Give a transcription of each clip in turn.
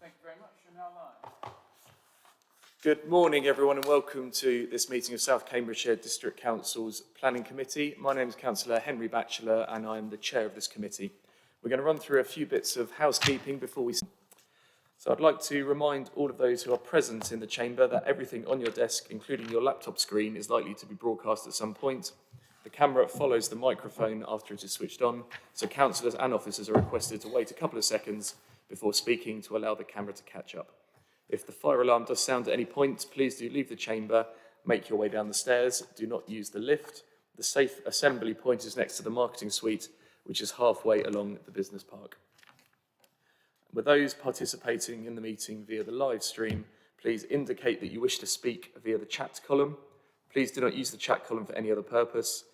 Thank you very much. You're now live. Good morning, everyone, and welcome to this meeting of South Cambridgeshire District Council's Planning Committee. My name is Councillor Henry Batchelor, and I'm the chair of this committee. We're going to run through a few bits of housekeeping before we. So I'd like to remind all of those who are present in the chamber that everything on your desk, including your laptop screen, is likely to be broadcast at some point. The camera follows the microphone after it is switched on, so councillors and officers are requested to wait a couple of seconds before speaking to allow the camera to catch up. If the fire alarm does sound at any point, please do leave the chamber, make your way down the stairs, do not use the lift. The safe assembly point is next to the marketing suite, which is halfway along the business park. With those participating in the meeting via the live stream, please indicate that you wish to speak via the chat column. Please do not use the chat column for any other purpose.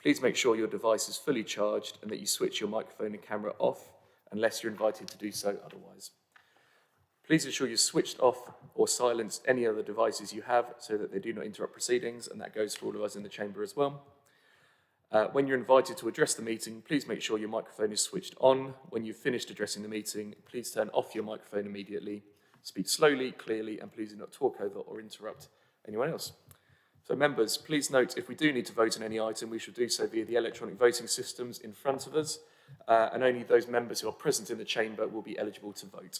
Please make sure your device is fully charged and that you switch your microphone and camera off unless you're invited to do so otherwise. Please ensure you switched off or silenced any other devices you have so that they do not interrupt proceedings, and that goes for all of us in the chamber as well. When you're invited to address the meeting, please make sure your microphone is switched on. When you've finished addressing the meeting, please turn off your microphone immediately. Speak slowly, clearly, and please do not talk over or interrupt anyone else. So members, please note if we do need to vote on any item, we should do so via the electronic voting systems in front of us, and only those members who are present in the chamber will be eligible to vote.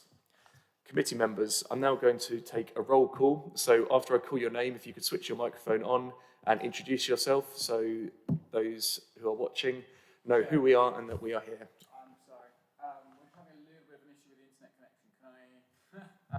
Committee members, I'm now going to take a roll call. So after I call your name, if you could switch your microphone on and introduce yourself so those who are watching know who we are and that we are here. I'm sorry. We're having a little bit of an issue with the internet connection. Can I...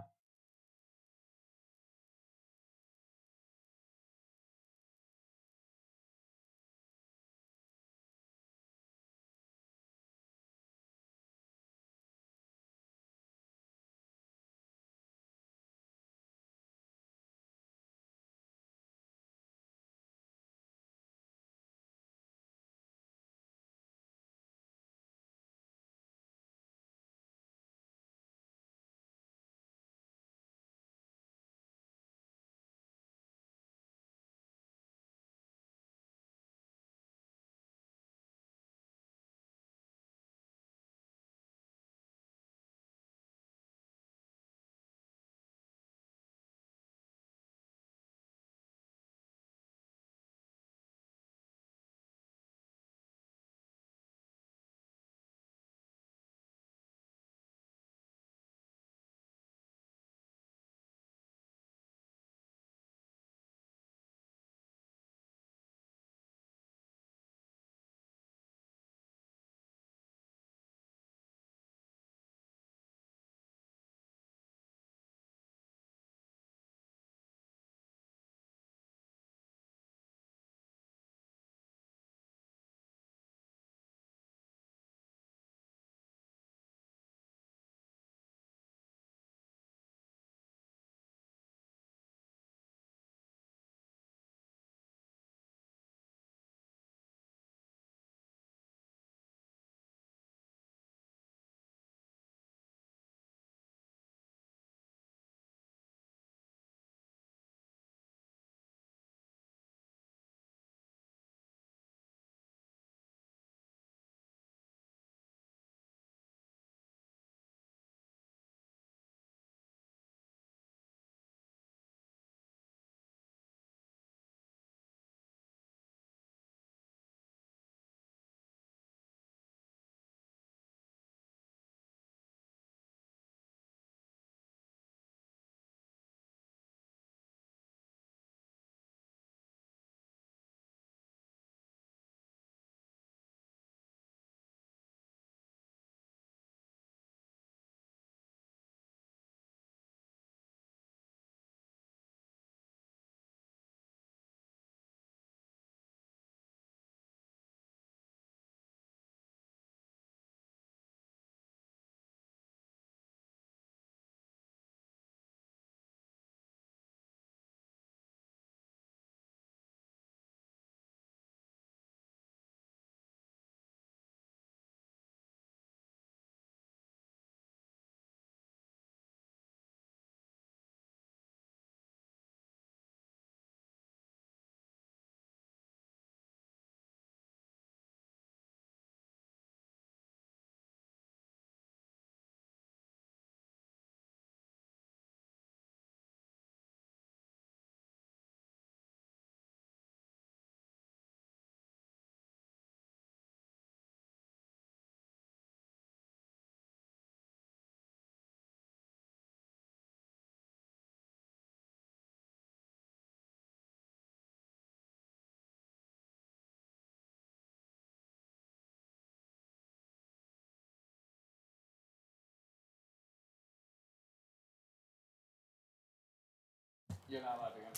You're now live again.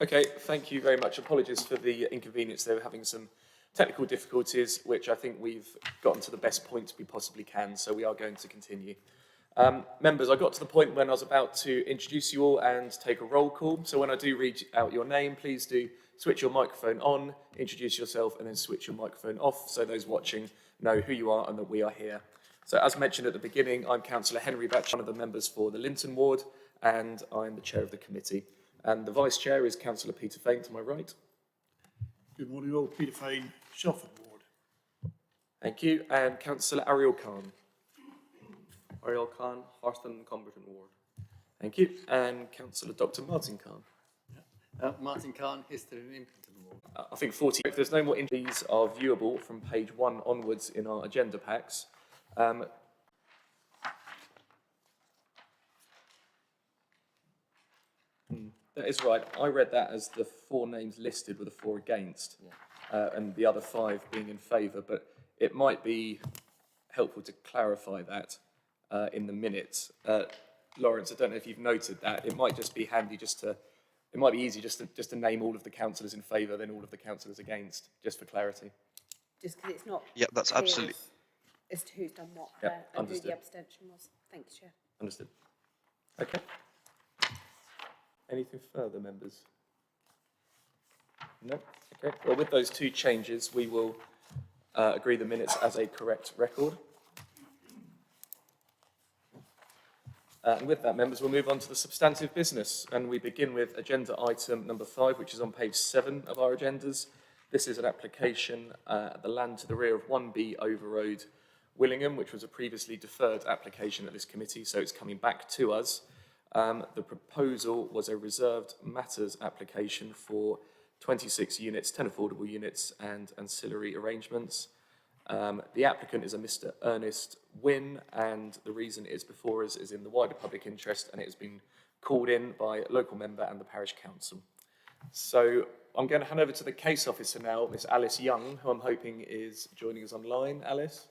Okay, thank you very much. Apologies for the inconvenience. They were having some technical difficulties, which I think we've gotten to the best point we possibly can, so we are going to continue. Members, I got to the point when I was about to introduce you all and take a roll call. So when I do read out your name, please do switch your microphone on, introduce yourself, and then switch your microphone off so those watching know who you are and that we are here. So as mentioned at the beginning, I'm Councillor Henry Batch, one of the members for the Linton Ward, and I'm the chair of the committee. And the vice chair is Councillor Peter Fain to my right. Good morning all, Peter Fain, Shelford Ward. Thank you. And Councillor Ariel Khan. Ariel Khan, Horston and Cumberton Ward. Thank you. And Councillor Dr. Martin Khan. Martin Khan, Histon and Impington Ward. I think 40. If there's no more, these are viewable from page 1 onwards in our agenda packs. That is right. I read that as the 4 names listed with the 4 against, and the other 5 being in favour. But it might be helpful to clarify that in the minutes. Lawrence, I don't know if you've noted that. It might just be handy it might be easy just to name all of the councillors in favour, then all of the councillors against, just for clarity. Just because it's not. Yeah, that's clear absolutely. As to who's done what Yeah, there and who understood. the abstention was. Thanks, Chair. Understood. Okay. Anything further, members? No? Okay. Well, with those 2 changes, we will agree the minutes as a correct record. And with that, members, we'll move on to the substantive business. And we begin with agenda item number 5, which is on page 7 of our agendas. This is an application at the land to the rear of 1B Over Road, Willingham, which was a previously deferred application at this committee, so it's coming back to us. The proposal was a reserved matters application for 26 units, 10 affordable units and ancillary arrangements. The applicant is a Mr. Ernest Wynne, and the reason it is before us is in the wider public interest, and it has been called in by a local member and the parish council. So I'm going to hand over to the case officer now, Miss Alice Young, who I'm hoping is joining us online. Alice?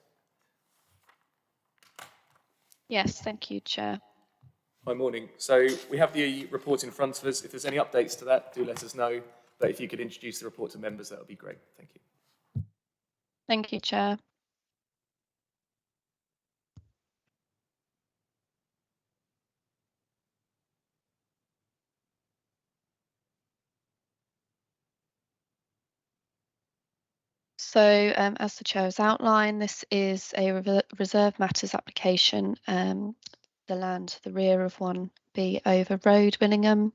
Yes, thank you, Chair. Hi, morning. So we have the report in front of us. If there's any updates to that, do let us know. But if you could introduce the report to members, that would be great. Thank you. Thank you, Chair. So, as the Chair has outlined, this is a reserve matters application, the land to the rear of 1B Over Road, Willingham,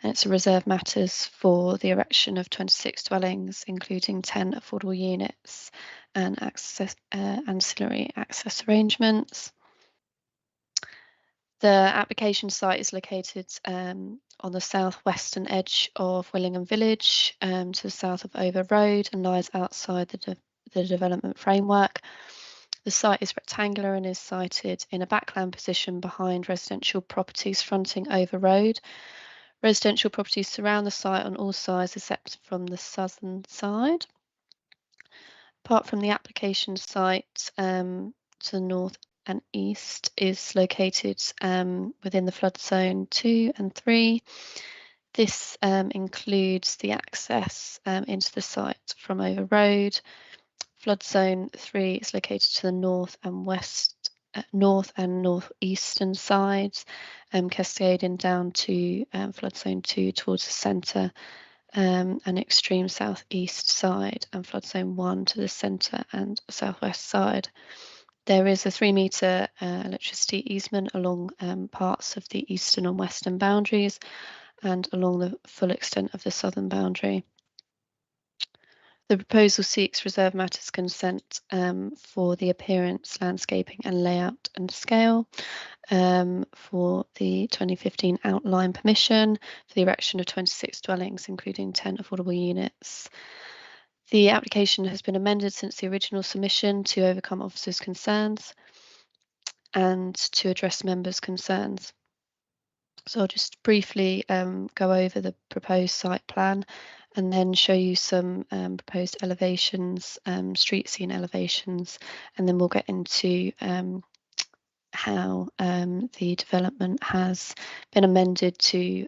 and it's a reserve matters for the erection of 26 dwellings, including 10 affordable units and ancillary access arrangements. The application site is located on the southwestern edge of Willingham Village, to the south of Over Road, and lies outside the development framework. The site is rectangular and is sited in a backland position behind residential properties fronting Over Road. Residential properties surround the site on all sides except from the southern side. Apart from the application site, to the north and east is located within the flood zone 2 and 3. This includes the access into the site from Over Road. Flood zone 3 is located to the north and west, north and northeastern sides, cascading down to flood zone 2 towards the centre, and extreme southeast side, and flood zone 1 to the centre and southwest side. There is a 3-metre electricity easement along parts of the eastern and western boundaries and along the full extent of the southern boundary. The proposal seeks reserve matters consent for the appearance, landscaping and layout and scale, for the 2015 outline permission for the erection of 26 dwellings, including 10 affordable units. The application has been amended since the original submission to overcome officers' concerns and to address members' concerns. So I'll just briefly go over the proposed site plan and then show you some proposed elevations, street scene elevations, and then we'll get into how the development has been amended to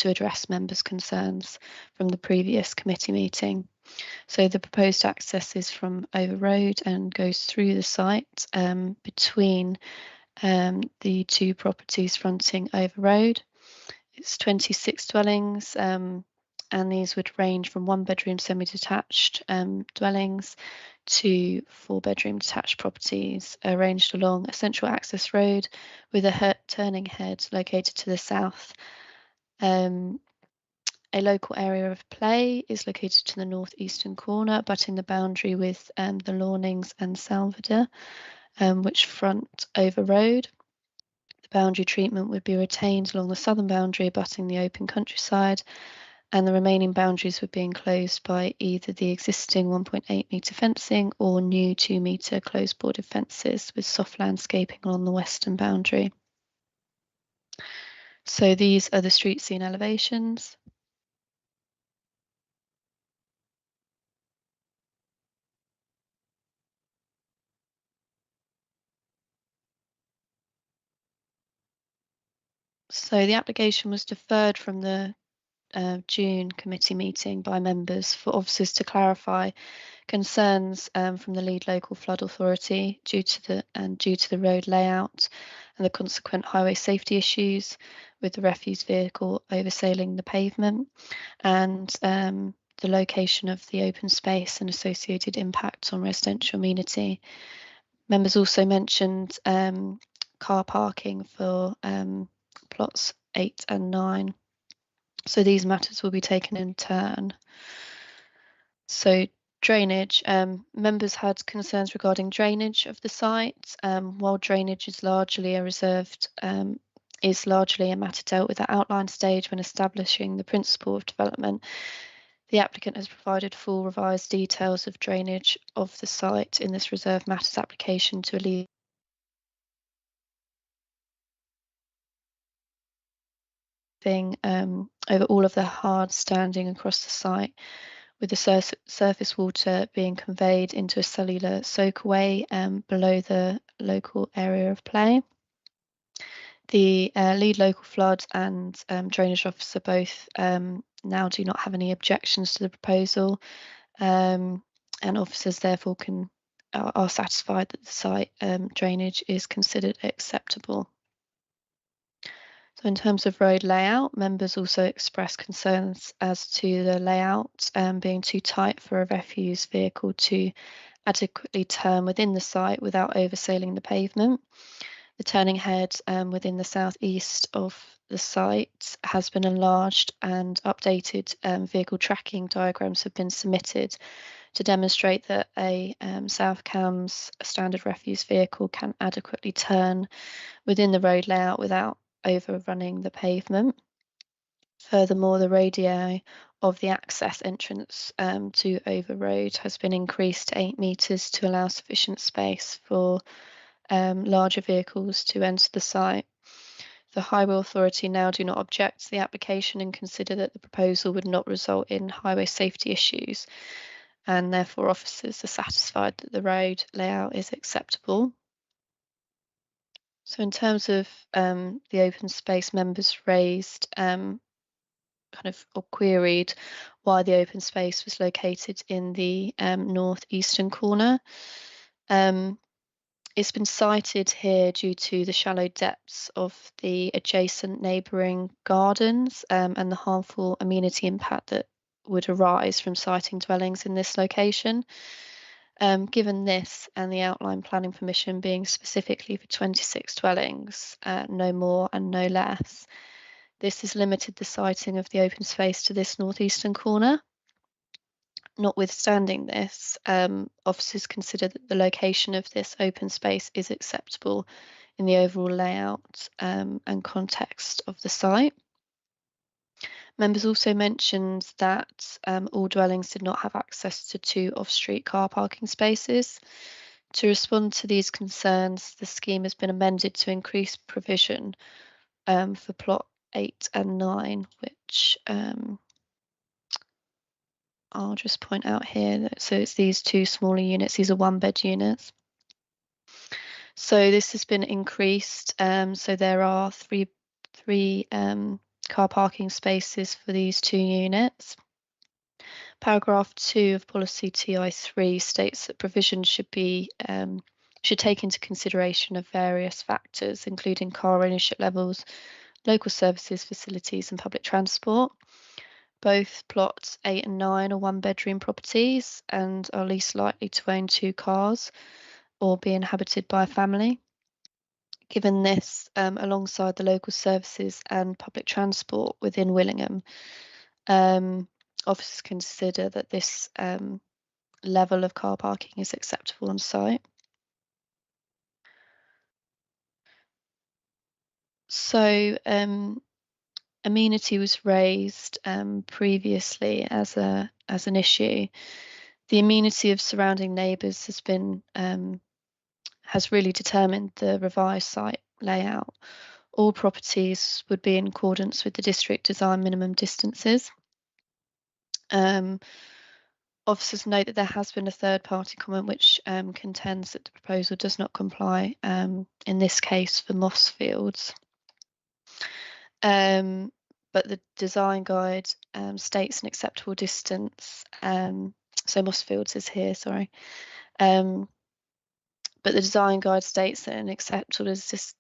address members' concerns from the previous committee meeting. So the proposed access is from Over Road and goes through the site between the two properties fronting Over Road. It's 26 dwellings, and these would range from 1-bedroom semi-detached dwellings to 4-bedroom detached properties arranged along a central access road with a turning head located to the south. A local area of play is located to the northeastern corner, butting the boundary with the Lawnings and Salvador, which front Over Road. The boundary treatment would be retained along the southern boundary, abutting the open countryside, and the remaining boundaries would be enclosed by either the existing 1.8 metre fencing or new 2 metre closed boarded fences with soft landscaping along the western boundary. So these are the street scene elevations. So the application was deferred from the June committee meeting by members for officers to clarify concerns from the lead local flood authority due to the road layout and the consequent highway safety issues with the refuse vehicle oversailing the pavement, and the location of the open space and associated impacts on residential amenity. Members also mentioned car parking for plots 8 and 9. So these matters will be taken in turn. So drainage, members had concerns regarding drainage of the site. While drainage is largely a matter dealt with at outline stage when establishing the principle of development, the applicant has provided full revised details of drainage of the site in this reserved matters application to alleviate over all of the hard standing across the site, with the surface water being conveyed into a cellular soakaway below the local area of play. The lead local flood and drainage officer both now do not have any objections to the proposal, and officers therefore are satisfied that the site drainage is considered acceptable. So in terms of road layout, members also expressed concerns as to the layout being too tight for a refuse vehicle to adequately turn within the site without oversailing the pavement. The turning head within the southeast of the site has been enlarged, and updated vehicle tracking diagrams have been submitted to demonstrate that a South Cams standard refuse vehicle can adequately turn within the road layout without overrunning the pavement. Furthermore, the radii of the access entrance to Over Road has been increased to 8 metres to allow sufficient space for larger vehicles to enter the site. The Highway Authority now do not object to the application and consider that the proposal would not result in highway safety issues, and therefore officers are satisfied that the road layout is acceptable. So in terms of the open space, members raised or queried why the open space was located in the northeastern corner. It's been cited here due to the shallow depths of the adjacent neighbouring gardens and the harmful amenity impact that would arise from siting dwellings in this location. Given this and the outline planning permission being specifically for 26 dwellings, no more and no less, this has limited the siting of the open space to this northeastern corner. Notwithstanding this, officers consider that the location of this open space is acceptable in the overall layout and context of the site. Members also mentioned that all dwellings did not have access to 2 off-street car parking spaces. To respond to these concerns, the scheme has been amended to increase provision for plot 8 and 9, which I'll just point out here. So it's these 2 smaller units. These are 1-bed units. So this has been increased. So there are three car parking spaces for these 2 units. Paragraph 2 of policy TI3 states that provision should take into consideration of various factors, including car ownership levels, local services, facilities, and public transport. Both plots 8 and 9 are 1-bedroom properties and are least likely to own 2 cars or be inhabited by a family. Given this, alongside the local services and public transport within Willingham, officers consider that this level of car parking is acceptable on site. So amenity was raised previously as an issue. The amenity of surrounding neighbours has really determined the revised site layout. All properties would be in accordance with the district design minimum distances. Officers note that there has been a third-party comment which contends that the proposal does not comply, in this case for Mossfields. But the design guide states an acceptable distance. So Mossfields is here, sorry. But the design guide states that an acceptable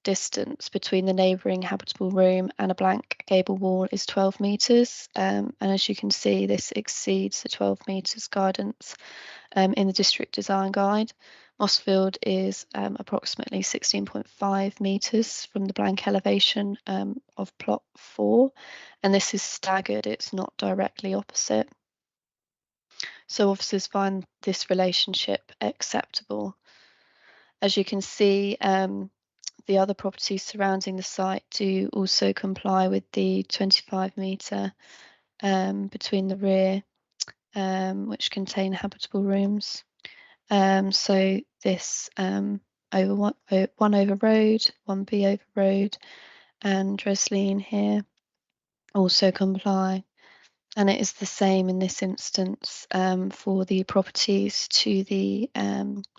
distance between the neighbouring habitable room and a blank gable wall is 12 metres. And as you can see, this exceeds the 12 metres guidance in the district design guide. Mossfield is approximately 16.5 metres from the blank elevation of plot 4, and this is staggered, it's not directly opposite. So officers find this relationship acceptable. As you can see, the other properties surrounding the site do also comply with the 25 metre between the rear, which contain habitable rooms. So this one over road, 1B over road, and Dresleen here also comply. And it is the same in this instance for the properties to the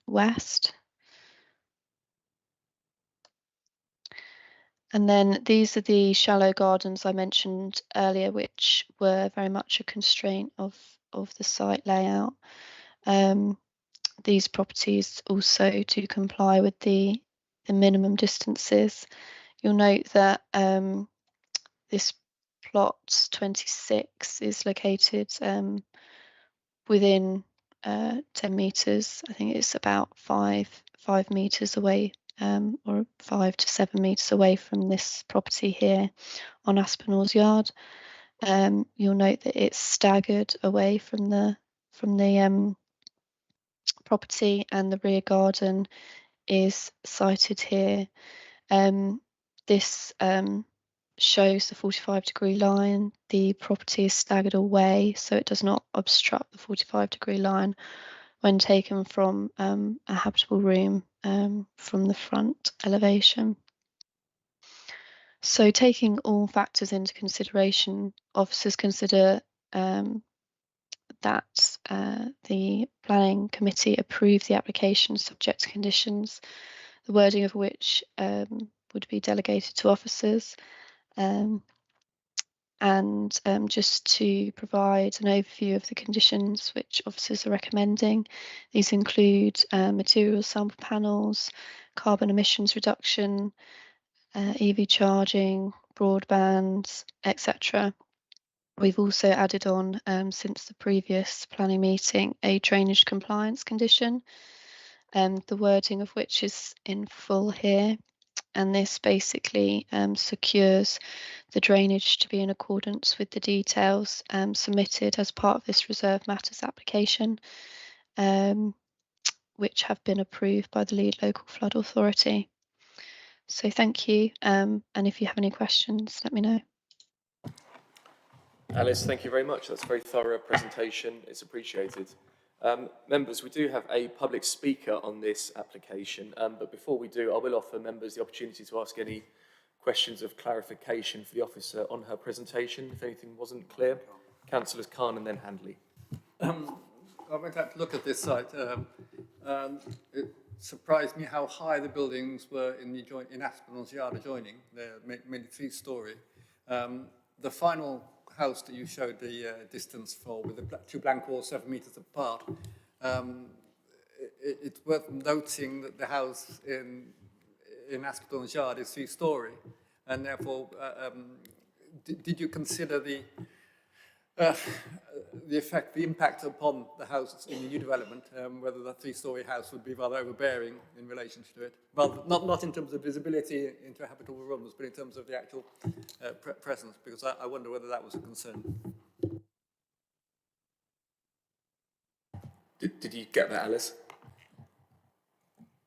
west. And then these are the shallow gardens I mentioned earlier, which were very much a constraint of the site layout. These properties also do comply with the minimum distances. You'll note that this plot 26 is located within 10 metres. I think it's about 5 metres away, or 5 to 7 metres away from this property here on Aspinall's Yard. You'll note that it's staggered away from the property, and the rear garden is sited here. This shows the 45-degree line. The property is staggered away, so it does not obstruct the 45-degree line when taken from a habitable room from the front elevation. So taking all factors into consideration, officers consider that the Planning Committee approved the application subject to conditions, the wording of which would be delegated to officers. And just to provide an overview of the conditions which officers are recommending, these include material sample panels, carbon emissions reduction, EV charging, broadband, etc. We've also added on, since the previous planning meeting, a drainage compliance condition, the wording of which is in full here. And this basically secures the drainage to be in accordance with the details submitted as part of this reserve matters application, which have been approved by the lead local flood authority. So thank you, and if you have any questions, let me know. Alice, thank you very much. That's a very thorough presentation. It's appreciated. Members, we do have a public speaker on this application, but before we do, I will offer members the opportunity to ask any questions of clarification for the officer on her presentation, if anything wasn't clear. Councillors Khan and then Handley. I went out to look at this site. surprised me how high the buildings were in Aspinall's yard adjoining. They're mainly 3-storey. The final house that you showed the distance for, with the two blank walls 7 metres apart, it's worth noting that the house in Aspinall's yard is 3-storey, and therefore, did you consider the impact upon the house in the new development, whether that 3-storey house would be rather overbearing in relation to it? Well, not in terms of visibility into habitable rooms, but in terms of the actual presence, because I wonder whether that was a concern. Did you get that, Alice?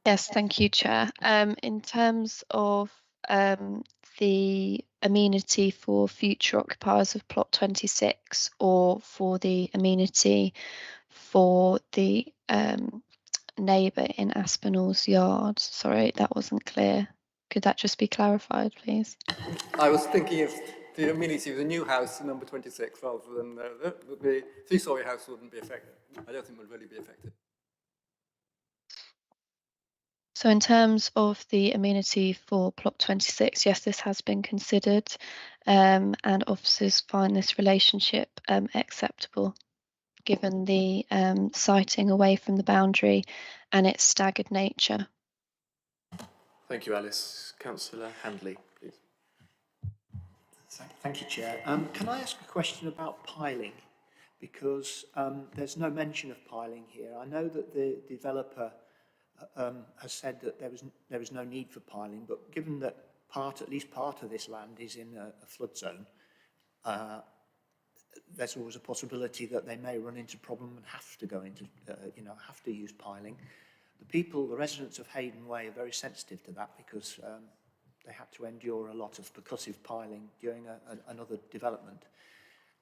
Yes, thank you, Chair. In terms of the amenity for future occupiers of plot 26, or for the amenity for the neighbour in Aspinall's yard, sorry, that wasn't clear. Could that just be clarified, please? I was thinking if the amenity of the new house in number 26 rather than the 3-storey house wouldn't be affected. I don't think would really be affected. So in terms of the amenity for plot 26, yes, this has been considered, and officers find this relationship acceptable, given the siting away from the boundary and its staggered nature. Thank you, Alice. Councillor Handley, please. Thank you, Chair. Can I ask a question about piling? Because there's no mention of piling here. I know that the developer has said that there was no need for piling, but given that at least part of this land is in a flood zone, there's always a possibility that they may run into problem and have to go into, have to use piling. The residents of Hayden Way are very sensitive to that because they had to endure a lot of percussive piling during another development.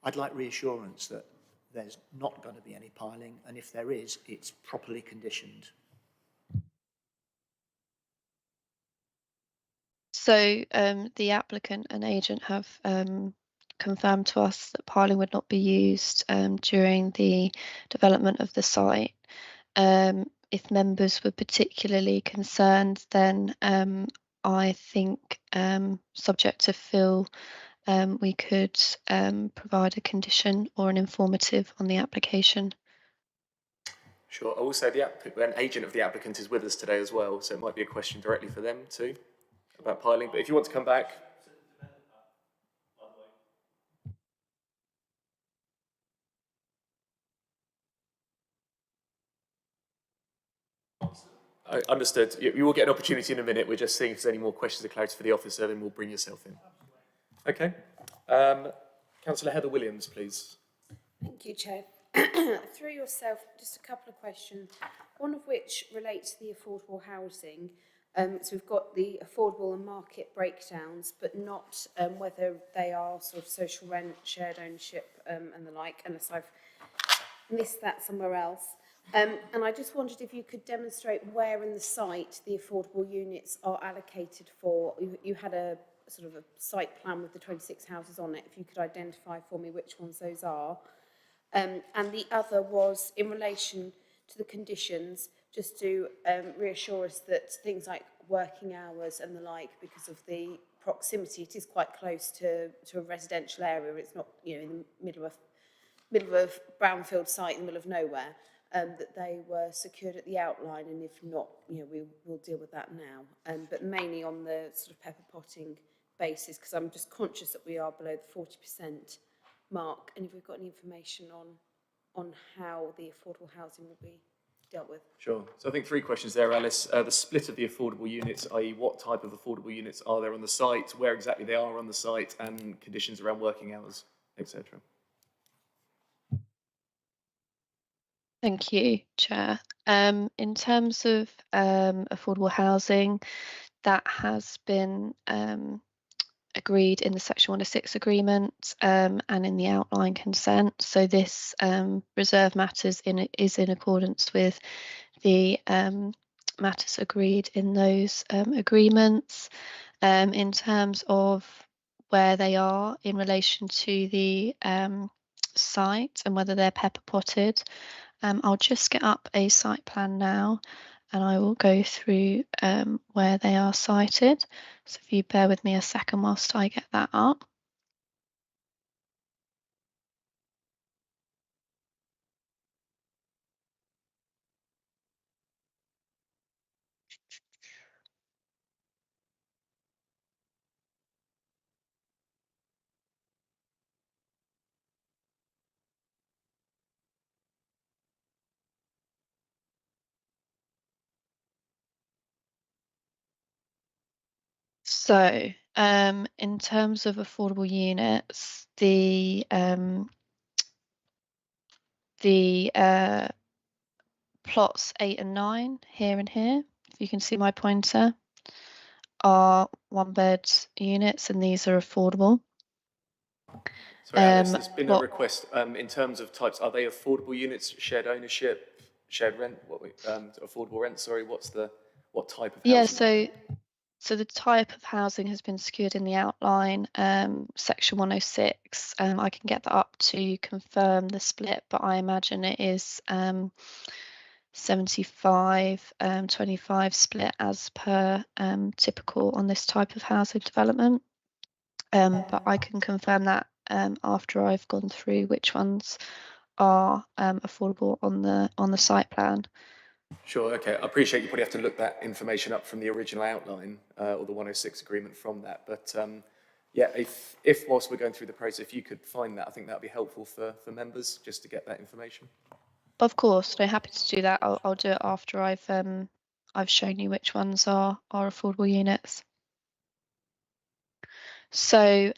I'd like reassurance that there's not going to be any piling, and if there is, it's properly conditioned. So the applicant and agent have confirmed to us that piling would not be used during the development of the site. If members were particularly concerned, then I think, subject to Phil, we could provide a condition or an informative on the application. Sure. I will say an agent of the applicant is with us today as well, so it might be a question directly for them too about piling. But if you want to come back. Understood. You will get an opportunity in a minute. We're just seeing if there's any more questions or clarity for the officer, then we'll bring yourself in. Okay. Councillor Heather Williams, please. Thank you, Chair. Through yourself, just a couple of questions, one of which relates to the affordable housing. So we've got the affordable and market breakdowns, but not whether they are sort of social rent, shared ownership and the like, unless I've missed that somewhere else. And I just wondered if you could demonstrate where in the site the affordable units are allocated for. You had a sort of a site plan with the 26 houses on it, if you could identify for me which ones those are. And the other was in relation to the conditions, just to reassure us that things like working hours and the like, because of the proximity, it is quite close to a residential area. It's not, in the middle of a brownfield site in the middle of nowhere, that they were secured at the outline, and if not, we will deal with that now. But mainly on the sort of pepper potting basis, because I'm just conscious that we are below the 40% mark, and if we've got any information on how the affordable housing will be dealt with. Sure. So I think 3 questions there, Alice. The split of the affordable units, i.e. what type of affordable units are there on the site, where exactly they are on the site, and conditions around working hours, etc. Thank you, Chair. In terms of affordable housing, that has been agreed in the Section 106 agreement and in the outline consent. So this reserve matters is in accordance with the matters agreed in those agreements. In terms of where they are in relation to the site and whether they're pepper potted, I'll just get up a site plan now and I will go through where they are sited. So if you bear with me a second whilst I get that up. So in terms of affordable units, the plots 8 and 9 here and here, if you can see my pointer, are 1-bed units, and these are affordable. Sorry, Alice, there's been a Plot request in terms of types. Are they affordable units, shared ownership, shared rent? Affordable rent? Sorry, what type of housing? Yeah, so the type of housing has been secured in the outline, section 106. I can get that up to confirm the split, but I imagine it is 75, 25 split as per typical on this type of housing development. But I can confirm that after I've gone through which ones are affordable on the site plan. Sure, okay. I appreciate you probably have to look that information up from the original outline or the 106 agreement from that. But yeah, if whilst we're going through the process, if you could find that, I think that would be helpful for members just to get that information. Of course, I'm happy to do that. I'll do it after I've shown you which ones are affordable units. So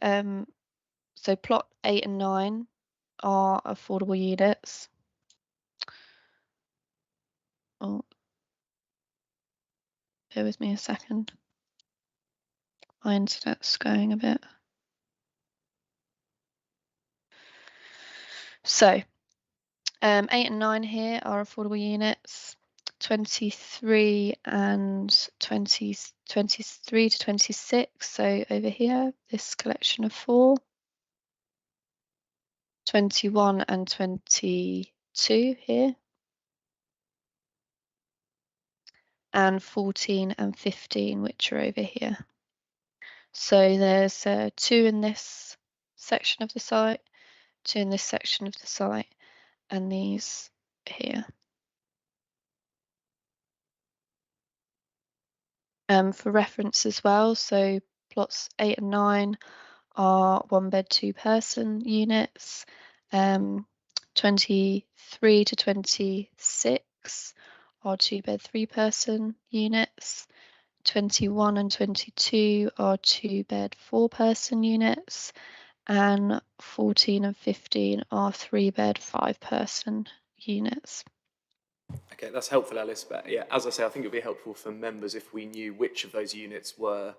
so plot 8 and 9 are affordable units. Oh, bear with me a second. My internet's going a bit. So 8 and 9 here are affordable units. 23 and 23 to 26. So over here, this collection of 4. 21 and 22 here. And 14 and 15, which are over here. So there's 2 in this section of the site, 2 in this section of the site, and these here. For reference as well, so plots 8 and 9 are 1-bed 2-person units. 23 to 26 are 2-bed 3-person units. 21 and 22 are 2-bed 4-person units, and 14 and 15 are 3-bed 5-person units. Okay, that's helpful, Alice. But yeah, as I say, I think it would be helpful for members if we knew which of those units were,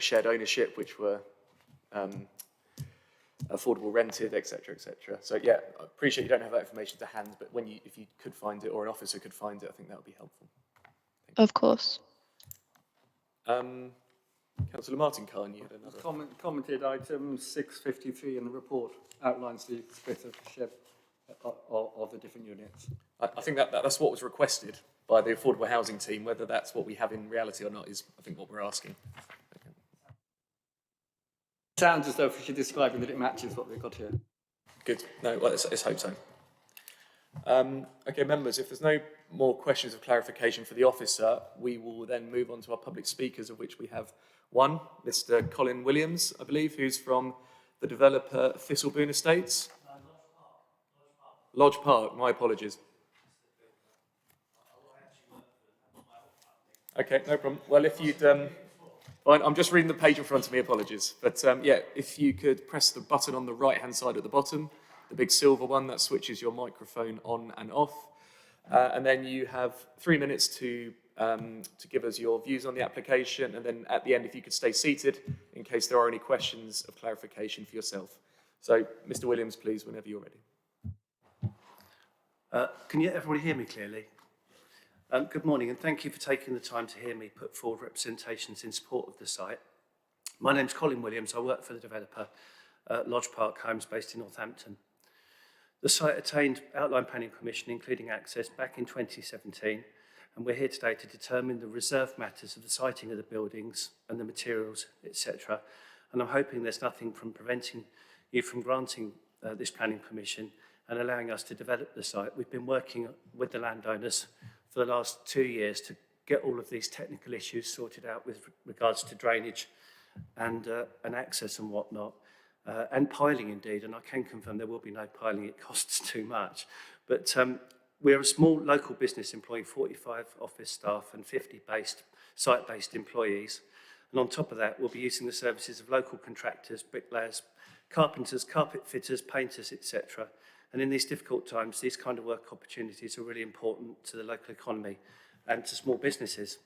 shared ownership, which were affordable rented, etc., etc. So yeah, I appreciate you don't have that information to hand, but if you could find it or an officer could find it, I think that would be helpful. Of course. Councillor Martin Khan, you had another. Commented item 653 in the report outlines the split of shed of the different units. I think that's what was requested by the affordable housing team. Whether that's what we have in reality or not is, I think, what we're asking. Okay. Sounds as though she's describing that it matches what we've got here. Good. No, well, let's hope so. Okay, members, if there's no more questions of clarification for the officer, we will then move on to our public speakers, of which we have one, Mr. Colin Williams, I believe, who's from the developer Thistlebourne Estates. Lodge Park, my apologies. Okay, no problem. Well, if you'd, fine, I'm just reading the page in front of me, apologies. But yeah, if you could press the button on the right-hand side at the bottom, the big silver one that switches your microphone on and off. And then you have 3 minutes to give us your views on the application. And then at the end, if you could stay seated in case there are any questions of clarification for yourself. So, Mr. Williams, please, whenever you're ready. Can everybody hear me clearly? Good morning, and thank you for taking the time to hear me put forward representations in support of the site. My name's Colin Williams. I work for the developer Lodge Park Homes based in Northampton. The site attained outline planning permission, including access, back in 2017, and we're here today to determine the reserve matters of the siting of the buildings and the materials, etc. And I'm hoping there's nothing from preventing you from granting this planning permission and allowing us to develop the site. We've been working with the landowners for the last 2 years to get all of these technical issues sorted out with regards to drainage and access and whatnot, and piling indeed, and I can confirm there will be no piling, it costs too much. But we're a small local business employing 45 office staff and 50 site-based employees, and on top of that we'll be using the services of local contractors, bricklayers, carpenters, carpet fitters, painters, etc. And in these difficult times, these kind of work opportunities are really important to the local economy and to small businesses.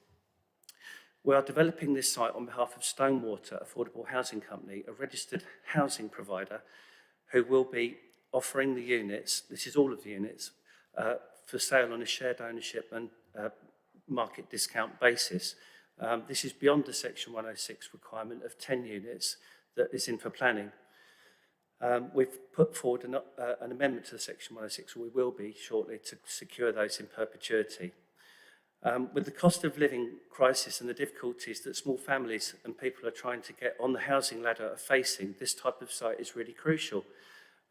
We are developing this site on behalf of Stonewater Affordable Housing Company, a registered housing provider who will be offering the units, this is all of the units, for sale on a shared ownership and market discount basis. This is beyond the Section 106 requirement of 10 units that is in for planning. We've put forward an amendment to the Section 106, or we will be shortly, to secure those in perpetuity. With the cost of living crisis and the difficulties that small families and people are trying to get on the housing ladder are facing, this type of site is really crucial.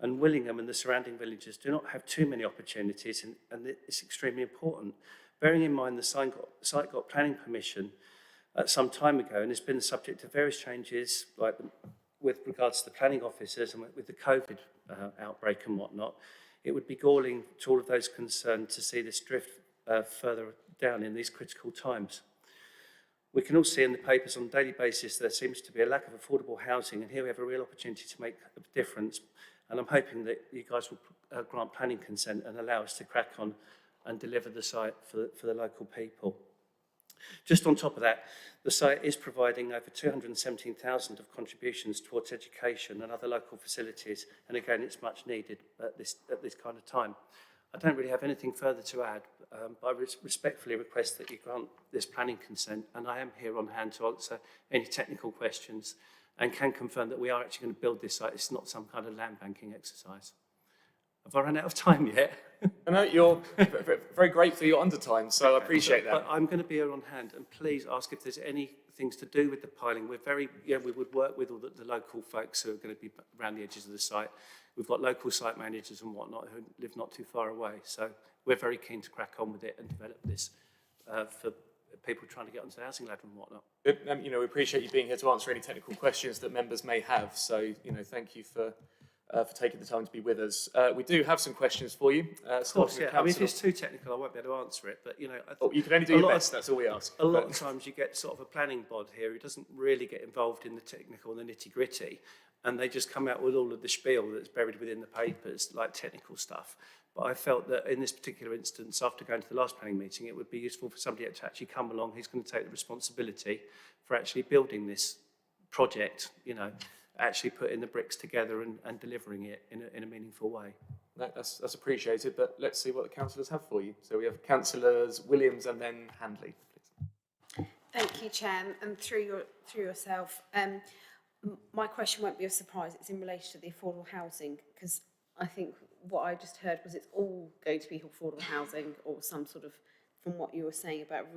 And Willingham and the surrounding villages do not have too many opportunities, and it's extremely important. Bearing in mind the site got planning permission some time ago and has been the subject of various changes, like with regards to the planning officers and with the COVID outbreak and whatnot, it would be galling to all of those concerned to see this drift further down in these critical times. We can all see in the papers on a daily basis there seems to be a lack of affordable housing, and here we have a real opportunity to make a difference, and I'm hoping that you guys will grant planning consent and allow us to crack on and deliver the site for the local people. Just on top of that, the site is providing over 217,000 of contributions towards education and other local facilities, and again it's much needed at this kind of time. I don't really have anything further to add, but I respectfully request that you grant this planning consent, and I am here on hand to answer any technical questions and can confirm that we are actually going to build this site. It's not some kind of land banking exercise. Have I run out of time yet? No, you're very grateful you're under time, so I appreciate that. But I'm going to be here on hand, and please ask if there's any things to do with the piling. We would work with all the local folks who are going to be around the edges of the site. We've got local site managers and whatnot who live not too far away, so we're very keen to crack on with it and develop this for people trying to get onto the housing ladder and whatnot. We appreciate you being here to answer any technical questions that members may have, so thank you for taking the time to be with us. We do have some questions for you. Of course, yeah. I mean, if it's too technical, I won't be able to answer it, but you can only do your best, that's all we ask. A lot of times you get sort of a planning bod here who doesn't really get involved in the technical and the nitty-gritty, and they just come out with all of the spiel that's buried within the papers, like technical stuff. But I felt that in this particular instance, after going to the last planning meeting, it would be useful for somebody to actually come along who's going to take the responsibility for actually building this project, actually putting the bricks together and delivering it in a meaningful way. That's appreciated, but let's see what the councillors have for you. So we have councillors Williams and then Handley, please. Thank you, Chair, and through yourself. My question won't be a surprise. It's in relation to the affordable housing, because I think what I just heard was it's all going to be affordable housing, or some sort of, from what you were saying about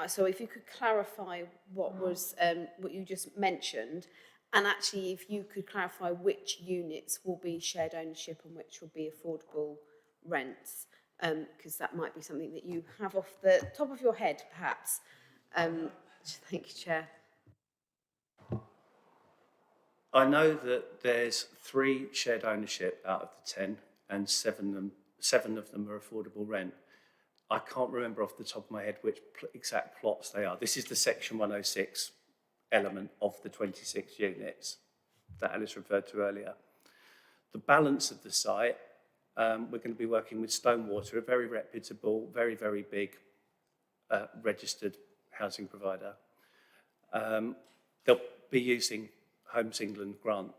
so if you could clarify what was what you just mentioned, and actually if you could clarify which units will be shared ownership and which will be affordable rents, because that might be something that you have off the top of your head, perhaps. Thank you, Chair. I know that there's 3 shared ownership out of the 10, and 7 of them are affordable rent. I can't remember off the top of my head which exact plots they are. This is the Section 106 element of the 26 units that Alice referred to earlier. The balance of the site, we're going to be working with Stonewater, a very reputable, very, very big registered housing provider. They'll be using Homes England grant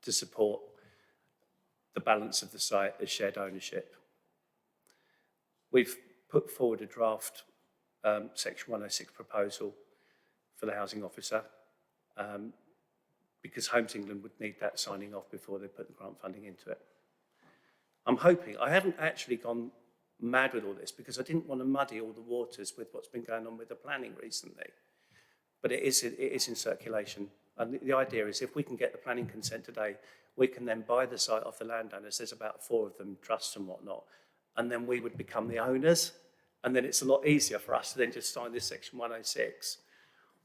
to support the balance of the site as shared ownership. We've put forward a draft Section 106 proposal for the housing officer because Homes England would need that signing off before they put the grant funding into it. I'm hoping, I haven't actually gone mad with all this because I didn't want to muddy all the waters with what's been going on with the planning recently. But it is in circulation. And the idea is if we can get the planning consent today, we can then buy the site off the landowners. There's about 4 of them, trusts and whatnot. And then we would become the owners. And then it's a lot easier for us to then just sign this section 106.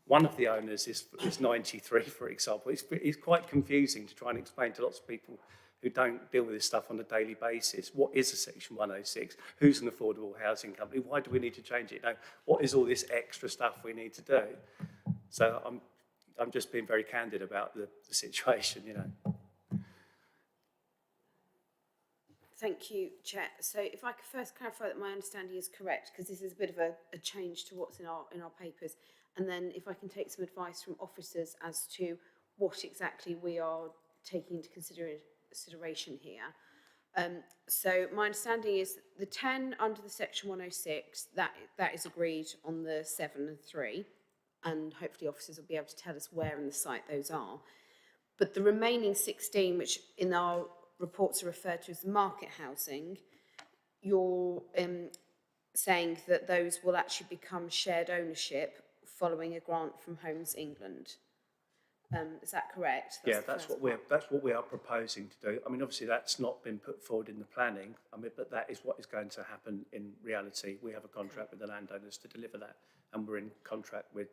One of the owners is 93, for example. It's quite confusing to try and explain to lots of people who don't deal with this stuff on a daily basis. What is a section 106? Who's an affordable housing company? Why do we need to change it? What is all this extra stuff we need to do? So I'm just being very candid about the situation, you know. Thank you, Chair. So if I could first clarify that my understanding is correct, because this is a bit of a change to what's in our papers, and then if I can take some advice from officers as to what exactly we are taking into consideration here. So my understanding is the 10 under the section 106, that is agreed on the 7 and 3, and hopefully officers will be able to tell us where in the site those are. But the remaining 16, which in our reports are referred to as the market housing, you're saying that those will actually become shared ownership following a grant from Homes England. Is that correct? That's what we are proposing to do. I mean, obviously that's not been put forward in the planning. I mean, but that is what is going to happen in reality. We have a contract with the landowners to deliver that, and we're in contract with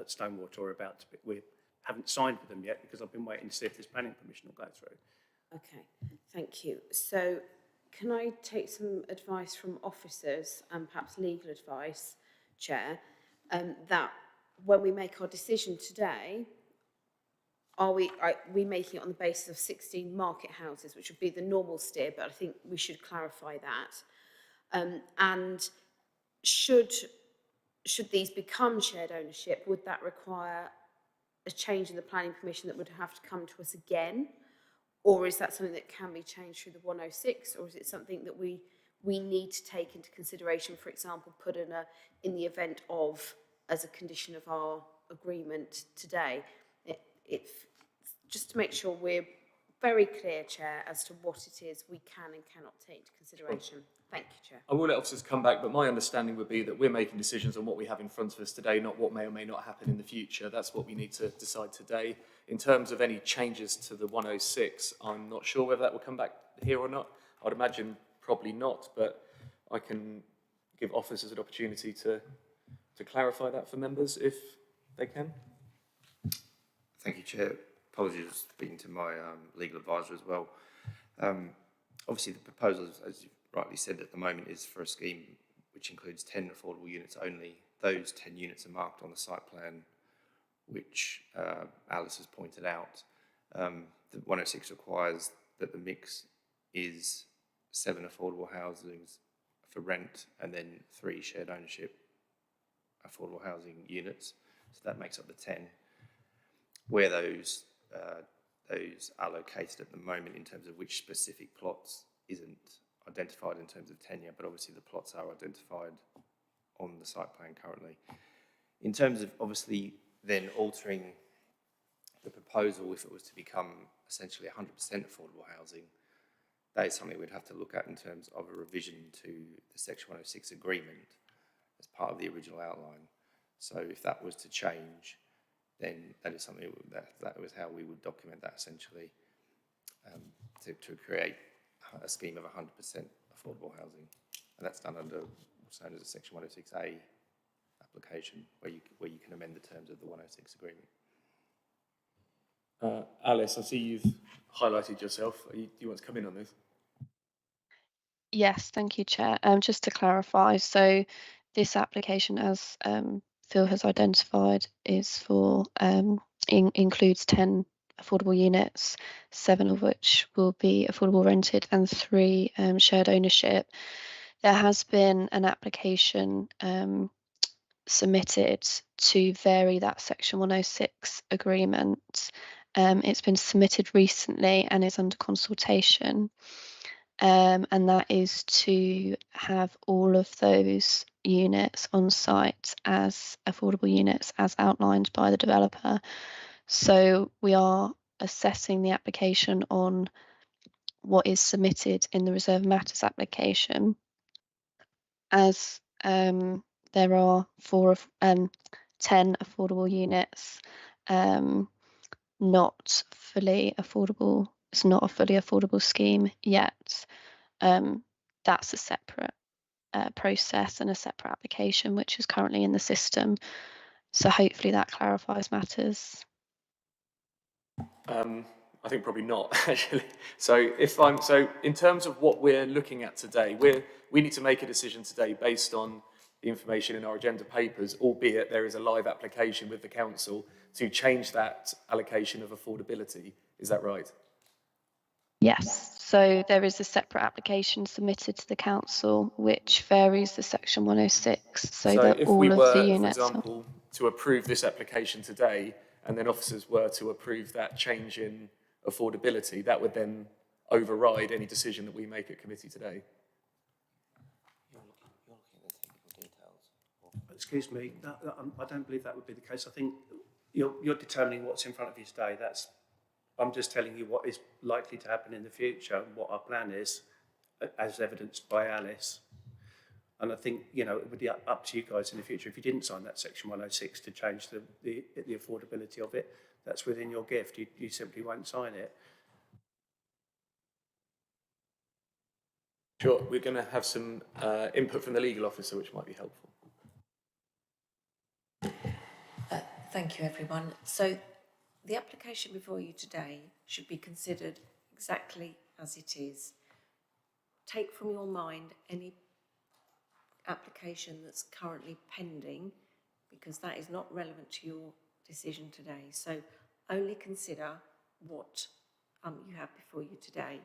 Stonewater. We haven't signed with them yet because I've been waiting to see if this planning permission will go through. Okay, thank you. So can I take some advice from officers and perhaps legal advice, Chair, that when we make our decision today, are we making it on the basis of 16 market houses, which would be the normal steer, but I think we should clarify that. And should these become shared ownership, would that require a change in the planning permission that would have to come to us again? Or is that something that can be changed through the 106? Or is it something that we need to take into consideration, for example, put in the event of, as a condition of our agreement today? Just to make sure we're very clear, Chair, as to what it is we can and cannot take into consideration. Thank you, Chair. I will let officers come back, but my understanding would be that we're making decisions on what we have in front of us today, not what may or may not happen in the future. That's what we need to decide today. In terms of any changes to the 106, I'm not sure whether that will come back here or not. I'd imagine probably not, but I can give officers an opportunity to clarify that for members if they can. Thank you, Chair. Apologies for speaking to my legal advisor as well. Obviously, the proposal, as you rightly said, at the moment is for a scheme which includes 10 affordable units only. Those 10 units are marked on the site plan, which Alice has pointed out. The 106 requires that the mix is 7 affordable housings for rent and then 3 shared ownership affordable housing units. So that makes up the 10. Where those are located at the moment in terms of which specific plots isn't identified in terms of tenure, but obviously the plots are identified on the site plan currently. In terms of obviously then altering the proposal, if it was to become essentially 100% affordable housing, that is something we'd have to look at in terms of a revision to the Section 106 agreement as part of the original outline. So if that was to change, then that is something that was how we would document that essentially, to create a scheme of 100% affordable housing. And that's done under what's known as a Section 106A application, where you can amend the terms of the 106 agreement. Alice, I see you've highlighted yourself. Do you want to come in on this? Yes, thank you, Chair. Just to clarify, so this application, as Phil has identified, is for includes 10 affordable units, 7 of which will be affordable rented and 3 shared ownership. There has been an application submitted to vary that Section 106 agreement. It's been submitted recently and is under consultation. And that is to have all of those units on site as affordable units as outlined by the developer. So we are assessing the application on what is submitted in the Reserve Matters application. as there are 10 affordable units, not fully affordable. It's not a fully affordable scheme yet. That's a separate process and a separate application, which is currently in the system. So hopefully that clarifies matters. I think probably not, actually. So in terms of what we're looking at today, we need to make a decision today based on the information in our agenda papers, albeit there is a live application with the council to change that allocation of affordability. Is that right? Yes, so there is a separate application submitted to the council which varies the section 106 so that if all we of were, the for units example, to approve this application today, and then officers were to approve that change in affordability, that would then override any decision that we make at committee today. Excuse me, I don't believe that would be the case. I think you're determining what's in front of you today. I'm just telling you what is likely to happen in the future and what our plan is, as evidenced by Alice. And I think, it would be up to you guys in the future. If you didn't sign that section 106 to change the affordability of it, that's within your gift. You simply won't sign it. Sure, we're going to have some input from the legal officer, which might be helpful. Thank you, everyone. So the application before you today should be considered exactly as it is. Take from your mind any application that's currently pending, because that is not relevant to your decision today. So only consider what you have before you today.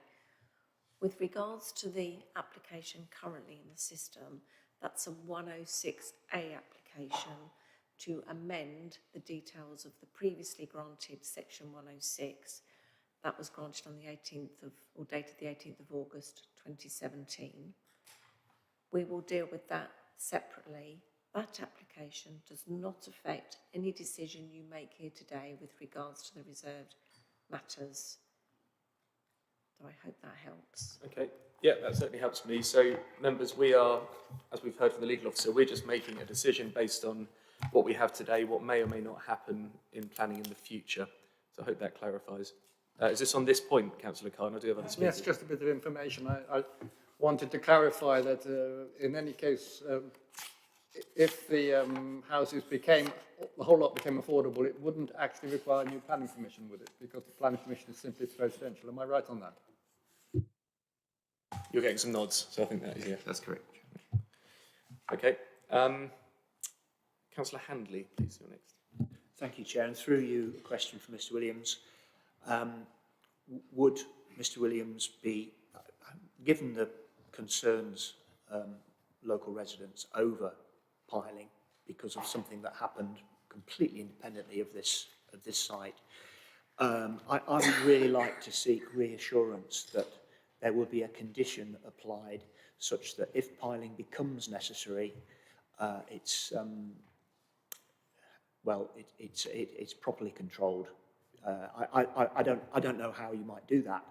With regards to the application currently in the system, that's a 106A application to amend the details of the previously granted section 106. That was granted on the 18th of, or dated the 18th of August 2017. We will deal with that separately. That application does not affect any decision you make here today with regards to the reserved matters. So I hope that helps. Okay, yeah, that certainly helps me. So members, we are, as we've heard from the legal officer, we're just making a decision based on what we have today, what may or may not happen in planning in the future. So I hope that clarifies. Is this on this point, Councillor Khan? I do have other speakers. Yes, just a bit of information. I wanted to clarify that in any case, if the houses became, the whole lot became affordable, it wouldn't actually require new planning permission, would it? Because the planning permission is simply for residential. Am I right on that? You're getting some nods, so I think that is, yeah. That's correct. Okay. Councillor Handley, please, you're next. Thank you, Chair. And through you, a question for Mr. Williams. Would Mr. Williams be, given the concerns local residents over piling because of something that happened completely independently of this site, I would really like to seek reassurance that there will be a condition applied such that if piling becomes necessary, it's properly controlled. I don't know how you might do that,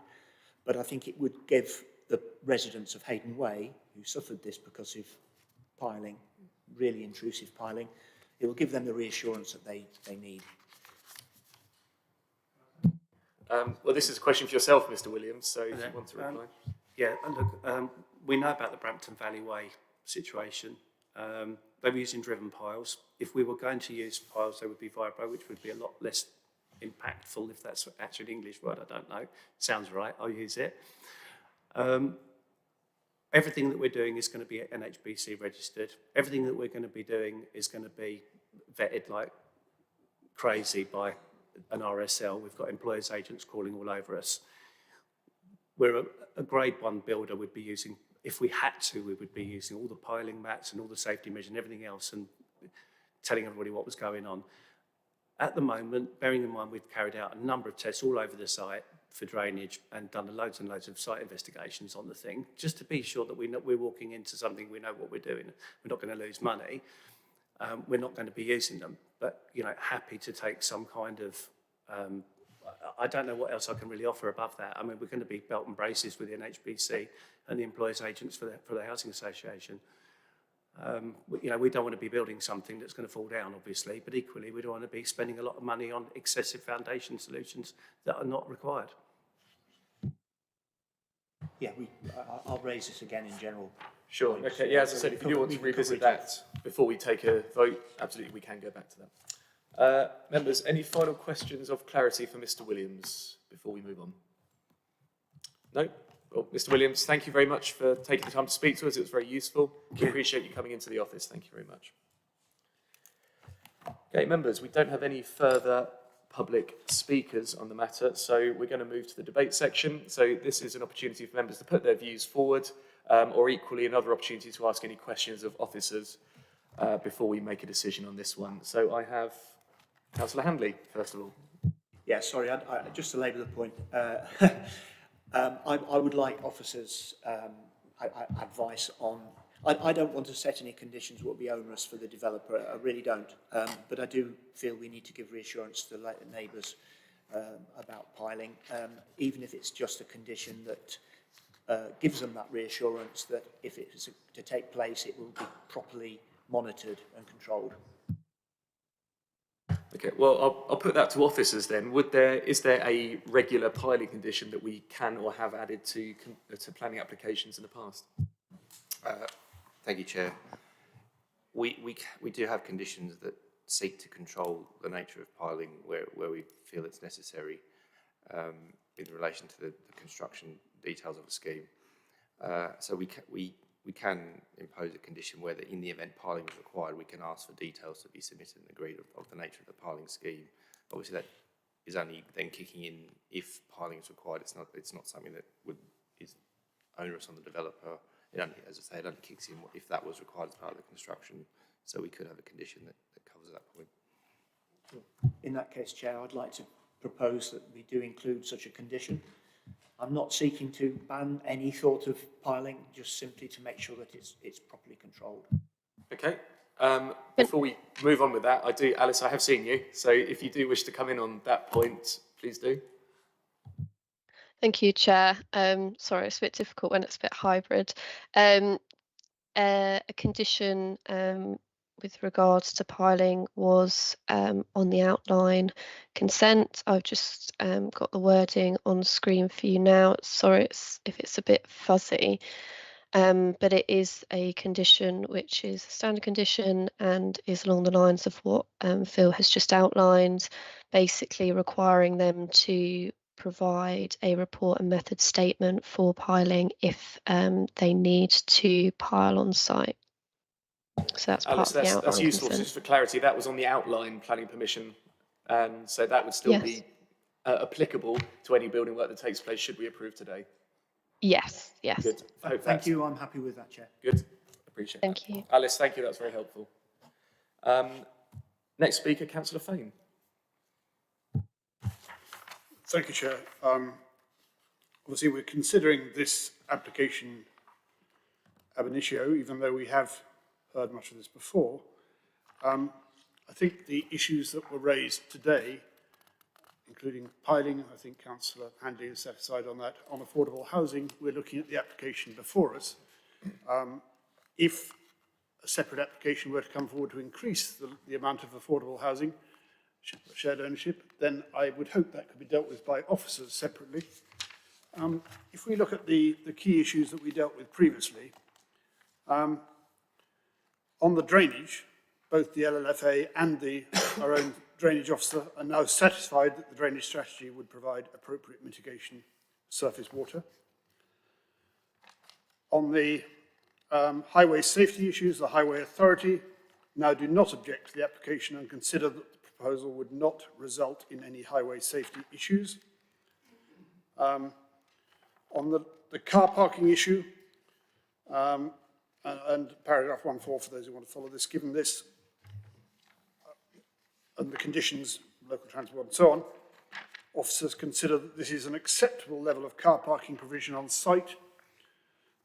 but I think it would give the residents of Hayden Way, who suffered this because of piling, really intrusive piling, it will give them the reassurance that they need. Well, this is a question for yourself, Mr. Williams, so if you want to reply. Yeah, look, we know about the Brampton Valley Way situation. They were using driven piles. If we were going to use piles, they would be vibro, which would be a lot less impactful, if that's actually an English word, I don't know. Sounds right, I'll use it. Everything that we're doing is going to be NHBC registered. Everything that we're going to be doing is going to be vetted like crazy by an RSL. We've got employers' agents crawling all over us. We're a grade 1 builder would be using, if we had to, we would be using all the piling mats and all the safety measures and everything else and telling everybody what was going on. At the moment, bearing in mind we've carried out a number of tests all over the site for drainage and done loads and loads of site investigations on the thing, just to be sure that we're walking into something, we know what we're doing, we're not going to lose money, we're not going to be using them, but happy to take some kind of, I don't know what else I can really offer above that. I mean, we're going to be belt and braces with the NHBC and the employers' agents for the Housing Association. You know, we don't want to be building something that's going to fall down, obviously, but equally we don't want to be spending a lot of money on excessive foundation solutions that are not required. Yeah, I'll raise this again in general. Sure, points. okay, yeah, as I said, if you do want to revisit that before we take a vote, absolutely, we can go back to that. Members, any final questions of clarity for Mr. Williams before we move on? No? Well, Mr. Williams, thank you very much for taking the time to speak to us. It was very useful. We appreciate you coming into the office. Thank you very much. Okay, members, we don't have any further public speakers on the matter, so we're going to move to the debate section. So this is an opportunity for members to put their views forward, or equally another opportunity to ask any questions of officers before we make a decision on this one. So I have Councillor Handley, first of all. Yeah, sorry, just to labour the point, I would like officers' advice on. I don't want to set any conditions that will be onerous for the developer. I really don't. But I do feel we need to give reassurance to the neighbours about piling, even if it's just a condition that gives them that reassurance that if it is to take place, it will be properly monitored and controlled. Okay, well, I'll put that to officers then. Is there a regular piling condition that we can or have added to planning applications in the past? Thank you, Chair. We do have conditions that seek to control the nature of piling where we feel it's necessary in relation to the construction details of a scheme. So we can impose a condition where in the event piling is required, we can ask for details to be submitted and agreed of the nature of the piling scheme. Obviously, that is only then kicking in if piling is required. It's not something that is onerous on the developer. It only, as I say, it only kicks in if that was required as part of the construction. So we could have a condition that covers that point. In that case, Chair, I'd like to propose that we do include such a condition. I'm not seeking to ban any sort of piling, just simply to make sure that it's properly controlled. Okay. Before we move on with that, Alice, I have seen you. So if you do wish to come in on that point, please do. Thank you, Chair. Sorry, it's a bit difficult when it's a bit hybrid. A condition with regards to piling was on the outline consent. I've just got the wording on screen for you now. Sorry if it's a bit fuzzy, but it is a condition which is a standard condition and is along the lines of what Phil has just outlined, basically requiring them to provide a report and method statement for piling if they need to pile on site. So that's Alice, part of the outline that's useful. consent. Just for clarity, that was on the outline planning permission, and so that would still be applicable to any building work that takes place should we approve today. Yes. Good. Thank you. I'm happy with that, Chair. Good. Appreciate that. Thank you. Alice, thank you. That's very helpful. Next speaker, Councillor Fane. Thank you, Chair. Obviously, we're considering this application ab initio, even though we have heard much of this before. I think the issues that were raised today, including piling, I think Councillor Handley is satisfied on that. On affordable housing, we're looking at the application before us. If a separate application were to come forward to increase the amount of affordable housing, shared ownership, then I would hope that could be dealt with by officers separately. If we look at the key issues that we dealt with previously, on the drainage, both the LLFA and our own drainage officer are now satisfied that the drainage strategy would provide appropriate mitigation of surface water. On the highway safety issues, the Highway Authority now do not object to the application and consider that the proposal would not result in any highway safety issues. On the car parking issue, and paragraph 1.4 for those who want to follow this, given this and the conditions, local transport and so on, officers consider that this is an acceptable level of car parking provision on site.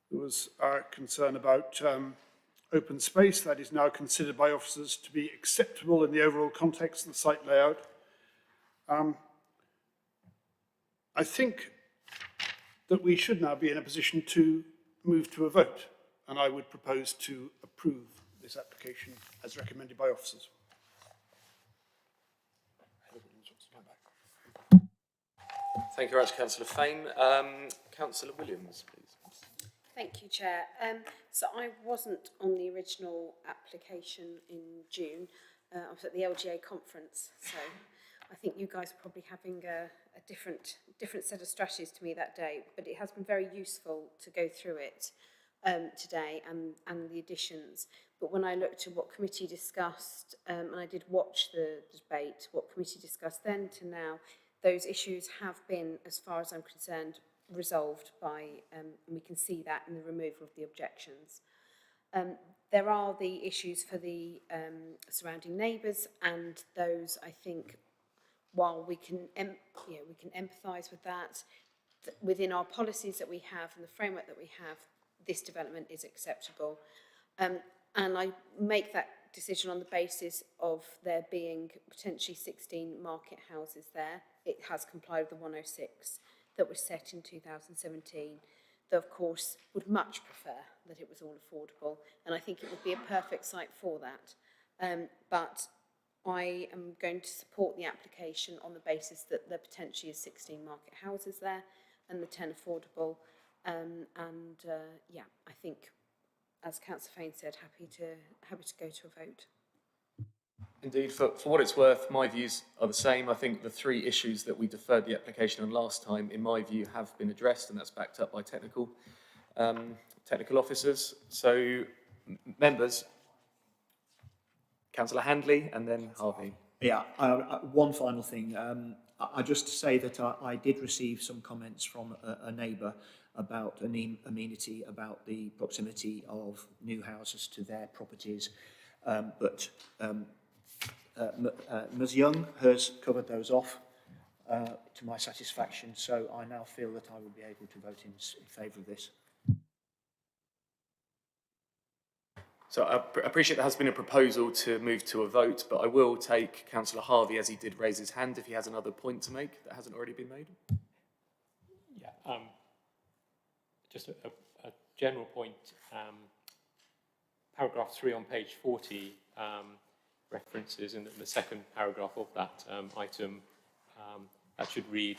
There was concern about open space. That is now considered by officers to be acceptable in the overall context of the site layout. I think that we should now be in a position to move to a vote. and I would propose to approve this application as recommended by officers. Thank you very much, Councillor Fane. Councillor Williams, please. Thank you, Chair. So I wasn't on the original application in June. I was at the LGA conference, so I think you guys are probably having a different set of strategies to me that day, but it has been very useful to go through it today and the additions. But when I looked at what committee discussed, and I did watch the debate, what committee discussed then to now, those issues have been, as far as I'm concerned, resolved by, and we can see that in the removal of the objections. There are the issues for the surrounding neighbours, and those, I think, while we can, we can empathise with that, within our policies that we have and the framework that we have, this development is acceptable. And I make that decision on the basis of there being potentially 16 market houses there. It has complied with the 106 that was set in 2017, though of course would much prefer that it was all affordable, and I think it would be a perfect site for that. But I am going to support the application on the basis that there potentially is 16 market houses there and the 10 affordable. Yeah, I think, as Councillor Fane said, happy to go to a vote. Indeed, for what it's worth, my views are the same. I think the three issues that we deferred the application on last time, in my view, have been addressed, and that's backed up by technical officers. So, members, Councillor Handley and then Harvey. Yeah, one final thing. I just say that I did receive some comments from a neighbour about an amenity, about the proximity of new houses to their properties, but Ms Young has covered those off to my satisfaction, so I now feel that I will be able to vote in favour of this. So I appreciate there has been a proposal to move to a vote, but I will take Councillor Harvey, as he did raise his hand, if he has another point to make that hasn't already been made. Yeah, just a general point. Paragraph 3 on page 40 references in the second paragraph of that item, that should read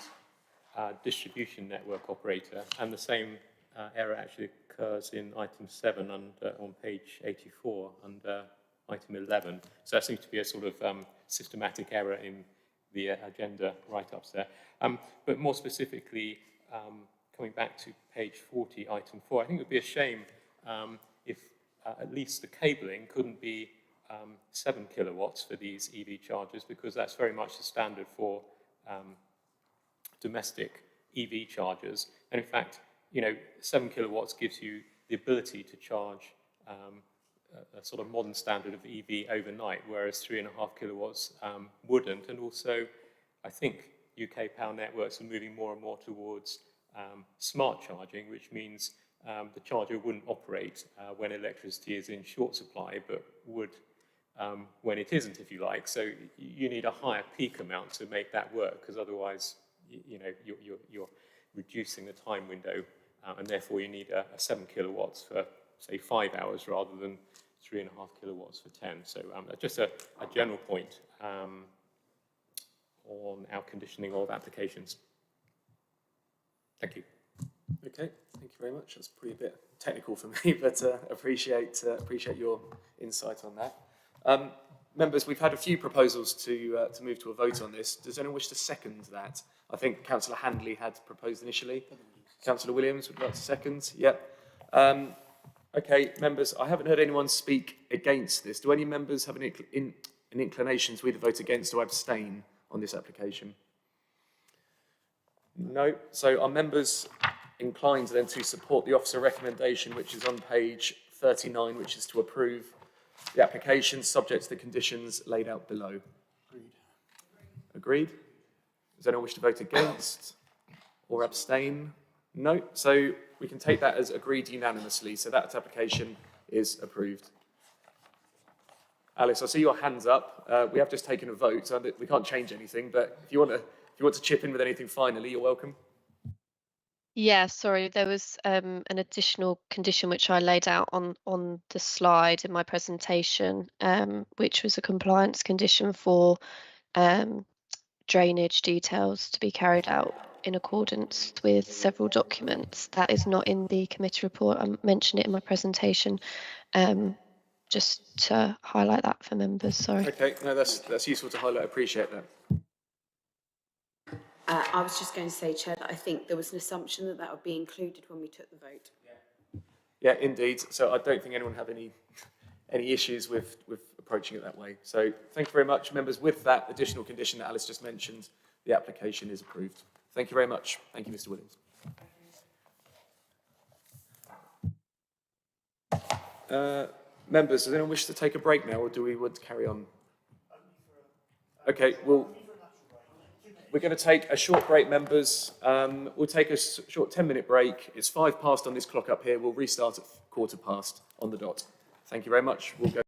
distribution network operator, and the same error actually occurs in item 7 and on page 84 under item 11. So that seems to be a sort of systematic error in the agenda write-ups there. But more specifically, coming back to page 40, item 4, I think it would be a shame if at least the cabling couldn't be 7 kilowatts for these EV chargers, because that's very much the standard for domestic EV chargers. And in fact, 7 kilowatts gives you the ability to charge a sort of modern standard of EV overnight, whereas 3.5 kilowatts wouldn't. And also, I think UK power networks are moving more and more towards smart charging, which means the charger wouldn't operate when electricity is in short supply, but would when it isn't, if you like. So you need a higher peak amount to make that work, because otherwise, you're reducing the time window, and therefore you need a 7 kilowatts for, say, 5 hours rather than 3.5 kilowatts for 10. So just a general point on our conditioning of applications. Thank you. Okay, thank you very much. That's probably a bit technical for me, but appreciate your insight on that. Members, we've had a few proposals to move to a vote on this. Does anyone wish to second that? I think Councillor Handley had proposed initially. Councillor Williams would like to second. Yep. Okay, members, I haven't heard anyone speak against this. Do any members have an inclination to either vote against or abstain on this application? No. So are members inclined then to support the officer recommendation, which is on page 39, which is to approve the application subject to the conditions laid out below? Agreed. Agreed? Does anyone wish to vote against or abstain? No. So we can take that as agreed unanimously. So that application is approved. Alice, I see your hands up. We have just taken a vote, so we can't change anything. But if you want to chip in with anything finally, you're welcome. Yeah, sorry, there was an additional condition which I laid out on the slide in my presentation, which was a compliance condition for drainage details to be carried out in accordance with several documents. That is not in the committee report. I mentioned it in my presentation, just to highlight that for members. Sorry. Okay, no, that's useful to highlight. I appreciate that. I was just going to say, Chair, that I think there was an assumption that that would be included when we took the vote. Yeah, indeed. So I don't think anyone have any issues with approaching it that way. So thank you very much, members. With that additional condition that Alice just mentioned, the application is approved. Thank you very much. Thank you, Mr. Williams. Members, does anyone wish to take a break now, or do we want to carry on? Okay, well, we're going to take a short break, members. We'll take a short 10-minute break. It's 5 past on this clock up here. We'll restart at 15:15 on the dot. Thank you very much. We'll go.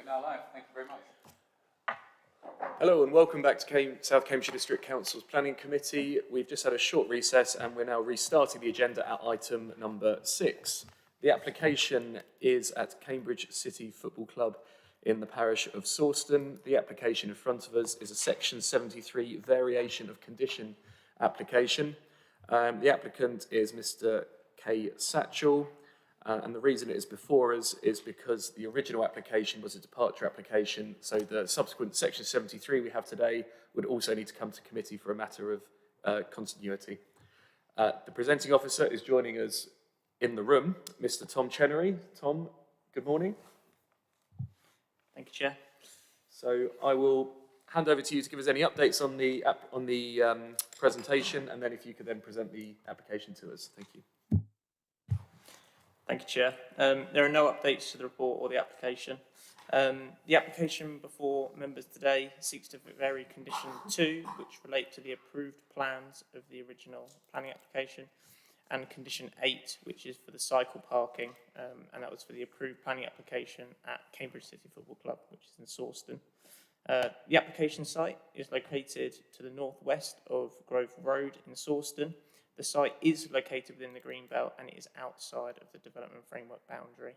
now live. Thank you very much. Hello and welcome back to South Cambridgeshire District Council's Planning Committee. We've just had a short recess and we're now restarting the agenda at item number 6. The application is at Cambridge City Football Club in the parish of Sawston. The application in front of us is a Section 73 variation of condition application. The applicant is Mr. K. Satchell. And the reason it is before us is because the original application was a departure application, so the subsequent Section 73 we have today would also need to come to committee for a matter of continuity. The presenting officer is joining us in the room, Mr. Tom Chenery. Tom, good morning. Thank you, Chair. So I will hand over to you to give us any updates on the presentation, and then if you could then present the application to us. Thank you. Thank you, Chair. There are no updates to the report or the application. The application before members today seeks to vary condition 2, which relate to the approved plans of the original planning application, and condition 8, which is for the cycle parking, and that was for the approved planning application at Cambridge City Football Club, which is in Sawston. The application site is located to the northwest of Grove Road in Sawston. The site is located within the Greenbelt and it is outside of the development framework boundary.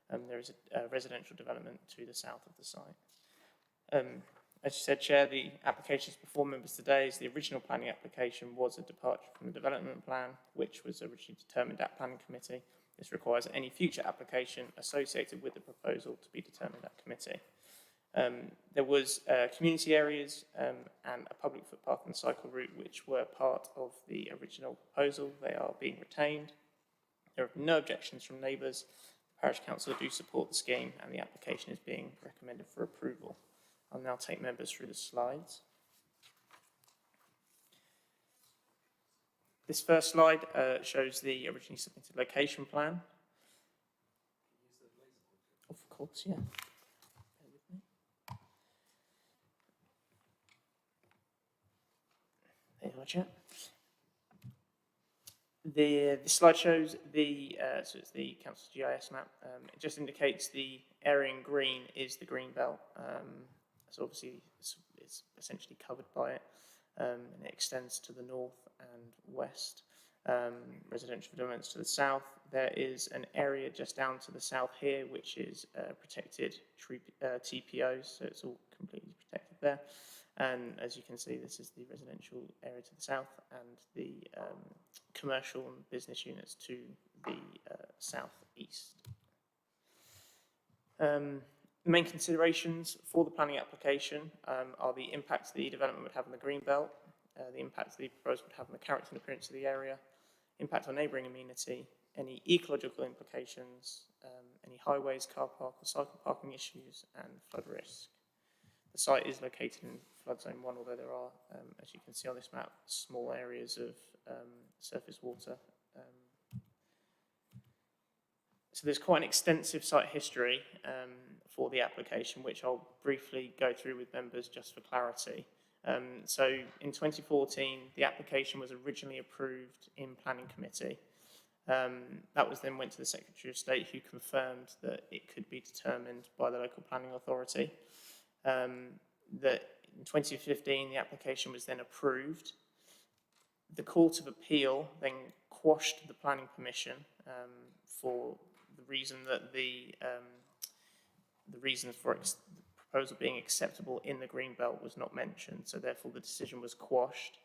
There is a residential development to the south of the site. As you said, Chair, the applications before members today is the original planning application was a departure from the development plan, which was originally determined at Planning Committee. This requires any future application associated with the proposal to be determined at committee. There was community areas and a public footpath and cycle route which were part of the original proposal. They are being retained. There have been no objections from neighbours. The Parish Council do support the scheme and the application is being recommended for approval. I'll now take members through the slides. This first slide shows the originally submitted location plan. Of course, yeah. There you are, Chair. The slide shows the, so it's the Council's GIS map. It just indicates the area in green is the green belt. So obviously it's essentially covered by it, and it extends to the north and west. Residential developments to the south. There is an area just down to the south here, which is protected TPOs, so it's all completely protected there. And as you can see, this is the residential area to the south and the commercial and business units to the southeast. The main considerations for the planning application are the impact the development would have on the greenbelt, the impact the proposal would have on the character and appearance of the area, impact on neighbouring amenity, any ecological implications, any highways, car park or cycle parking issues, and flood risk. The site is located in flood zone 1, although there are, as you can see on this map, small areas of surface water. So there's quite an extensive site history for the application, which I'll briefly go through with members just for clarity. So in 2014, the application was originally approved in Planning Committee. That was then went to the Secretary of State, who confirmed that it could be determined by the local planning authority. That in 2015, the application was then approved. The Court of Appeal then quashed the planning permission for the reason that the reasons for the proposal being acceptable in the Greenbelt was not mentioned, so therefore the decision was quashed.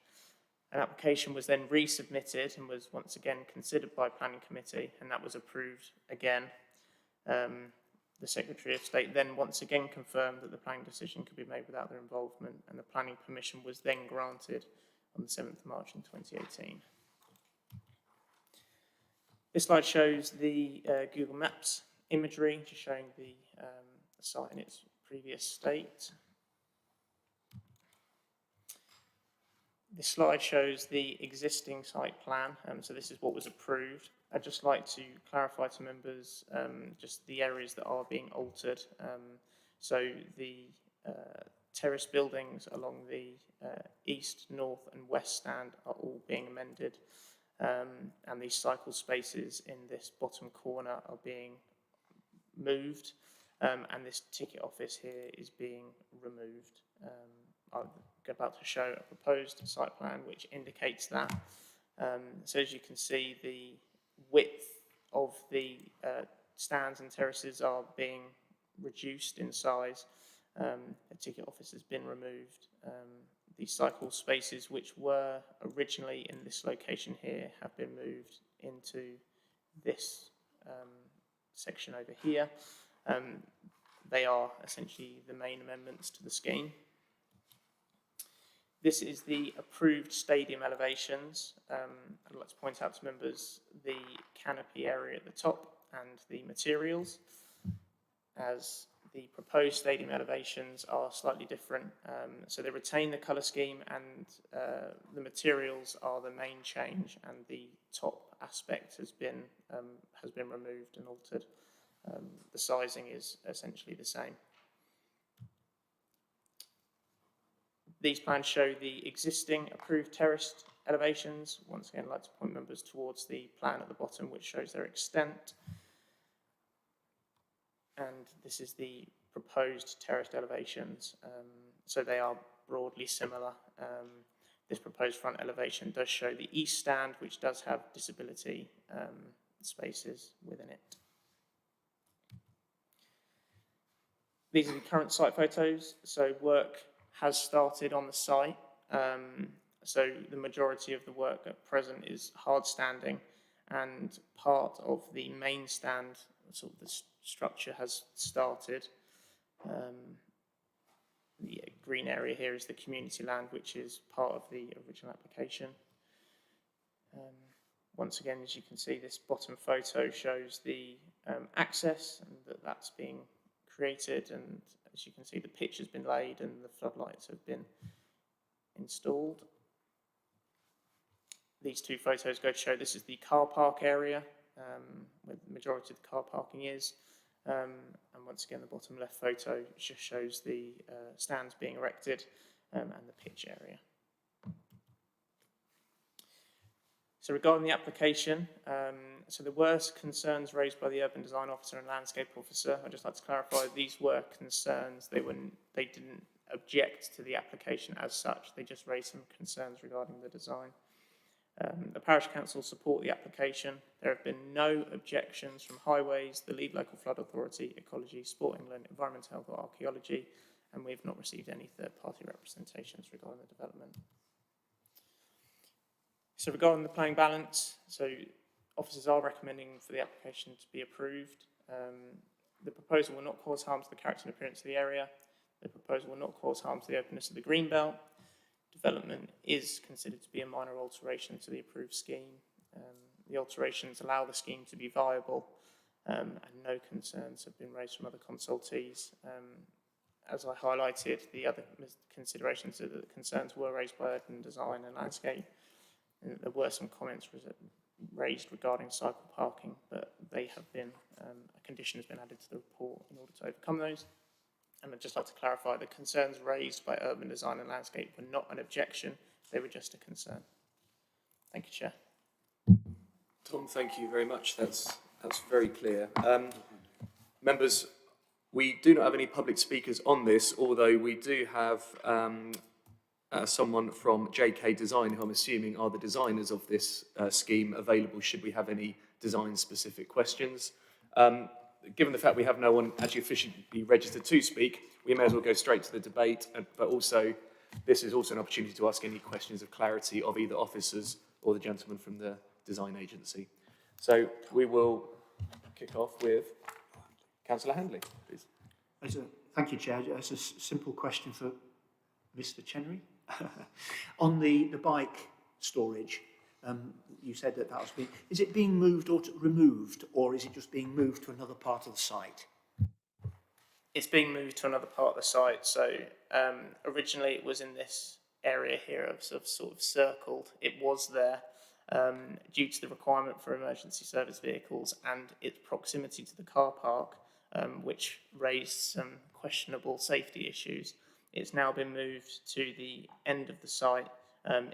An application was then resubmitted and was once again considered by Planning Committee, and that was approved again. The Secretary of State then once again confirmed that the planning decision could be made without their involvement, and the planning permission was then granted on the 7th of March in 2018. This slide shows the Google Maps imagery, just showing the site in its previous state. This slide shows the existing site plan, so this is what was approved. I'd just like to clarify to members just the areas that are being altered. So the terrace buildings along the east, north and west stand are all being amended, and these cycle spaces in this bottom corner are being moved. and this ticket office here is being removed. I'm about to show a proposed site plan which indicates that. So as you can see, the width of the stands and terraces are being reduced in size. The ticket office has been removed. The cycle spaces which were originally in this location here have been moved into this section over here. They are essentially the main amendments to the scheme. This is the approved stadium elevations. I'd like to point out to members the canopy area at the top and the materials, as the proposed stadium elevations are slightly different. So they retain the colour scheme, and the materials are the main change, and the top aspect has been removed and altered. The sizing is essentially the same. These plans show the existing approved terraced elevations. Once again, I'd like to point members towards the plan at the bottom, which shows their extent. And this is the proposed terraced elevations. So they are broadly similar. This proposed front elevation does show the east stand, which does have disability spaces within it. These are the current site photos. So work has started on the site. So the majority of the work at present is hard standing, and part of the main stand, sort of the structure, has started. The green area here is the community land, which is part of the original application. Once again, as you can see, this bottom photo shows the access, and that's being created, and as you can see, the pitch has been laid and the floodlights have been installed. These two photos go to show this is the car park area, where the majority of the car parking is. And once again, the bottom left photo just shows the stands being erected and the pitch area. So regarding the application, so there were concerns raised by the urban design officer and landscape officer. I'd just like to clarify these were concerns. They didn't object to the application as such. They just raised some concerns regarding the design. The parish council support the application. There have been no objections from Highways, the Lead Local Flood Authority, Ecology, Sport England, Environmental Health or Archaeology, and we've not received any third-party representations regarding the development. So regarding the planning balance, so officers are recommending for the application to be approved. The proposal will not cause harm to the character and appearance of the area. The proposal will not cause harm to the openness of the green belt. Development is considered to be a minor alteration to the approved scheme. The alterations allow the scheme to be viable, and no concerns have been raised from other consultees. As I highlighted, the other considerations of the concerns were raised by urban design and landscape. And there were some comments raised regarding cycle parking, but they have been, a condition has been added to the report in order to overcome those. And I'd just like to clarify, the concerns raised by urban design and landscape were not an objection, they were just a concern. Thank you, Chair. Tom, thank you very much. That's very clear. Members, we do not have any public speakers on this, although we do have someone from JK Design, who I'm assuming are the designers of this scheme, available should we have any design-specific questions. Given the fact we have no one actually officially registered to speak, we may as well go straight to the debate, but also this is also an opportunity to ask any questions of clarity of either officers or the gentleman from the design agency. So we will kick off with Councillor Handley, please. Thank you, Chair. It's a simple question for Mr. Chenery. On the bike storage, you said that was being, is it being moved or removed, or is it just being moved to another part of the site? It's being moved to another part of the site. So originally it was in this area here of sort of circled. It was there due to the requirement for emergency service vehicles and its proximity to the car park, which raised some questionable safety issues. It's now been moved to the end of the site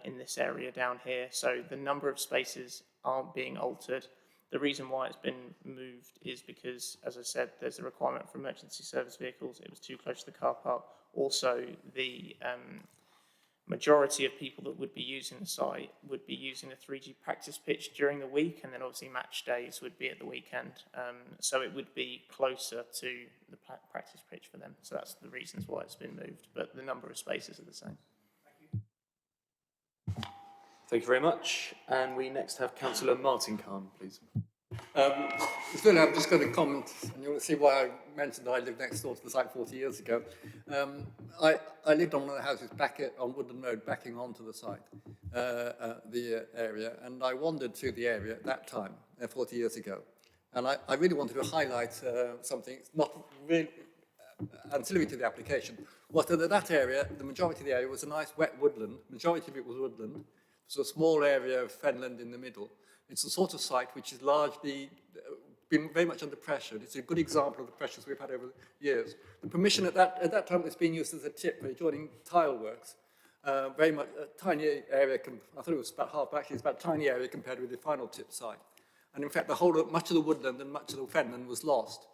in this area down here. So the number of spaces aren't being altered. The reason why it's been moved is because, as I said, there's a requirement for emergency service vehicles. It was too close to the car park. Also, the majority of people that would be using the site would be using the 3G practice pitch during the week, and then obviously match days would be at the weekend. So it would be closer to the practice pitch for them. So that's the reasons why it's been moved, but the number of spaces are the same. Thank you very much. And we next have Councillor Martin Khan, please. Still, I'm just going to comment, and you'll see why I mentioned I lived next door to the site 40 years ago. I lived on one of the houses on Woodland Road, backing onto the site, the area, and I wandered through the area at that time, 40 years ago. And I really wanted to highlight something, not really ancillary to the application, was that that area, the majority of the area was a nice wet woodland, majority of it was woodland, so a small area of fenland in the middle. It's the sort of site which is largely been very much under pressure. It's a good example of the pressures we've had over the years. The permission at that time was being used as a tip for adjoining tile works. Very much a tiny area, I thought it was about half, but actually it's about a tiny area compared with the final tip site. And in fact, much of the woodland and much of the fenland was lost.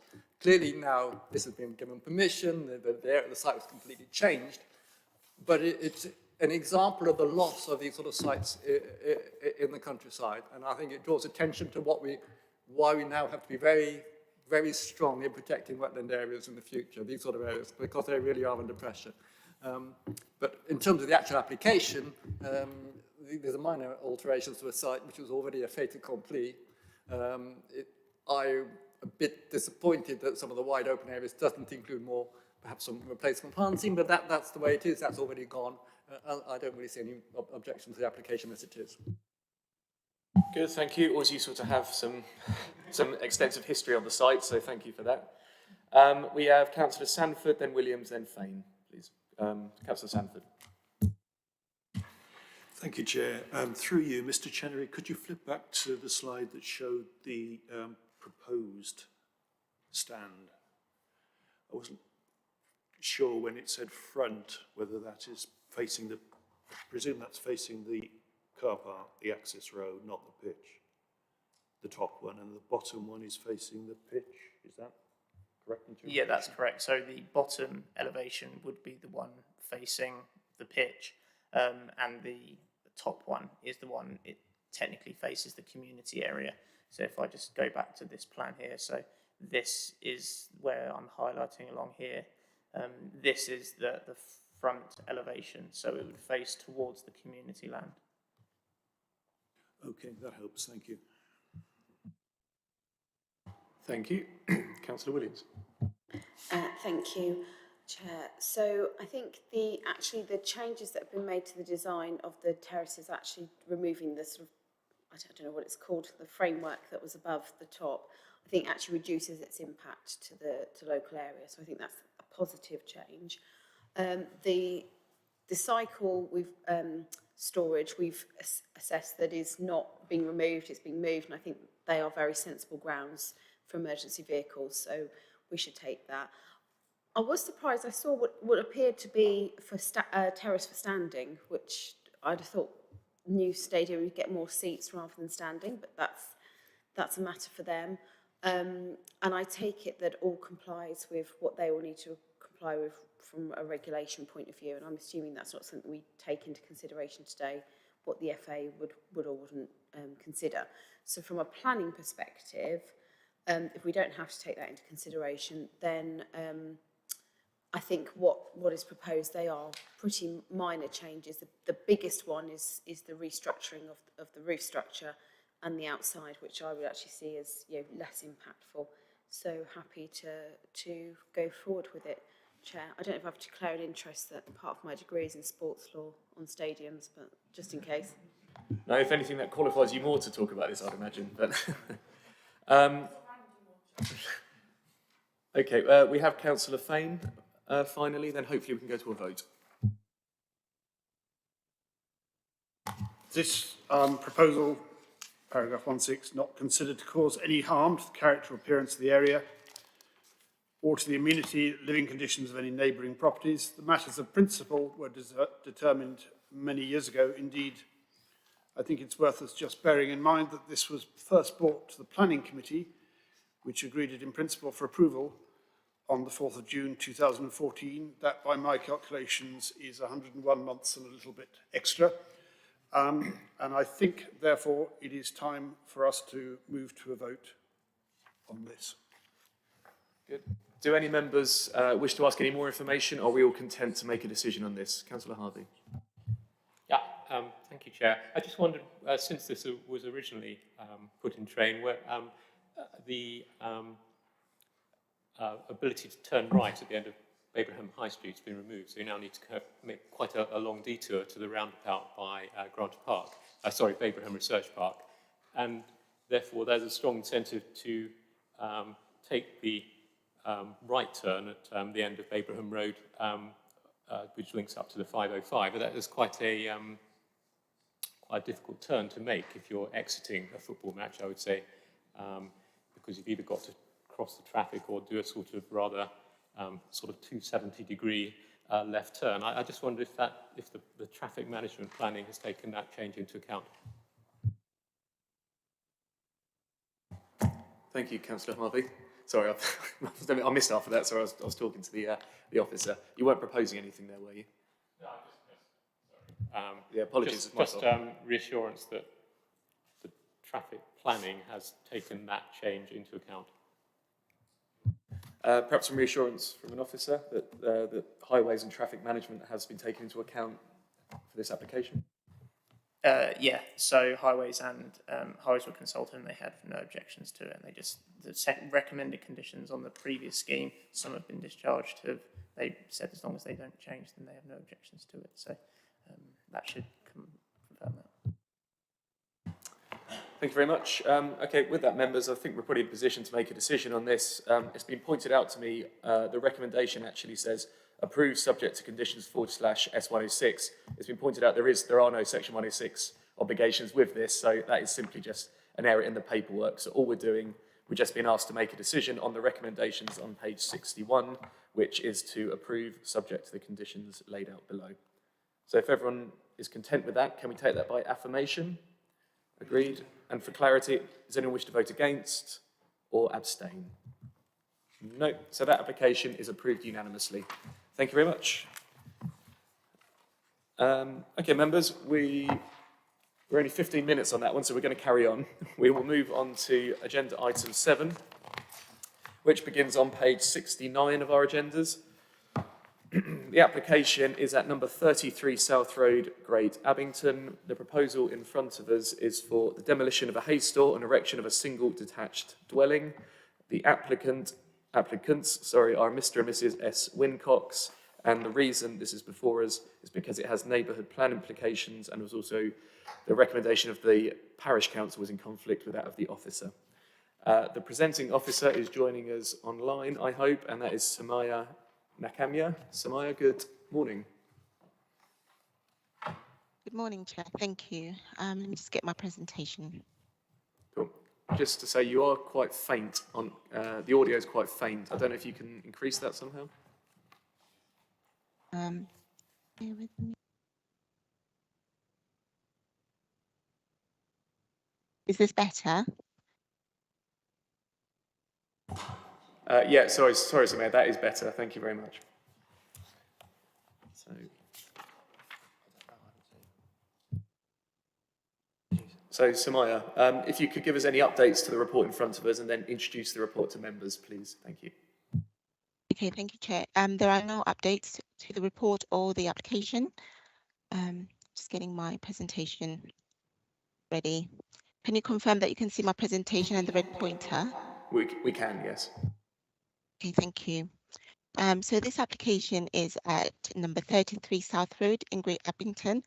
Clearly now this has been given permission, the site was completely changed, but it's an example of the loss of these sort of sites in the countryside. And I think it draws attention to why we now have to be very, very strong in protecting wetland areas in the future, these sort of areas, because they really are under pressure. But in terms of the actual application, there's a minor alterations to a site which was already a fait accompli. I'm a bit disappointed that some of the wide open areas doesn't include more, perhaps some replacement planting, but that's the way it is, that's already gone. I don't really see any objection to the application as it is. Good, thank you. Always useful to have some extensive history on the site, so thank you for that. We have Councillor Sanford, then Williams, then Fain, please. Councillor Sanford. Thank you, Chair. Through you, Mr. Chenery, could you flip back to the slide that showed the proposed stand? I wasn't sure when it said front, whether that is facing I presume that's facing the car park, the access road, not the pitch. The top one, and the bottom one is facing the pitch. Is that correct? Yeah, that's correct. So the bottom elevation would be the one facing the pitch, and the top one is the one it technically faces the community area. So if I just go back to this plan here, so this is where I'm highlighting along here. This is the front elevation, so it would face towards the community land. Okay, that helps. Thank you. Thank you. Councillor Williams. Thank you, Chair. So I think the changes that have been made to the design of the terraces, actually removing the sort of, I don't know what it's called, the framework that was above the top, I think actually reduces its impact to local area. So I think that's a positive change. The cycle storage we've assessed that is not being removed, it's being moved, and I think they are very sensible grounds for emergency vehicles, so we should take that. I was surprised, I saw what appeared to be for terrace for standing, which I'd have thought new stadium would get more seats rather than standing, but that's a matter for them. And I take it that all complies with what they will need to comply with from a regulation point of view, and I'm assuming that's not something we take into consideration today, what the FA would or wouldn't consider. So from a planning perspective, if we don't have to take that into consideration, then I think what is proposed, they are pretty minor changes. The biggest one is the restructuring of the roof structure and the outside, which I would actually see as less impactful. So happy to go forward with it, Chair. I don't know if I have to declare an interest that part of my degree is in sports law on stadiums, but just in case. No, if anything, that qualifies you more to talk about this, I'd imagine. But okay, we have Councillor Fain finally, then hopefully we can go to a vote. This proposal, paragraph 1.6, not considered to cause any harm to the character or appearance of the area or to the amenity, living conditions of any neighbouring properties. The matters of principle were determined many years ago. Indeed, I think it's worth us just bearing in mind that this was first brought to the Planning Committee, which agreed it in principle for approval on the 4th of June 2014. That, by my calculations, is 101 months and a little bit extra. And I think, therefore, it is time for us to move to a vote on this. Good. Do any members wish to ask any more information, or are we all content to make a decision on this? Councillor Harvey. Yeah, thank you, Chair. I just wondered, since this was originally put in train, where the ability to turn right at the end of Babraham High Street has been removed, so you now need to make quite a long detour to the roundabout by Grant Park, Babraham Research Park, and therefore there's a strong incentive to take the right turn at the end of Babraham Road, which links up to the 505, but that is quite a difficult turn to make if you're exiting a football match, I would say, because you've either got to cross the traffic or do a sort of rather 270-degree left turn. I just wonder if the traffic management planning has taken that change into account. Thank you, Councillor Harvey. Sorry, I missed half of that, so I was talking to the officer. You weren't proposing anything there, were you? No, sorry. Yeah, apologies. Just reassurance that the traffic planning has taken that change into account. Perhaps some reassurance from an officer that highways and traffic management has been taken into account for this application? Yeah, so highways were consulted and they had no objections to it, and the recommended conditions on the previous scheme, some have been discharged, they said as long as they don't change then they have no objections to it, so that should confirm that. Thank you very much. Okay, with that, members, I think we're probably in a position to make a decision on this. It's been pointed out to me, the recommendation actually says approved subject to conditions /S106. It's been pointed out there are no section 106 obligations with this, so that is simply just an error in the paperwork. So all we're doing, we're just being asked to make a decision on the recommendations on page 61, which is to approve subject to the conditions laid out below. So if everyone is content with that, can we take that by affirmation? Agreed. And for clarity, does anyone wish to vote against or abstain? No. So that application is approved unanimously. Thank you very much. Okay, members, we're only 15 minutes on that one, so we're going to carry on. We will move on to agenda item 7, which begins on page 69 of our agendas. The application is at number 33 South Road, Great Abington. The proposal in front of us is for the demolition of a hay store and erection of a single detached dwelling. The applicants are Mr. and Mrs. S. Wincox, and the reason this is before us is because it has neighbourhood plan implications and was also the recommendation of the parish council was in conflict with that of the officer. The presenting officer is joining us online, I hope, and that is Samaya Nakamya. Samaya, good morning. Good morning, Chair. Thank you. Let me just get my presentation. Cool. Just to say, you are quite faint on the audio is quite faint. I don't know if you can increase that somehow. Bear with me. Is this better? Yeah, sorry, Samaya, that is better. Thank you very much. So Samaya, if you could give us any updates to the report in front of us and then introduce the report to members, please. Thank you. Okay, thank you, Chair. There are no updates to the report or the application. Just getting my presentation ready. Can you confirm that you can see my presentation and the red pointer? We can, yes. Okay, thank you. So this application is at number 33 South Road in Great Abington,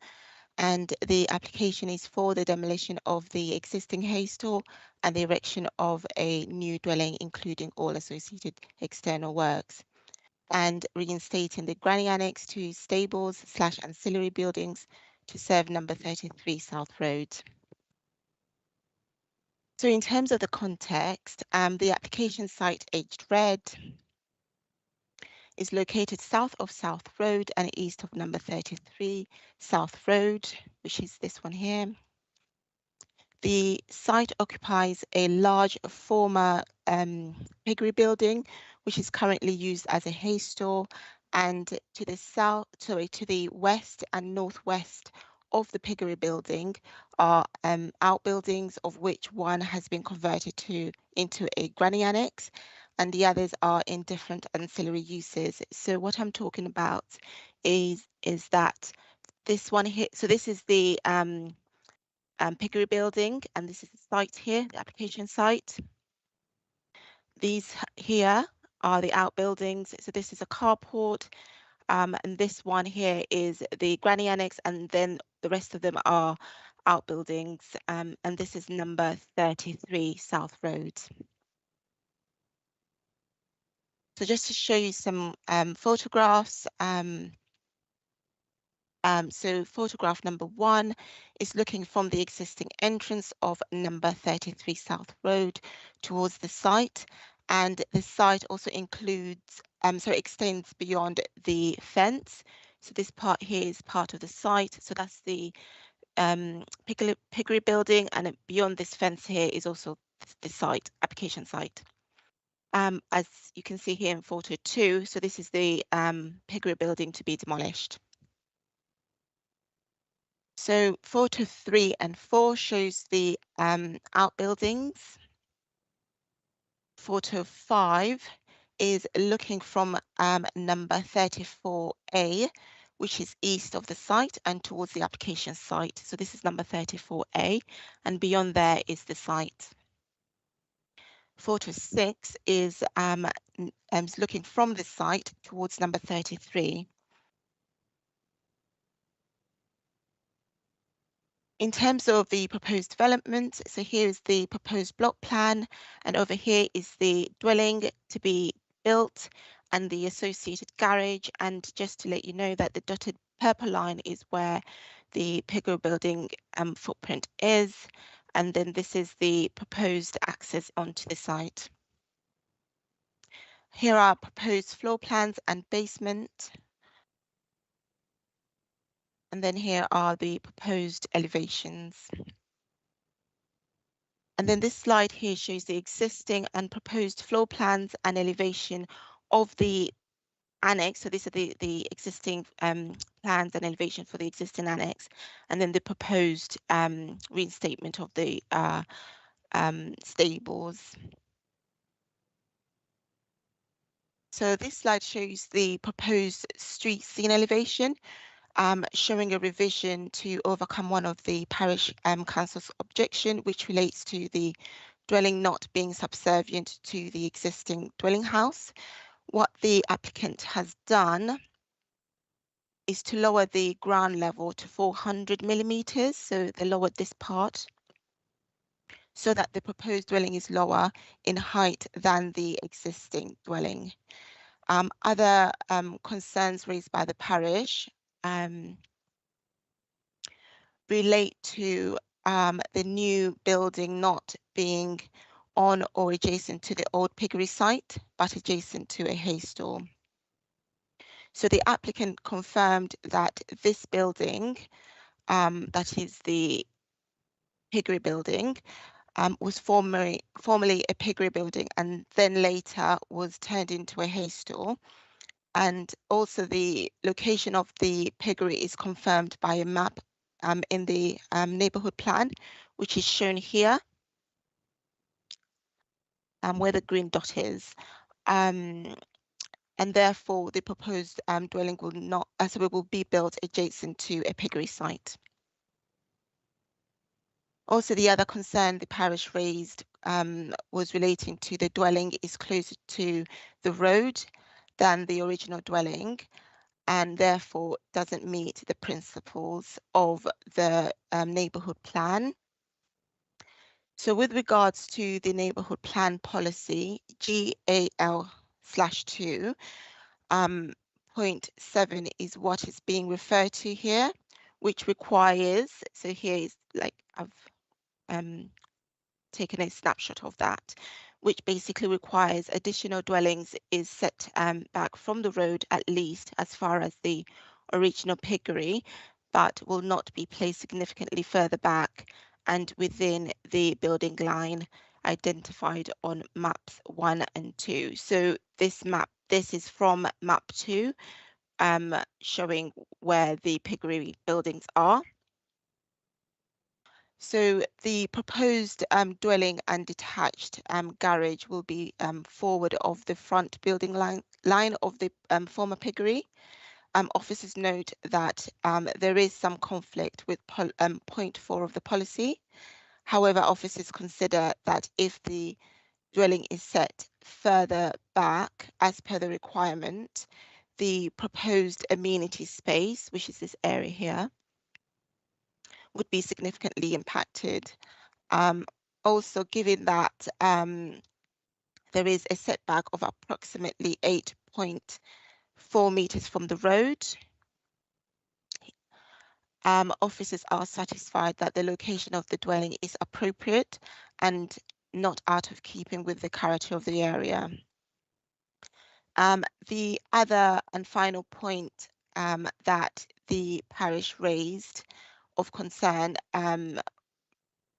and the application is for the demolition of the existing hay store and the erection of a new dwelling, including all associated external works, and reinstating the granny annex to stables / ancillary buildings to serve number 33 South Road. So in terms of the context, the application site aged red is located south of South Road and east of number 33 South Road, which is this one here. The site occupies a large former piggery building, which is currently used as a hay store, and to the west and northwest of the piggery building are outbuildings, of which one has been converted into a granny annex, and the others are in different ancillary uses. So what I'm talking about is that this one here, so this is the piggery building, and this is the site here, the application site. These here are the outbuildings. So this is a carport, and this one here is the granny annex, and then the rest of them are outbuildings, and this is number 33 South Road. So just to show you some photographs, so photograph number 1 is looking from the existing entrance of number 33 South Road towards the site, and the site also includes, extends beyond the fence. So this part here is part of the site. So that's the piggery building, and beyond this fence here is also the site, application site. As you can see here in photo 2, so this is the piggery building to be demolished. So photo 3 and 4 shows the outbuildings. Photo 5 is looking from number 34A, which is east of the site and towards the application site. So this is number 34A, and beyond there is the site. Photo 6 is looking from the site towards number 33. In terms of the proposed development, so here is the proposed block plan, and over here is the dwelling to be built and the associated garage. And just to let you know that the dotted purple line is where the piggery building footprint is, and then this is the proposed access onto the site. Here are proposed floor plans and basement. And then here are the proposed elevations. And then this slide here shows the existing and proposed floor plans and elevation of the annex. So these are the existing plans and elevation for the existing annex, and then the proposed reinstatement of the stables. So this slide shows the proposed street scene elevation, showing a revision to overcome one of the parish council's objection, which relates to the dwelling not being subservient to the existing dwelling house. What the applicant has done is to lower the ground level to 400 millimeters, so they lowered this part, so that the proposed dwelling is lower in height than the existing dwelling. Other concerns raised by the parish relate to the new building not being on or adjacent to the old piggery site, but adjacent to a hay store. So the applicant confirmed that this building, that is the piggery building, was formerly a piggery building and then later was turned into a hay store. And also the location of the piggery is confirmed by a map in the neighbourhood plan, which is shown here, where the green dot is. And therefore the proposed dwelling will not, so it will be built adjacent to a piggery site. Also, the other concern the parish raised was relating to the dwelling is closer to the road than the original dwelling, and therefore doesn't meet the principles of the neighbourhood plan. So with regards to the neighbourhood plan policy, GAL/2, point 7 is what is being referred to here, which requires, so here is like I've taken a snapshot of that, which basically requires additional dwellings is set back from the road at least as far as the original piggery, but will not be placed significantly further back and within the building line identified on maps 1 and 2. So this is from map 2, showing where the piggery buildings are. So the proposed dwelling and detached garage will be forward of the front building line of the former piggery. Officers note that there is some conflict with point 4 of the policy. However, officers consider that if the dwelling is set further back as per the requirement, the proposed amenity space, which is this area here, would be significantly impacted. Also, given that there is a setback of approximately 8.4 meters from the road, officers are satisfied that the location of the dwelling is appropriate and not out of keeping with the character of the area. The other and final point that the parish raised of concern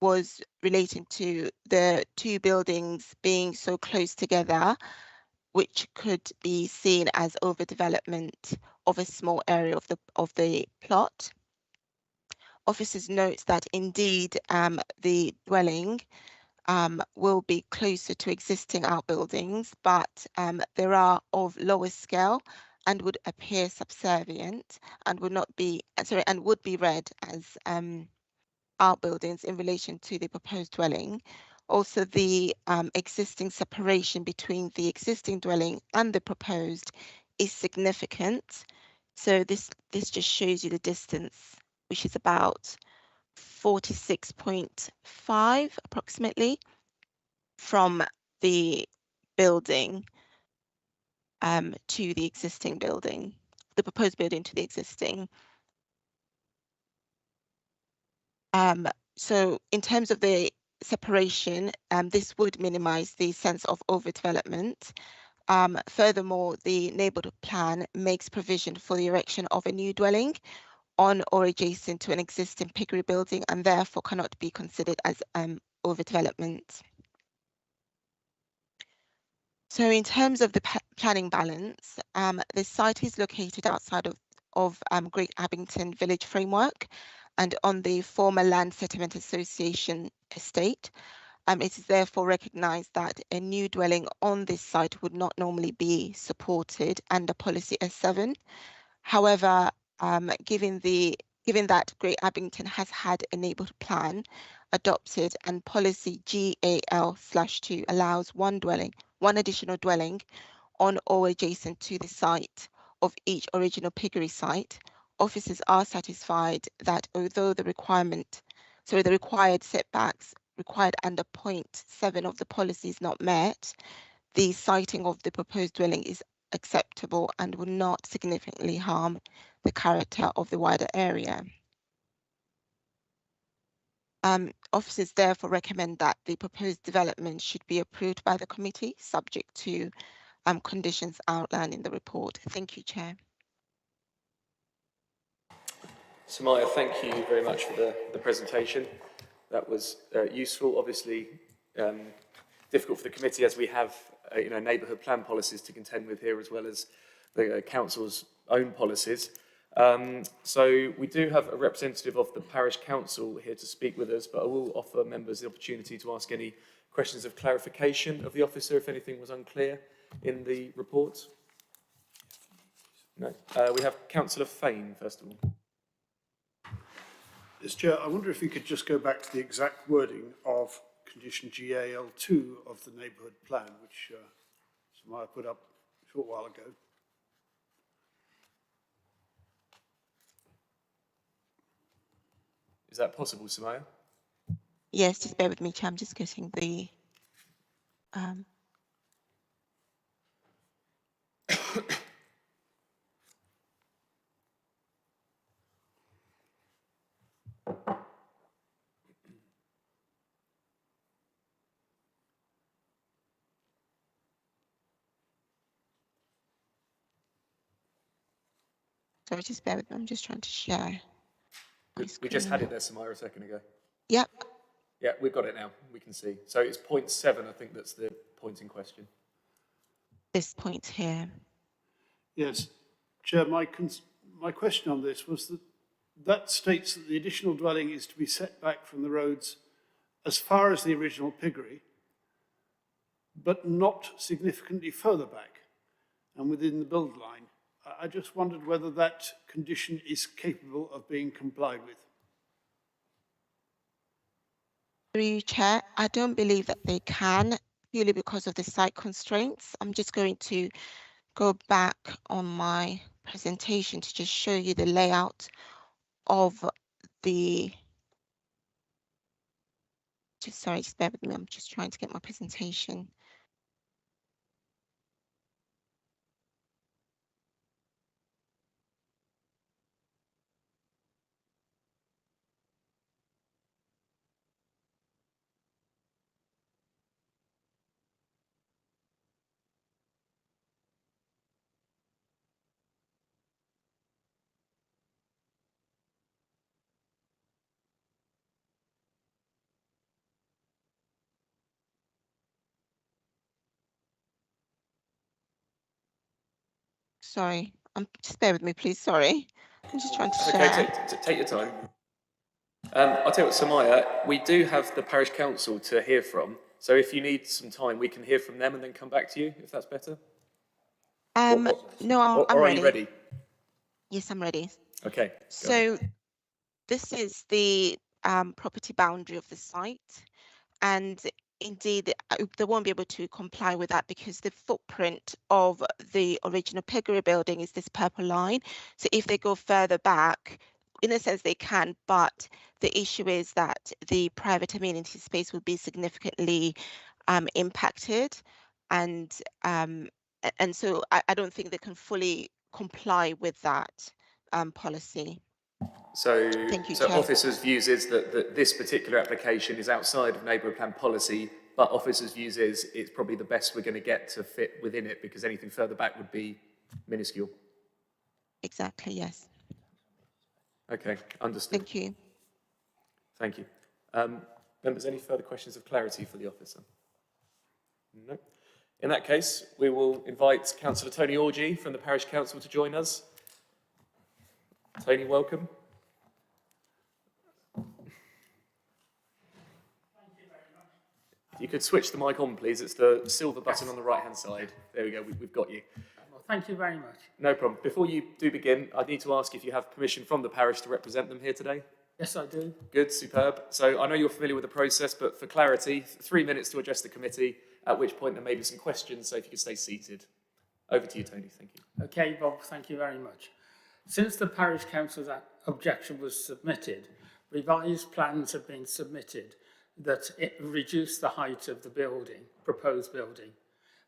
was relating to the two buildings being so close together, which could be seen as overdevelopment of a small area of the plot. Officers note that indeed the dwelling will be closer to existing outbuildings, but there are of lower scale and would appear subservient and would not be and would be read as outbuildings in relation to the proposed dwelling. Also, the existing separation between the existing dwelling and the proposed is significant. So this just shows you the distance, which is about 46.5 approximately from the building to the existing building, the proposed building to the existing. So in terms of the separation, this would minimize the sense of overdevelopment. Furthermore, the neighborhood plan makes provision for the erection of a new dwelling on or adjacent to an existing piggery building and therefore cannot be considered as overdevelopment. So in terms of the planning balance, the site is located outside of Great Abington Village Framework and on the former Land Settlement Association estate. It is therefore recognised that a new dwelling on this site would not normally be supported under Policy S7. However, given that Great Abington has had a neighbourhood plan adopted and Policy GAL/2 allows one additional dwelling on or adjacent to the site of each original piggery site, officers are satisfied that although the required setbacks required under point 7 of the policy is not met, the siting of the proposed dwelling is acceptable and will not significantly harm the character of the wider area. Officers therefore recommend that the proposed development should be approved by the committee, subject to conditions outlined in the report. Thank you, Chair. Samaya, thank you very much for the presentation. That was useful. Obviously, difficult for the committee as we have neighbourhood plan policies to contend with here as well as the council's own policies. So we do have a representative of the parish council here to speak with us, but I will offer members the opportunity to ask any questions of clarification of the officer if anything was unclear in the report. No. We have Councillor Fain, first of all. Yes, Chair, I wonder if we could just go back to the exact wording of condition GAL2 of the neighbourhood plan, which Samaya put up a short while ago. Is that possible, Samaya? Yes, just bear with me, Chair. I'm just getting the sorry, just bear with me. I'm just trying to share my screen. We just had it there, Samaya, a second ago. Yep. Yeah, we've got it now. We can see. So it's point 7, I think that's the point in question. This point here. Yes, Chair, my question on this was that states that the additional dwelling is to be set back from the roads as far as the original piggery, but not significantly further back and within the build line. I just wondered whether that condition is capable of being complied with. Through you, Chair, I don't believe that they can, purely because of the site constraints. I'm just going to go back on my presentation to just show you the layout of the, sorry, just bear with me, I'm just trying to get my presentation. Sorry, just bear with me, please. Sorry, I'm just trying to share. Okay, take your time. I'll tell you what, Samaya, we do have the parish council to hear from. So if you need some time, we can hear from them and then come back to you, if that's better. No, I'm or ready. Are you ready? Yes, I'm ready. Okay. So this is the property boundary of the site, and indeed they won't be able to comply with that because the footprint of the original piggery building is this purple line. So if they go further back, in a sense they can, but the issue is that the private amenity space will be significantly impacted, and so I don't think they can fully comply with that policy. So, Thank you, so Chair. officers' views is that this particular application is outside of neighbourhood plan policy, but officers' views is it's probably the best we're going to get to fit within it because anything further back would be minuscule. Exactly, yes. Okay, understood. Thank you. Thank you. Members, any further questions of clarity for the officer? No. In that case, we will invite Councillor Tony Orgy from the Parish Council to join us. Tony, welcome. If you could switch the mic on, please. It's the silver button on the right-hand side. There we go. We've got you. Well, thank you very much. No problem. Before you do begin, I need to ask if you have permission from the parish to represent them here today. Yes, I do. Good, superb. So I know you're familiar with the process, but for clarity, 3 minutes to address the committee, at which point there may be some questions, so if you could stay seated. Over to you, Tony. Thank you. Okay, Bob, thank you very much. Since the Parish Council's objection was submitted, revised plans have been submitted that it reduce the height of the building, proposed building.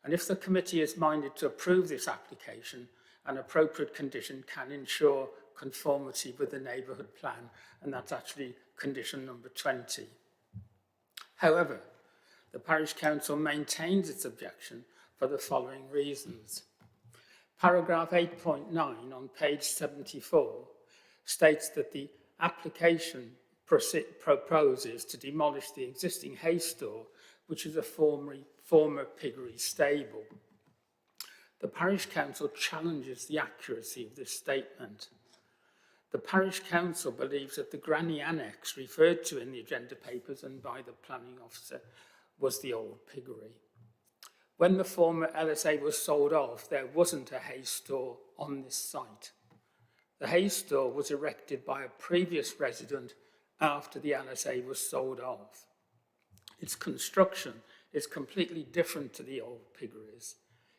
And if the committee is minded to approve this application, an appropriate condition can ensure conformity with the neighbourhood plan, and that's actually condition number 20. However, the Parish Council maintains its objection for the following reasons. Paragraph 8.9 on page 74 states that the application proposes to demolish the existing hay store, which is a former piggery stable. The Parish Council challenges the accuracy of this statement. The Parish Council believes that the granny annex referred to in the agenda papers and by the planning officer was the old piggery. When the former LSA was sold off, there wasn't a hay store on this site. The hay store was erected by a previous resident after the LSA was sold off. Its construction is completely different to the old piggeries.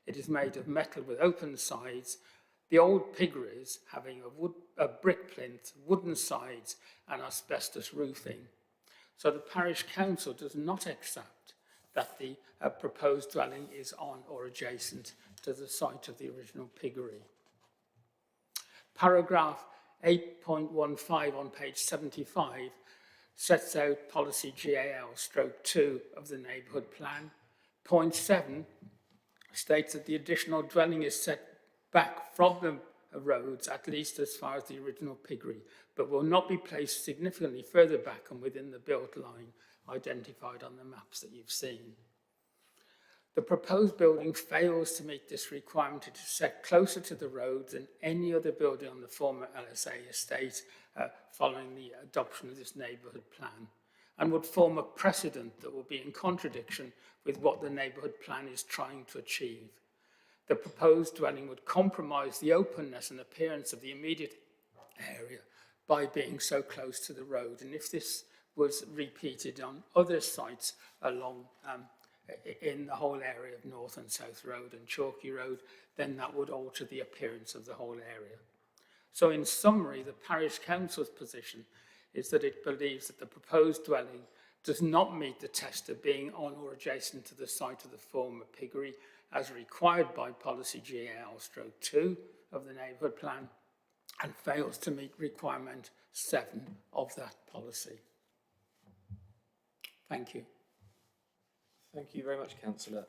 It is made of metal with open sides, the old piggeries having a brick plinth, wooden sides and asbestos roofing. So the Parish Council does not accept that the proposed dwelling is on or adjacent to the site of the original piggery. Paragraph 8.15 on page 75 sets out policy GAL/2 of the neighbourhood plan. Point 7 states that the additional dwelling is set back from the roads, at least as far as the original piggery, but will not be placed significantly further back and within the built line identified on the maps that you've seen. The proposed building fails to meet this requirement. It is set closer to the road than any other building on the former LSA estate following the adoption of this neighbourhood plan, and would form a precedent that will be in contradiction with what the neighbourhood plan is trying to achieve. The proposed dwelling would compromise the openness and appearance of the immediate area by being so close to the road. And if this was repeated on other sites along in the whole area of North and South Road and Chalky Road, then that would alter the appearance of the whole area. So in summary, the Parish Council's position is that it believes that the proposed dwelling does not meet the test of being on or adjacent to the site of the former piggery as required by policy GAL/2 of the neighbourhood plan, and fails to meet requirement 7 of that policy. Thank you. Thank you very much, Councillor.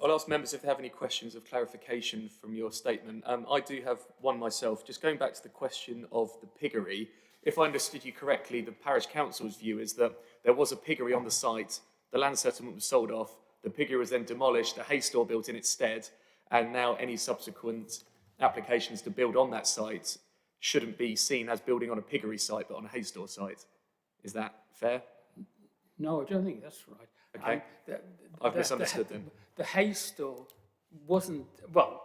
I'll ask members if they have any questions of clarification from your statement. I do have one myself. Just going back to the question of the piggery, if I understood you correctly, the Parish Council's view is that there was a piggery on the site, the land settlement was sold off, the piggery was then demolished, a hay store built in its stead, and now any subsequent applications to build on that site shouldn't be seen as building on a piggery site but on a hay store site. Is that fair? No, I don't think that's right. Okay, I've misunderstood then. The hay store wasn't, well,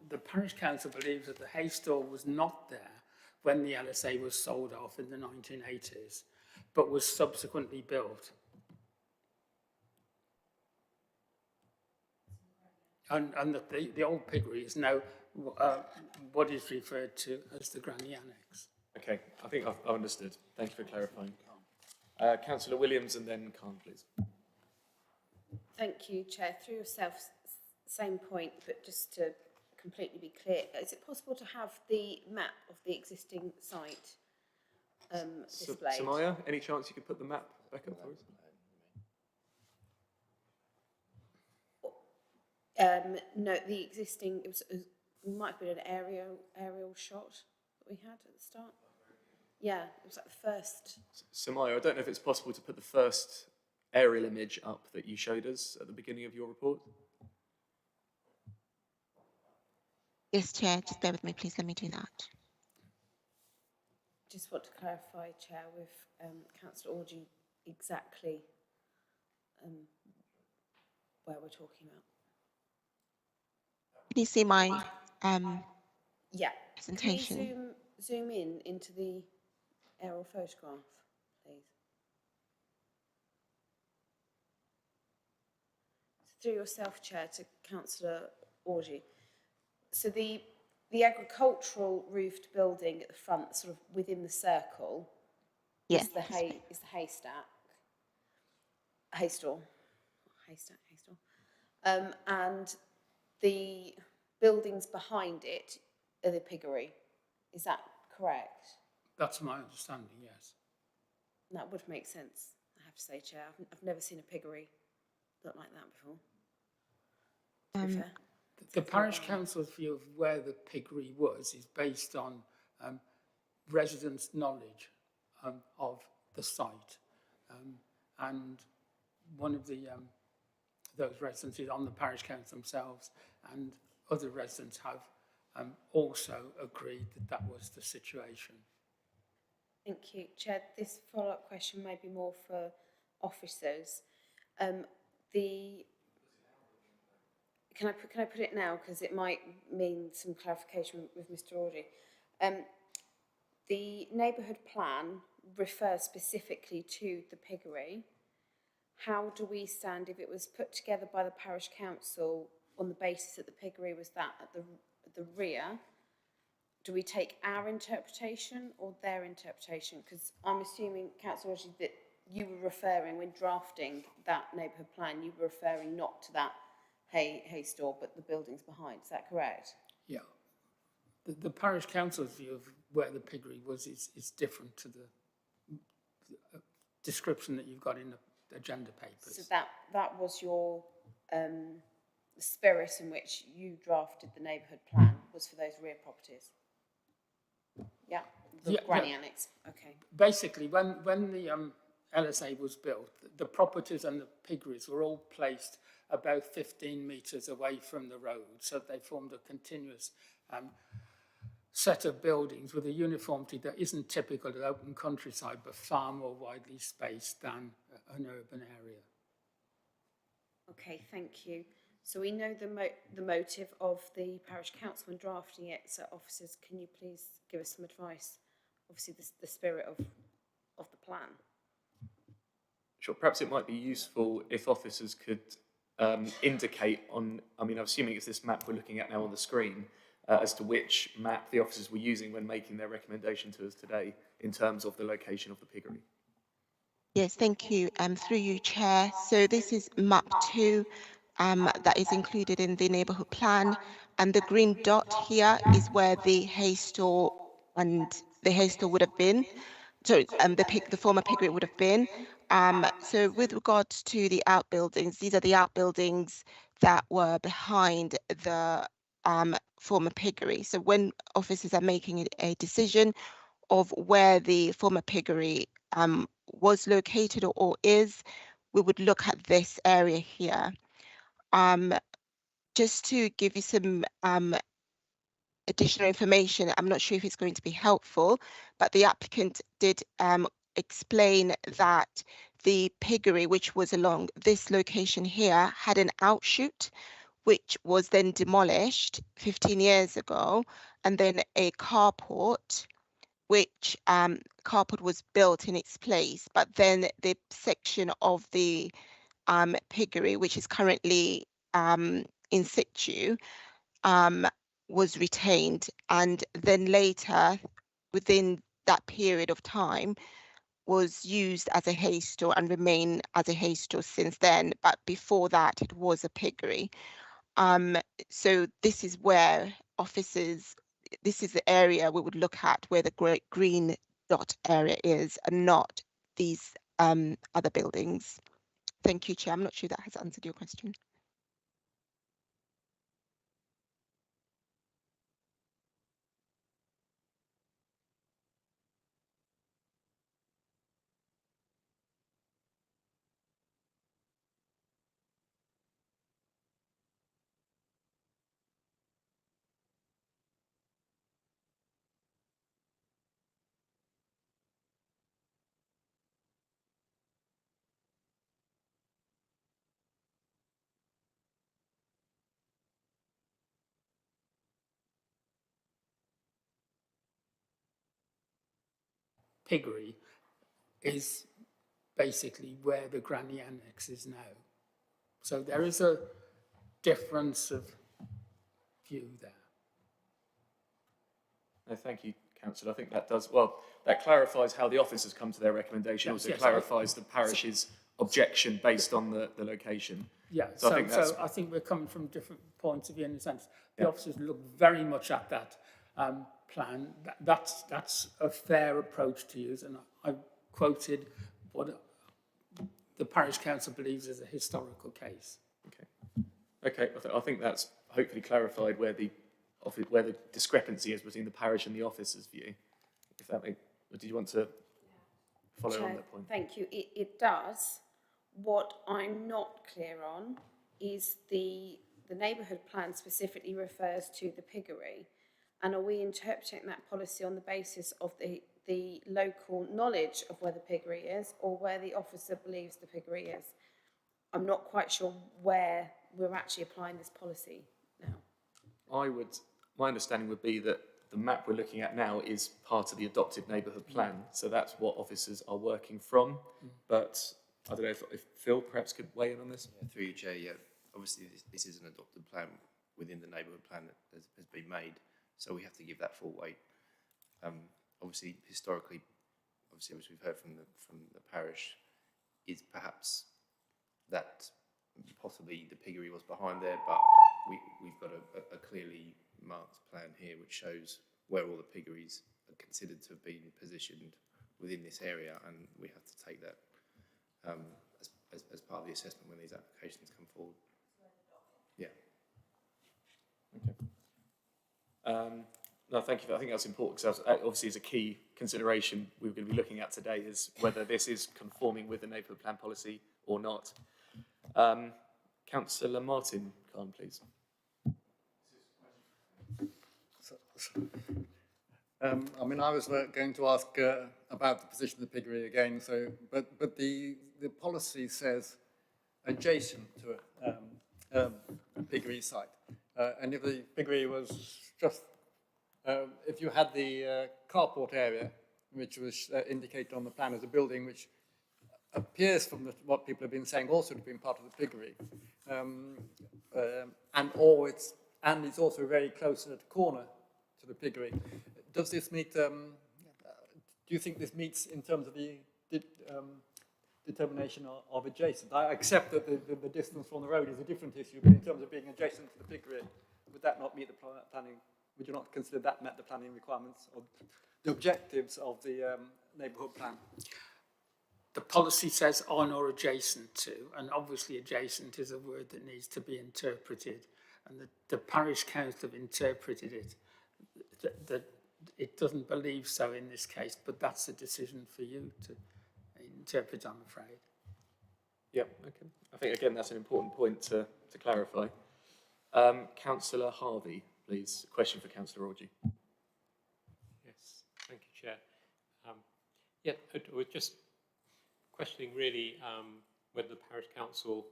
the Parish Council believes that the hay store was not there when the LSA was sold off in the 1980s, but was subsequently built. And the old piggery is now what is referred to as the Granny Annex. Okay, I think I've understood. Thank you for clarifying. Councillor Williams and then Khan, please. Thank you, Chair. Through yourself, same point, but just to completely be clear, is it possible to have the map of the existing site displayed? Samaya, any chance you could put the map back up for us? No, the existing, it might have been an aerial shot that we had at the start. Yeah, it was like the first. Samaya, I don't know if it's possible to put the first aerial image up that you showed us at the beginning of your report. Yes, Chair, just bear with me, please. Let me do that. Just want to clarify, Chair, with Councillor Orji exactly where we're talking about. Can you see my yeah. presentation? Can you zoom in into the aerial photograph, please? Through yourself, Chair, to Councillor Orji. So the agricultural roofed building at the front, sort of within the circle, yes, is the hay store, and the buildings behind it are the piggery. Is that correct? That's my understanding, yes. That would make sense, I have to say, Chair. I've never seen a piggery look like that before. To be fair. The Parish Council's view of where the piggery was is based on residents' knowledge of the site. And one of those residents is on the Parish Council themselves, and other residents have also agreed that that was the situation. Thank you, Chair. This follow-up question may be more for officers. Can I put it now, because it might mean some clarification with Mr. Orji. The neighbourhood plan refers specifically to the piggery. How do we stand if it was put together by the Parish Council on the basis that the piggery was that at the rear? Do we take our interpretation or their interpretation? Because I'm assuming, Councillor Orji, that you were referring, when drafting that neighbourhood plan, you were referring not to that hay store, but the buildings behind. Is that correct? Yeah. The Parish Council's view of where the piggery was is different to the description that you've got in the agenda papers. So that was your the spirit in which you drafted the neighbourhood plan? was for those rear properties? Yeah, the Yeah, granny yeah. annex, okay. Basically, when the LSA was built, the properties and the piggeries were all placed about 15 metres away from the road, so they formed a continuous set of buildings with a uniformity that isn't typical of open countryside, but far more widely spaced than an urban area. Okay, thank you. So we know the motive of the parish council when drafting it. So officers, can you please give us some advice? Obviously, the spirit of the plan. Sure, perhaps it might be useful if officers could indicate on, I mean, I'm assuming it's this map we're looking at now on the screen, as to which map the officers were using when making their recommendation to us today in terms of the location of the piggery. Yes, thank you. Through you, Chair. So this is map 2 that is included in the neighbourhood plan, and the green dot here is where the hay store would have been. So the former piggery would have been. So with regards to the outbuildings, these are the outbuildings that were behind the former piggery. So when officers are making a decision of where the former piggery was located or is, we would look at this area here. Just to give you some additional information, I'm not sure if it's going to be helpful, but the applicant did explain that the piggery, which was along this location here, had an outshoot, which was then demolished 15 years ago, and then a carport, which carport was built in its place, but then the section of the piggery, which is currently in situ, was retained, and then later, within that period of time, was used as a hay store and remain as a hay store since then. But before that, it was a piggery. So this is where officers, this is the area we would look at where the green dot area is, and not these other buildings. Thank you, Chair. I'm not sure that has answered your question. Piggery is basically where the granny annex is now. So there is a difference of view there. No, thank you, Councillor. I think that does, well, that clarifies how the officers come to their recommendation, also clarifies the parish's objection based on the location. Yeah, so I think we're coming from different points of view in the sense the officers look very much at that plan. That's a fair approach to use, and I quoted what the parish council believes is a historical case. Okay, I think that's hopefully clarified where the discrepancy is between the parish and the officer's view. If that makes, or did you want to follow on that point? Thank you. It does. What I'm not clear on is the neighbourhood plan specifically refers to the piggery, and are we interpreting that policy on the basis of the local knowledge of where the piggery is, or where the officer believes the piggery is? I'm not quite sure where we're actually applying this policy now. My understanding would be that the map we're looking at now is part of the adopted neighbourhood plan, so that's what officers are working from. But I don't know if Phil perhaps could weigh in on this. Yeah, through you, Chair. Yeah, obviously this is an adopted plan within the neighbourhood plan that has been made, so we have to give that full weight. Obviously, historically, as we've heard from the parish, is perhaps that possibly the piggery was behind there, but we've got a clearly marked plan here which shows where all the piggeries are considered to have been positioned within this area, and we have to take that as part of the assessment when these applications come forward. Yeah. No, thank you. I think that's important because obviously is a key consideration we're going to be looking at today is whether this is conforming with the neighbourhood plan policy or not. Councillor Martin Khan, please. I mean, I was going to ask about the position of the piggery again. So, but the policy says adjacent to a piggery site, and if the piggery was just if you had the carport area, which was indicated on the plan as a building, which appears from what people have been saying also to have been part of the piggery, and it's also very close at the corner to the piggery. Does this meet? Do you think this meets in terms of the determination of adjacent? I accept that the distance from the road is a different issue, but in terms of being adjacent to the piggery, would that not meet the planning? Would you not consider that met the planning requirements or the objectives of the neighbourhood plan? The policy says on or adjacent to, and obviously adjacent is a word that needs to be interpreted, and the parish council have interpreted it. That it doesn't believe so in this case, but that's a decision for you to interpret, I'm afraid. Yeah, okay. I think, again, that's an important point to clarify. Councillor Harvey, please. A question for Councillor Orji. Yes, thank you, Chair. We're just questioning really whether the parish council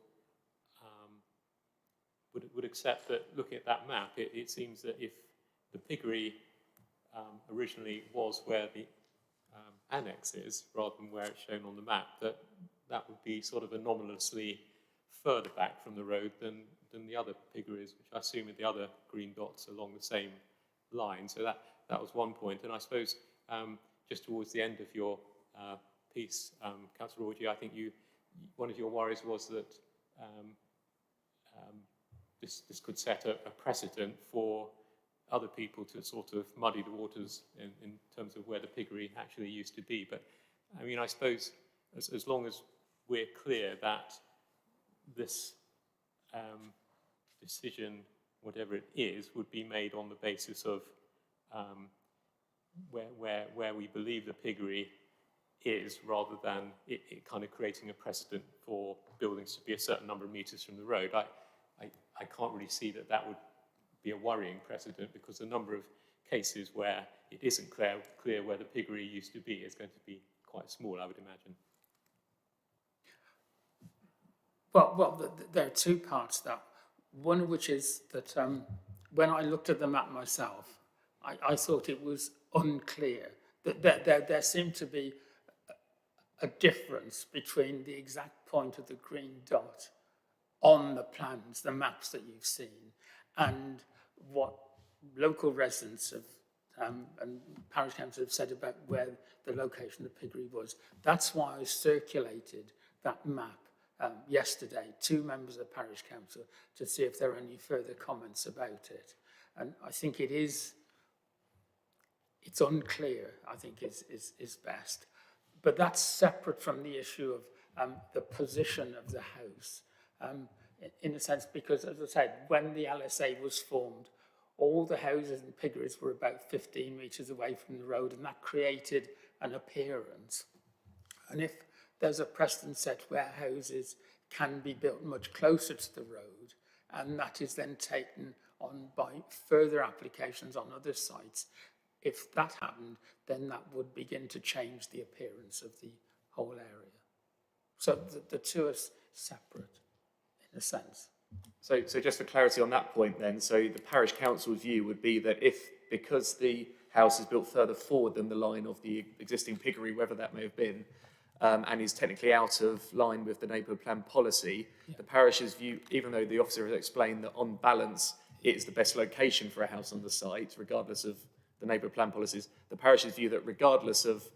would accept that, looking at that map, it seems that if the piggery originally was where the annex is, rather than where it's shown on the map, that would be sort of anomalously further back from the road than the other piggeries, which I assume are the other green dots along the same line. So that was one point. And I suppose just towards the end of your piece, Councillor Orji, I think one of your worries was that this could set a precedent for other people to sort of muddy the waters in terms of where the piggery actually used to be. But I mean, I suppose as long as we're clear that this decision, whatever it is, would be made on the basis of where we believe the piggery is, rather than it kind of creating a precedent for buildings to be a certain number of metres from the road. I can't really see that would be a worrying precedent, because the number of cases where it isn't clear where the piggery used to be is going to be quite small, I would imagine. Well, there are two parts to that. One of which is that when I looked at the map myself, I thought it was unclear. That there seemed to be a difference between the exact point of the green dot on the plans, the maps that you've seen, and what local residents and parish council have said about where the location of the piggery was. That's why I circulated that map yesterday to members of parish council to see if there are any further comments about it. And I think it's unclear, I think is best. But that's separate from the issue of the position of the house. In a sense, because, as I said, when the LSA was formed, all the houses and piggeries were about 15 metres away from the road, and that created an appearance. And if there's a precedent set where houses can be built much closer to the road, and that is then taken on by further applications on other sites, if that happened, then that would begin to change the appearance of the whole area. So the two are separate, in a sense. So just for clarity on that point then, so the parish council's view would be that because the house is built further forward than the line of the existing piggery, wherever that may have been, and is technically out of line with the neighbourhood plan policy, the parish's view, even though the officer has explained that on balance it is the best location for a house on the site, regardless of the neighbourhood plan policies, the parish's view that regardless of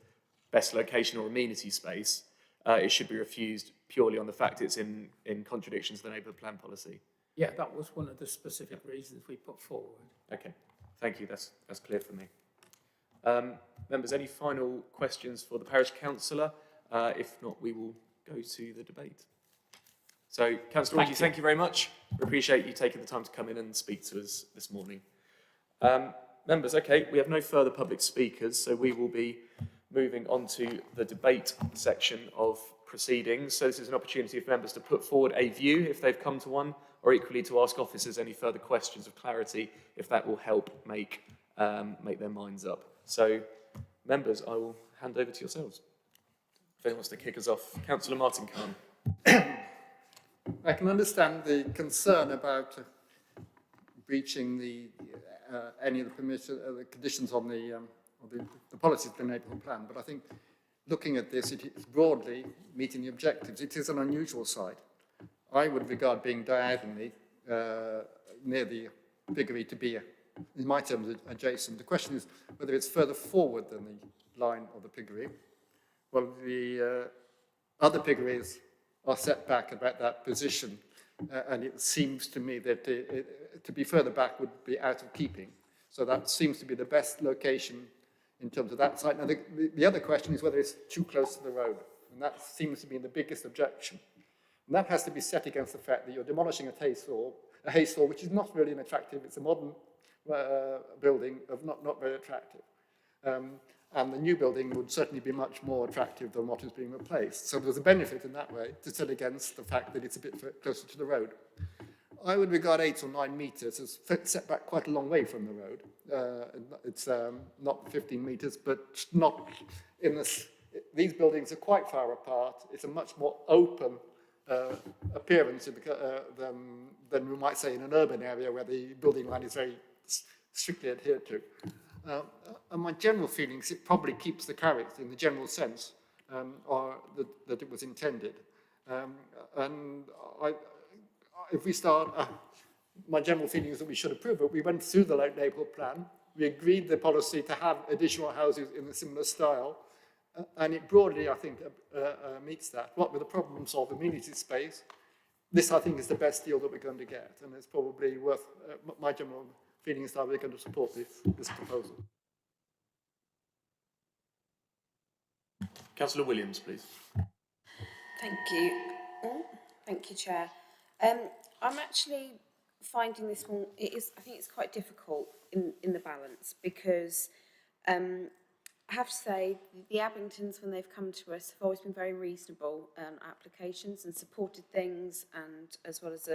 best location or amenity space, it should be refused purely on the fact it's in contradiction to the neighbourhood plan policy. Yeah, that was one of the specific reasons we put forward. Okay, thank you. That's clear for me. Members, any final questions for the parish councillor? If not, we will go to the debate. So, Councillor Orji, thank you very much. We appreciate you taking the time to come in and speak to us this morning. Members, okay, we have no further public speakers, so we will be moving on to the debate section of proceedings. So this is an opportunity for members to put forward a view if they've come to one, or equally to ask officers any further questions of clarity if that will help make their minds up. So, members, I will hand over to yourselves. If anyone wants to kick us off, Councillor Martin Khan. I can understand the concern about breaching any of the conditions on the policies of the neighbourhood plan, but I think looking at this, it is broadly meeting the objectives. It is an unusual site. I would regard being diagonally near the piggery to be, in my terms, adjacent. The question is whether it's further forward than the line of the piggery. Well, the other piggeries are set back about that position, and it seems to me that to be further back would be out of keeping. So that seems to be the best location in terms of that site. Now, the other question is whether it's too close to the road, and that seems to be the biggest objection. And that has to be set against the fact that you're demolishing a hay store, which is not really an attractive, it's a modern building of not very attractive. And the new building would certainly be much more attractive than what is being replaced. So there's a benefit in that way to set against the fact that it's a bit closer to the road. I would regard 8 or 9 metres as set back quite a long way from the road. It's not 15 metres, but not in this. These buildings are quite far apart. It's a much more open appearance than we might say in an urban area where the building line is very strictly adhered to. And my general feeling is it probably keeps the character in the general sense or that it was intended. If we start, my general feeling is that we should approve it. We went through the neighbourhood plan. We agreed the policy to have additional houses in a similar style. And it broadly, I think, meets that. What with the problems of amenity space, this, I think, is the best deal that we're going to get. And it's probably worth, my general feeling is that we're going to support this proposal. Councillor Williams, please. Thank you. Thank you, Chair. I'm actually finding this one, I think it's quite difficult in the balance because I have to say the Abingtons, when they've come to us, have always been very reasonable applications and supported things, and as well as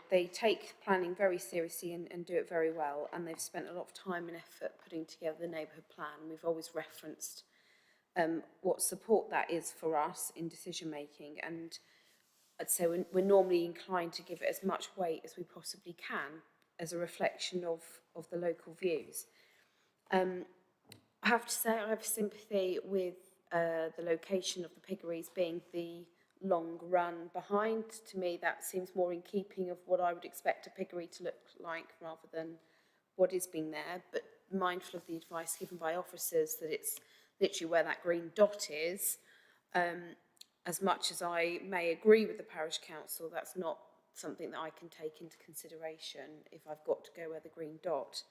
they take planning very seriously and do it very well, and they've spent a lot of time and effort putting together the neighbourhood plan. We've always referenced what support that is for us in decision making, and I'd say we're normally inclined to give it as much weight as we possibly can as a reflection of the local views. I have to say I have sympathy with the location of the piggeries being the long run behind. To me, that seems more in keeping of what I would expect a piggery to look like rather than what is being there, but mindful of the advice given by officers that it's literally where that green dot is. As much as I may agree with the parish council, that's not something that I can take into consideration if I've got to go where the green dot.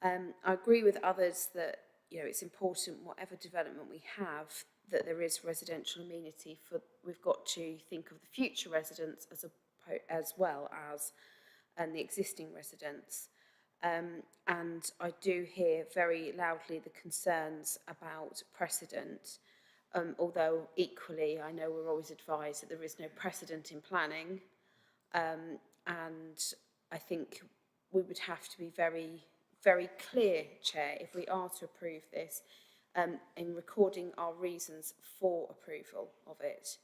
I agree with others that it's important, whatever development we have, that there is residential amenity. We've got to think of the future residents as well as the existing residents. And I do hear very loudly the concerns about precedent. Although equally, I know we're always advised that there is no precedent in planning, and I think we would have to be very, very clear, Chair, if we are to approve this, in recording our reasons for approval of it,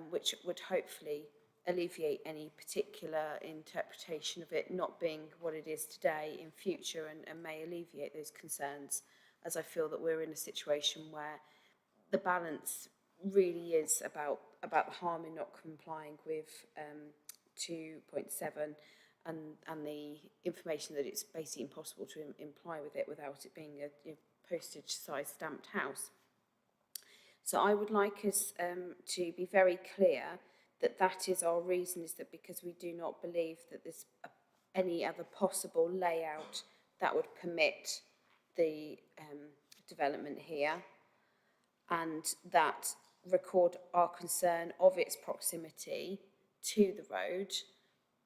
which would hopefully alleviate any particular interpretation of it not being what it is today in future, and may alleviate those concerns, as I feel that we're in a situation where the balance really is about the harm in not complying with 2.7 and the information that it's basically impossible to imply with it without it being a postage-size stamped house. So I would like us to be very clear that that is our reason, is that because we do not believe that there's any other possible layout that would permit the development here, and that record our concern of its proximity to the road,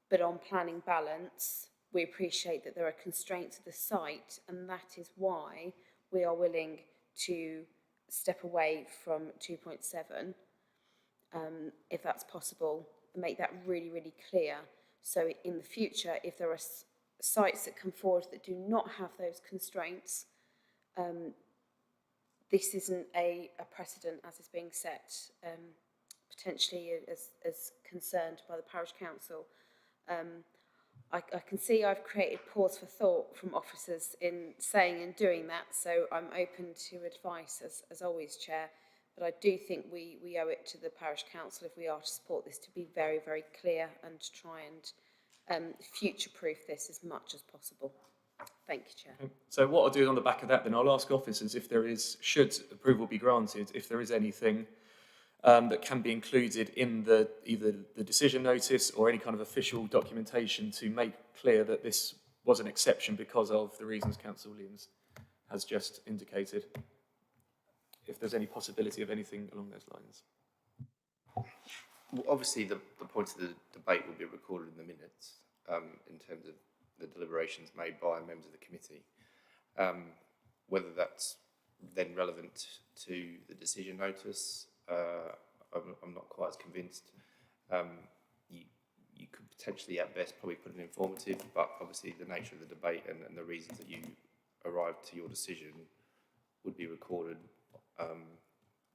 but on planning balance, we appreciate that there are constraints of the site, and that is why we are willing to step away from 2.7, if that's possible, and make that really, really clear. So in the future, if there are sites that come forward that do not have those constraints, this isn't a precedent as is being set, potentially as concerned by the parish council. I can see I've created pause for thought from officers in saying and doing that, so I'm open to advice as always, Chair, but I do think we owe it to the parish council, if we are to support this, to be very, very clear and to try and future-proof this as much as possible. Thank you, Chair. Okay. So what I'll do on the back of that, then I'll ask officers if there is, should approval be granted, if there is anything that can be included in either the decision notice or any kind of official documentation to make clear that this was an exception because of the reasons Councillor Williams has just indicated. If there's any possibility of anything along those lines. Well, obviously, the points of the debate will be recorded in the minutes in terms of the deliberations made by members of the committee. Whether that's then relevant to the decision notice, I'm not quite as convinced. You could potentially, at best, probably put an informative, but obviously the nature of the debate and the reasons that you arrived to your decision would be recorded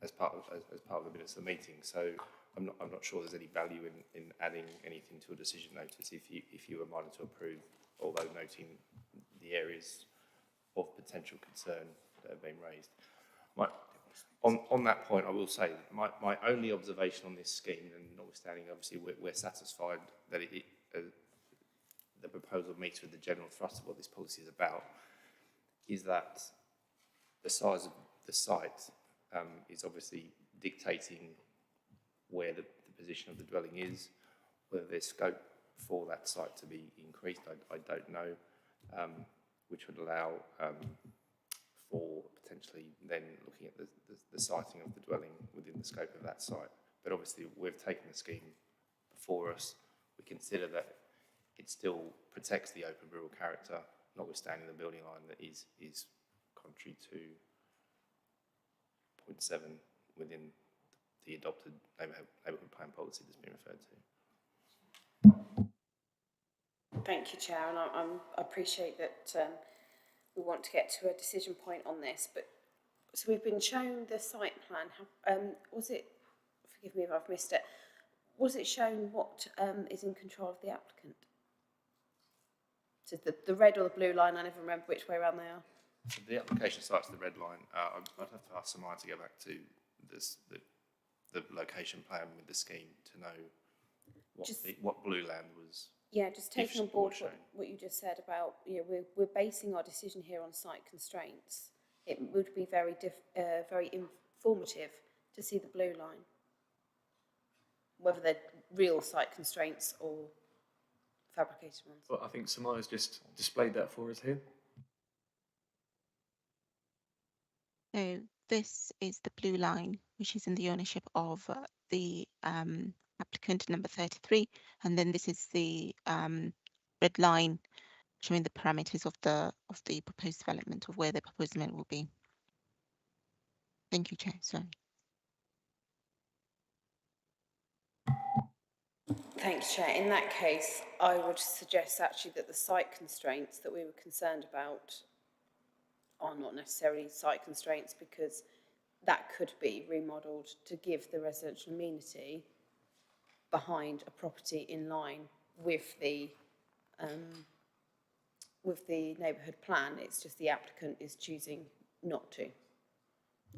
as part of the minutes of the meeting. So I'm not sure there's any value in adding anything to a decision notice if you were minded to approve, although noting the areas of potential concern that have been raised. On that point, I will say my only observation on this scheme, and notwithstanding, obviously we're satisfied that the proposal meets with the general thrust of what this policy is about, is that the size of the site is obviously dictating where the position of the dwelling is. Whether there's scope for that site to be increased, I don't know, which would allow for potentially then looking at the siting of the dwelling within the scope of that site. But obviously we've taken the scheme before us. We consider that it still protects the open rural character, notwithstanding the building line that is contrary to 0.7 within the adopted neighbourhood plan policy that's been referred to. Thank you, Chair, and I appreciate that we want to get to a decision point on this, but so we've been shown the site plan. Was it, forgive me if I've missed it, was it shown what is in control of the applicant? So the red or the blue line, I never remember which way around they are. So the application site's the red line. I'd have to ask Samaya to go back to the location plan with the scheme to know what blue land was. Yeah, just taking on board what you just said about, we're basing our decision here on site constraints. It would be very informative to see the blue line, whether they're real site constraints or fabricated ones. Well, I think Samaya's just displayed that for us here. So this is the blue line, which is in the ownership of the applicant number 33, and then this is the red line showing the parameters of the proposed development, of where the proposed development will be. Thank you, Chair. Sorry. Thanks, Chair. In that case, I would suggest actually that the site constraints that we were concerned about are not necessarily site constraints, because that could be remodelled to give the residential amenity behind a property in line with the neighbourhood plan. It's just the applicant is choosing not to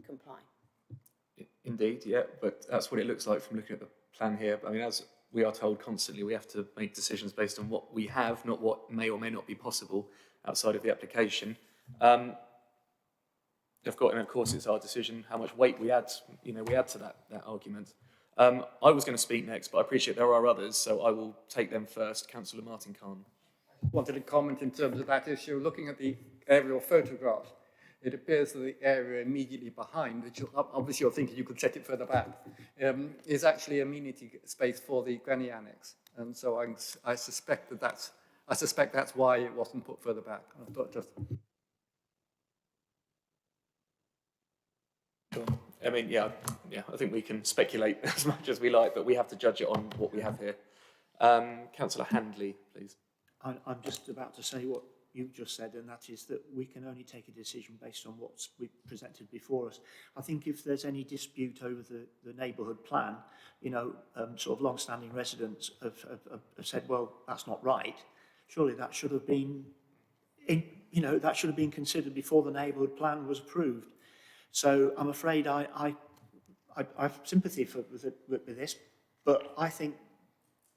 comply. Indeed, yeah, but that's what it looks like from looking at the plan here. I mean, as we are told constantly, we have to make decisions based on what we have, not what may or may not be possible outside of the application. And of course, it's our decision how much weight we add to that argument. I was going to speak next, but I appreciate there are others, so I will take them first. Councillor Martin Khan. Wanted to comment in terms of that issue. Looking at the aerial photograph, it appears that the area immediately behind, which obviously you're thinking you could set it further back, is actually amenity space for the granny annex. And so I suspect that that's I suspect that's why it wasn't put further back. I thought just... I mean, yeah, I think we can speculate as much as we like, but we have to judge it on what we have here. Councillor Handley, please. I'm just about to say what you've just said, and that is that we can only take a decision based on what's presented before us. I think if there's any dispute over the neighbourhood plan, you know, sort of long-standing residents have said, well, that's not right. Surely that should have been, that should have been considered before the neighbourhood plan was approved. So I'm afraid I have sympathy with this, but I think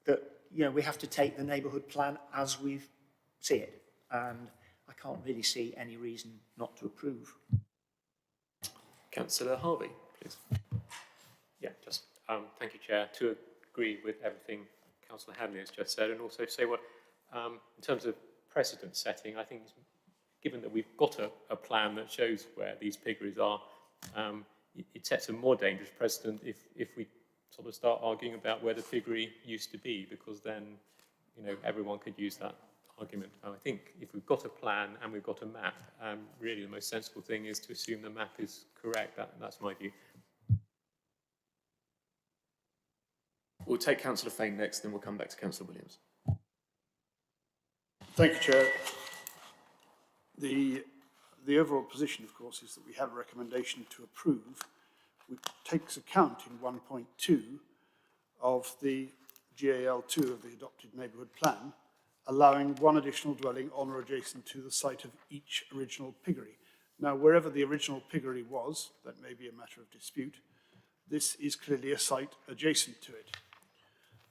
that, you know, we have to take the neighbourhood plan as we see it, and I can't really see any reason not to approve. Councillor Harvey, please. Yeah, just thank you, Chair. To agree with everything Councillor Handley has just said, and also say what, in terms of precedent setting, I think given that we've got a plan that shows where these piggeries are, it sets a more dangerous precedent if we sort of start arguing about where the piggery used to be, because then, you know, everyone could use that argument. I think if we've got a plan and we've got a map, really the most sensible thing is to assume the map is correct. That's my view. We'll take Councillor Fain next, then we'll come back to Councillor Williams. Thank you, Chair. The overall position, of course, is that we have a recommendation to approve, which takes account in 1.2 of the GAL2 of the adopted neighbourhood plan, allowing one additional dwelling on or adjacent to the site of each original piggery. Now, wherever the original piggery was, that may be a matter of dispute, this is clearly a site adjacent to it.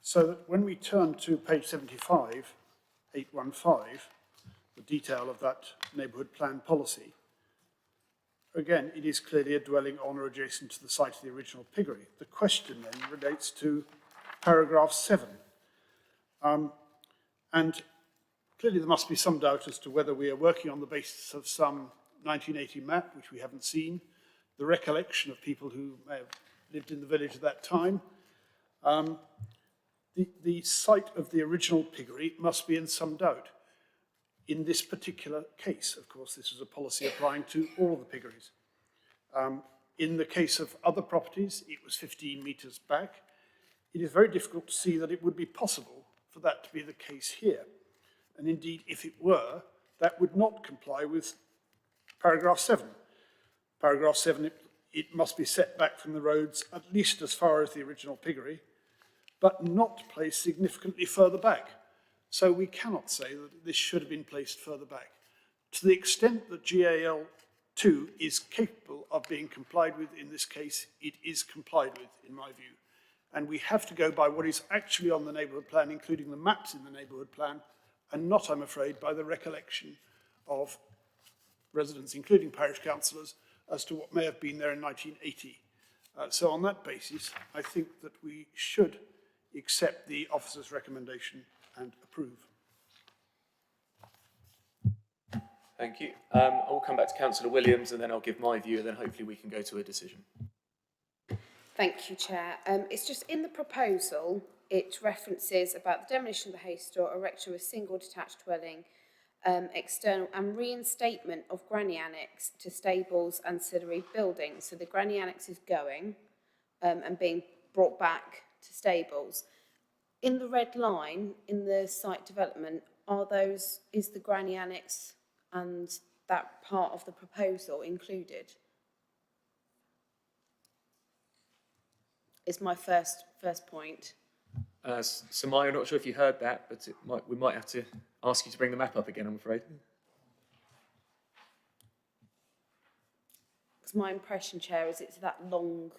So that when we turn to page 75, 815, the detail of that neighbourhood plan policy, again, it is clearly a dwelling on or adjacent to the site of the original piggery. The question then relates to paragraph 7. And clearly there must be some doubt as to whether we are working on the basis of some 1980 map, which we haven't seen, the recollection of people who may have lived in the village at that time. The site of the original piggery must be in some doubt. In this particular case, of course, this is a policy applying to all of the piggeries. In the case of other properties, it was 15 metres back. It is very difficult to see that it would be possible for that to be the case here. And indeed, if it were, that would not comply with paragraph 7. Paragraph 7, it must be set back from the roads at least as far as the original piggery, but not placed significantly further back. So we cannot say that this should have been placed further back. To the extent that GAL2 is capable of being complied with in this case, it is complied with, in my view. And we have to go by what is actually on the neighbourhood plan, including the maps in the neighbourhood plan, and not, I'm afraid, by the recollection of residents, including parish councillors, as to what may have been there in 1980. So on that basis, I think that we should accept the officer's recommendation and approve. Thank you. I'll come back to Councillor Williams and then I'll give my view and then hopefully we can go to a decision. Thank you, Chair. It's just in the proposal, it references about the demolition of the hay store, erection of a single detached dwelling, external and reinstatement of granny annex to stables and ancillary buildings. So the granny annex is going and being brought back to stables. In the red line, in the site development, is the granny annex and that part of the proposal included? Is my first point. Samaya, I'm not sure if you heard that, but we might have to ask you to bring the map up again, I'm afraid. Because my impression, Chair, is it's that long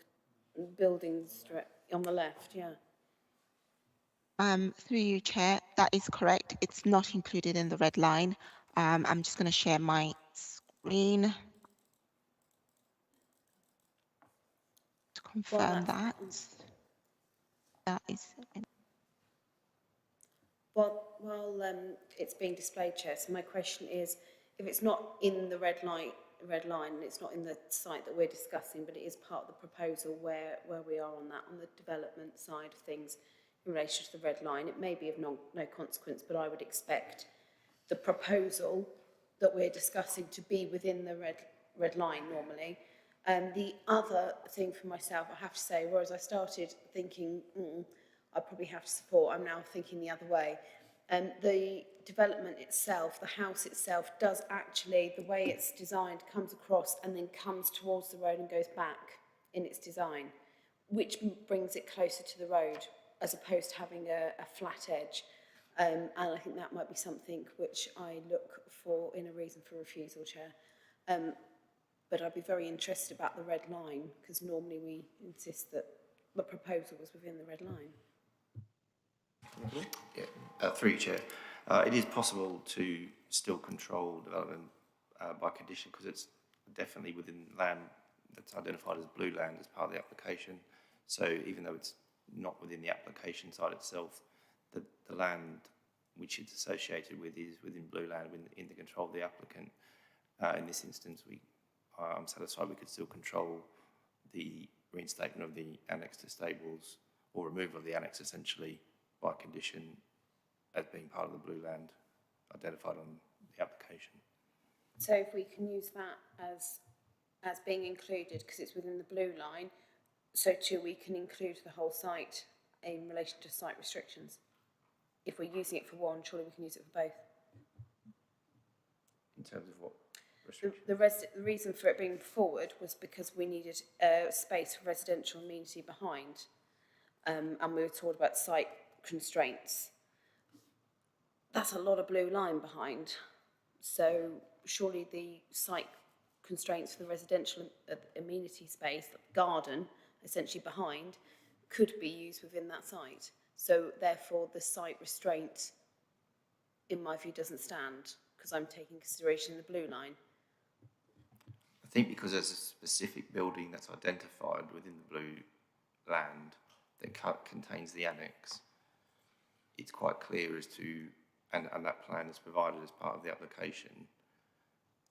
building strip on the left, yeah. Through you, Chair, that is correct. It's not included in the red line. I'm just going to share my screen to confirm that. That is. While it's being displayed, Chair, so my question is, if it's not in the red line, and it's not in the site that we're discussing, but it is part of the proposal where we are on that, on the development side of things in relation to the red line, it may be of no consequence, but I would expect the proposal that we're discussing to be within the red line normally. The other thing for myself, I have to say, whereas I started thinking, I probably have to support, I'm now thinking the other way. The development itself, the house itself, does actually, the way it's designed, comes across and then comes towards the road and goes back in its design, which brings it closer to the road as opposed to having a flat edge. And I think that might be something which I look for in a reason for refusal, Chair. But I'd be very interested about the red line, because normally we insist that the proposal was within the red line. Yeah, through you, Chair. It is possible to still control development by condition, because it's definitely within land that's identified as blue land as part of the application. So even though it's not within the application side itself, the land which it's associated with is within blue land in the control of the applicant. In this instance, I'm satisfied we could still control the reinstatement of the annex to stables, or removal of the annex essentially, by condition as being part of the blue land identified on the application. So if we can use that as being included, because it's within the blue line, so too we can include the whole site in relation to site restrictions. If we're using it for one, surely we can use it for both. In terms of what? The reason for it being forward was because we needed space for residential amenity behind, and we were talking about site constraints. That's a lot of blue line behind, so surely the site constraints for the residential amenity space, garden, essentially behind, could be used within that site. So therefore the site restraint, in my view, doesn't stand, because I'm taking consideration the blue line. I think because there's a specific building that's identified within the blue land that contains the annex, it's quite clear as to, and that plan is provided as part of the application,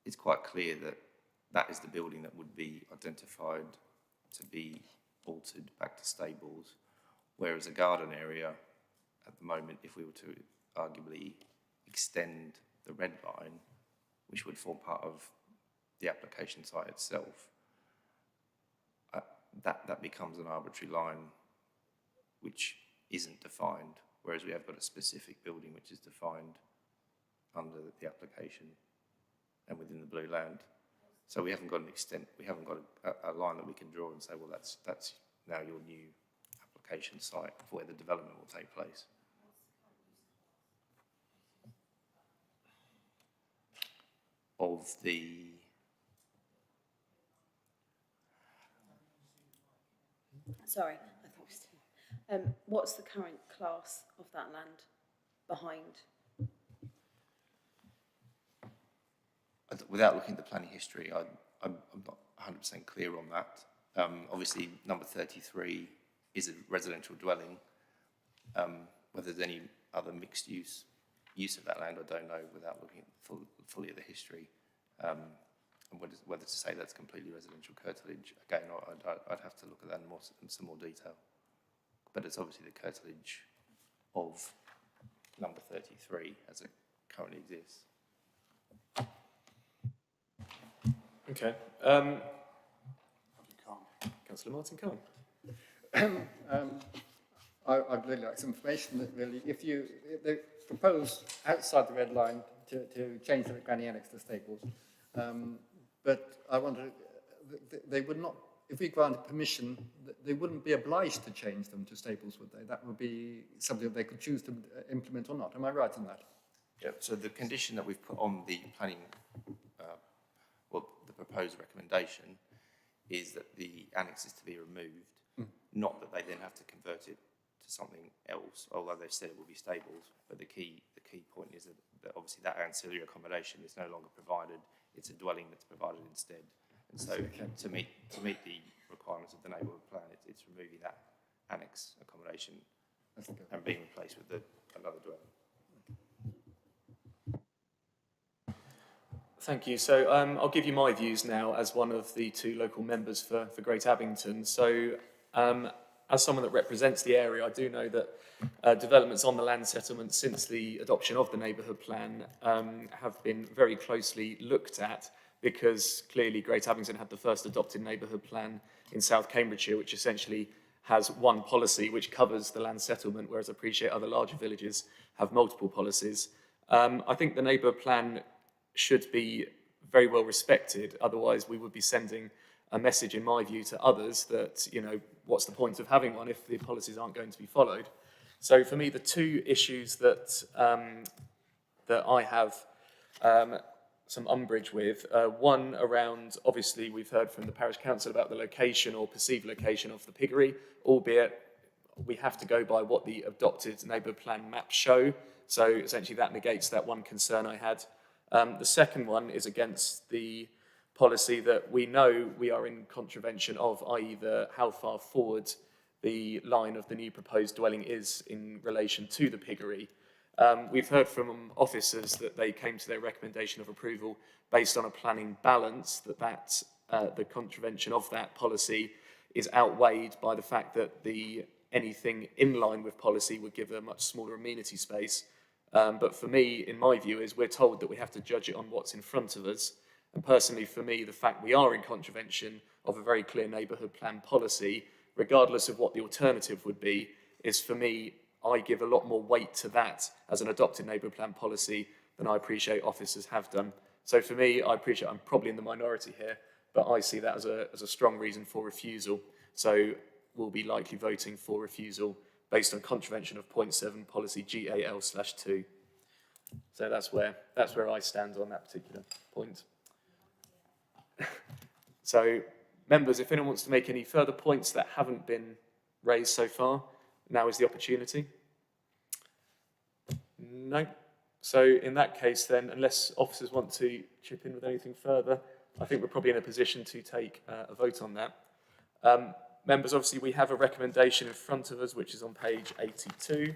it's quite clear that that is the building that would be identified to be altered back to stables, whereas a garden area at the moment, if we were to arguably extend the red line, which would form part of the application site itself, that becomes an arbitrary line which isn't defined, whereas we have got a specific building which is defined under the application and within the blue land. So we haven't got a line that we can draw and say, well, that's now your new application site for where the development will take place. Of the Sorry, I thought we still. What's the current class of that land behind? Without looking at the planning history, I'm not 100% clear on that. Obviously, number 33 is a residential dwelling. Whether there's any other mixed use of that land, I don't know without looking fully at the history. And whether to say that's completely residential curtilage, again, I'd have to look at that in some more detail. But it's obviously the curtilage of number 33 as it currently exists. Okay. Councillor Martin Khan. I'd really like some information that really, if they propose outside the red line to change the granny annex to stables, but I wonder, they would not, if we granted permission, they wouldn't be obliged to change them to stables, would they? That would be something that they could choose to implement or not. Am I right in that? Yeah, so the condition that we've put on the planning, the proposed recommendation is that the annex is to be removed, not that they then have to convert it to something else, although they've said it will be stables. But the key point is that obviously that ancillary accommodation is no longer provided, it's a dwelling that's provided instead. And so to meet the requirements of the neighbourhood plan, it's removing that annex accommodation and being replaced with another dwelling. Thank you. So I'll give you my views now as one of the two local members for Great Abington. So as someone that represents the area, I do know that developments on the land settlement since the adoption of the neighbourhood plan have been very closely looked at, because clearly Great Abington had the first adopted neighbourhood plan in South Cambridgeshire, which essentially has one policy which covers the land settlement, whereas I appreciate other larger villages have multiple policies. I think the neighbourhood plan should be very well respected, otherwise we would be sending a message, in my view, to others that, you know, what's the point of having one if the policies aren't going to be followed? So for me, the two issues that that I have some umbrage with, one around, obviously we've heard from the parish council about the location or perceived location of the piggery, albeit we have to go by what the adopted neighbourhood plan maps show. So essentially that negates that one concern I had. The second one is against the policy that we know we are in contravention of, i.e. how far forward the line of the new proposed dwelling is in relation to the piggery. We've heard from officers that they came to their recommendation of approval based on a planning balance, that the contravention of that policy is outweighed by the fact that anything in line with policy would give a much smaller amenity space. But for me, in my view, is we're told that we have to judge it on what's in front of us. And personally, for me, the fact we are in contravention of a very clear neighbourhood plan policy, regardless of what the alternative would be, is, for me, I give a lot more weight to that as an adopted neighbourhood plan policy than I appreciate officers have done. So for me, I appreciate I'm probably in the minority here, but I see that as a strong reason for refusal. So we'll be likely voting for refusal based on contravention of point 7 policy GAL/2. So that's where I stand on that particular point. So members, if anyone wants to make any further points that haven't been raised so far, now is the opportunity. No. So in that case then, unless officers want to chip in with anything further, I think we're probably in a position to take a vote on that. Members, obviously we have a recommendation in front of us, which is on page 82.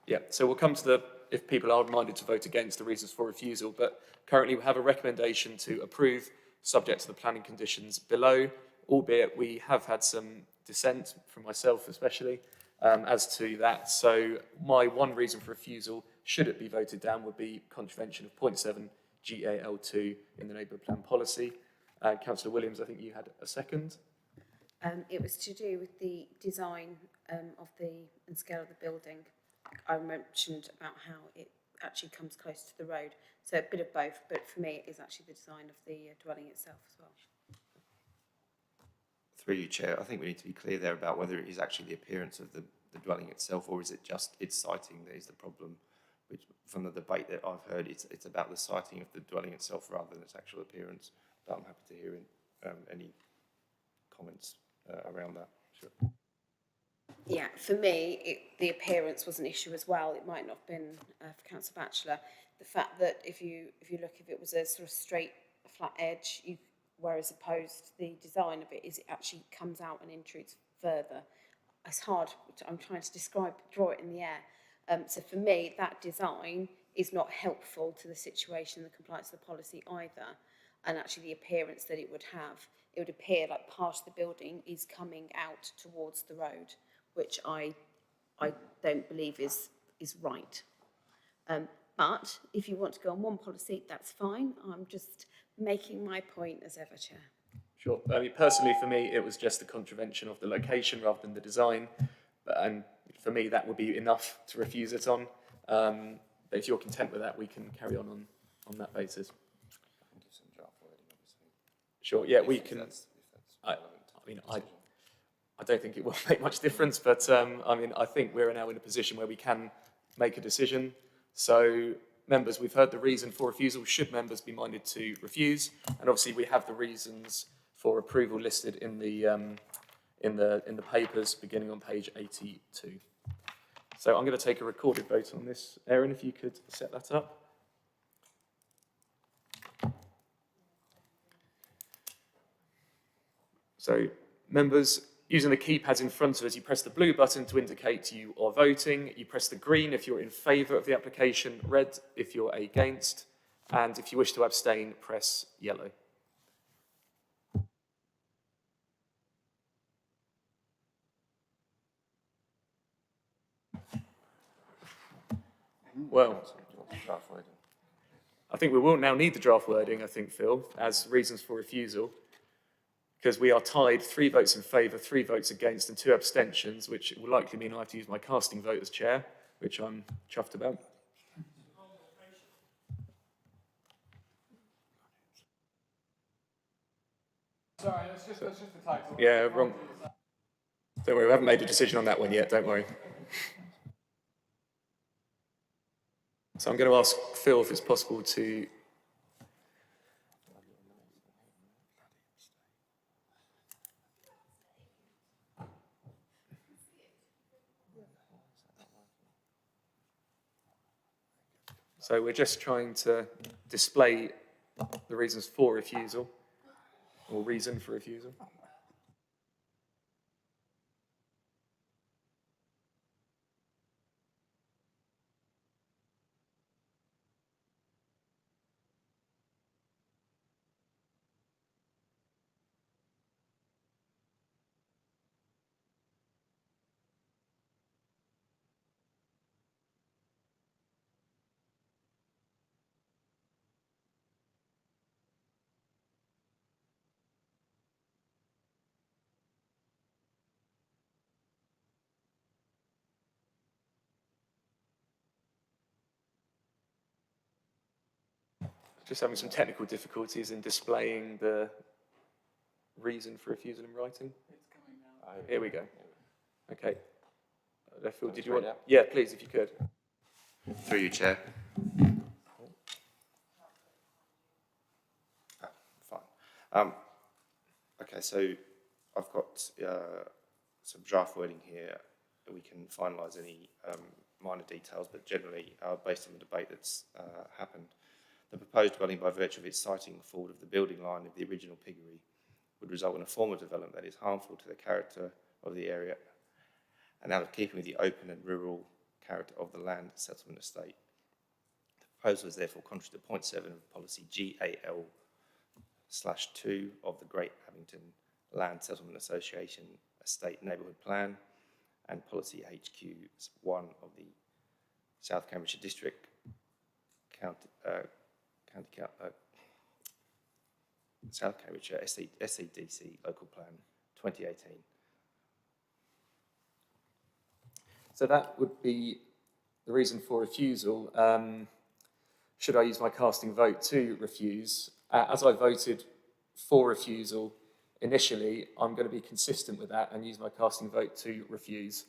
Yeah, so we'll come to if people are minded to vote against, the reasons for refusal, but currently we have a recommendation to approve, subject to the planning conditions below, albeit we have had some dissent from myself especially as to that. So my one reason for refusal, should it be voted down, would be contravention of point 7 GAL2 in the neighbourhood plan policy. Councillor Williams, I think you had a second. It was to do with the design of and scale of the building. I mentioned about how it actually comes close to the road. So a bit of both, but for me it is actually the design of the dwelling itself as well. Through you, Chair, I think we need to be clear there about whether it is actually the appearance of the dwelling itself, or is it just its siting that is the problem. Which, from the debate that I've heard, it's about the siting of the dwelling itself rather than its actual appearance. But I'm happy to hear any comments around that. Sure. Yeah, for me, the appearance was an issue as well. It might not have been for Councillor Batchelor. The fact that if you look, if it was a sort of straight, flat edge, whereas opposed the design of it is it actually comes out and intrudes further. It's hard. I'm trying to draw it in the air. So for me, that design is not helpful to the situation, the compliance of the policy either. And actually, the appearance that it would have, it would appear like part of the building is coming out towards the road, which I don't believe is right. But if you want to go on one policy, that's fine. I'm just making my point as ever, Chair. Sure. I mean, personally, for me, it was just the contravention of the location rather than the design. And for me, that would be enough to refuse it on. But if you're content with that, we can carry on that basis. Sure, yeah, we can. I don't think it will make much difference, but I mean, I think we're now in a position where we can make a decision. So, members, we've heard the reason for refusal. Should members be minded to refuse? And obviously, we have the reasons for approval listed in the papers, beginning on page 82. So, I'm going to take a recorded vote on this. Erin, if you could set that up. So, members, using the keypads in front of us, you press the blue button to indicate you are voting, you press the green if you're in favour of the application, red if you're against, and if you wish to abstain, press yellow. Well, I think we will now need the draft wording, I think, Phil, as reasons for refusal, because we are tied 3 votes in favour, 3 votes against, and 2 abstentions, which will likely mean I have to use my casting vote as chair, which I'm chuffed about. Sorry, that's just the title. Yeah, wrong. Don't worry, we haven't made a decision on that one yet, don't worry. So I'm going to ask Phil if it's possible to... So we're just trying to display the reasons for refusal, or reason for refusal. Just having some technical difficulties in displaying the reason for refusal in writing. It's coming now. Here we go. Okay. Phil, did you want... Yeah, please, if you could. Through you, Chair. Fine. Okay, so I've got some draft wording here. We can finalise any minor details, but generally, based on the debate that's happened, the proposed dwelling, by virtue of its siting forward of the building line of the original piggery, would result in a form of development that is harmful to the character of the area and out of keeping with the open and rural character of the land settlement estate. The proposal is therefore contrary to point 7 of policy GAL/2 of the Great Abington Land Settlement Association Estate Neighbourhood Plan and policy HQ1 of the South Cambridgeshire District South Cambridgeshire SCDC Local Plan 2018. So that would be the reason for refusal. Should I use my casting vote to refuse? As I voted for refusal initially, I'm going to be consistent with that and use my casting vote to refuse.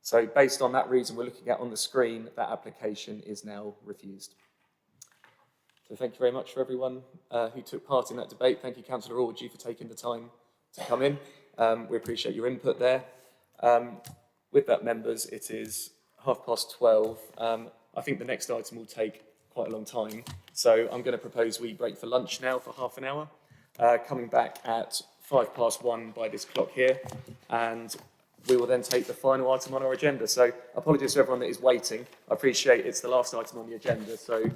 So based on that reason we're looking at on the screen, that application is now refused. So thank you very much for everyone who took part in that debate. Thank you, Councillor Orgy, for taking the time to come in. We appreciate your input there. With that, members, it is 12:30. I think the next item will take quite a long time. So I'm going to propose we break for lunch now for half an hour, coming back at 1:05 by this clock here. And we will then take the final item on our agenda. So apologies to everyone that is waiting. I appreciate it's the last item on the agenda, so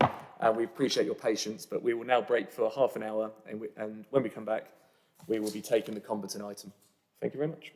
we appreciate your patience, but we will now break for half an hour, and when we come back, we will be taking the combatant item. Thank you very much.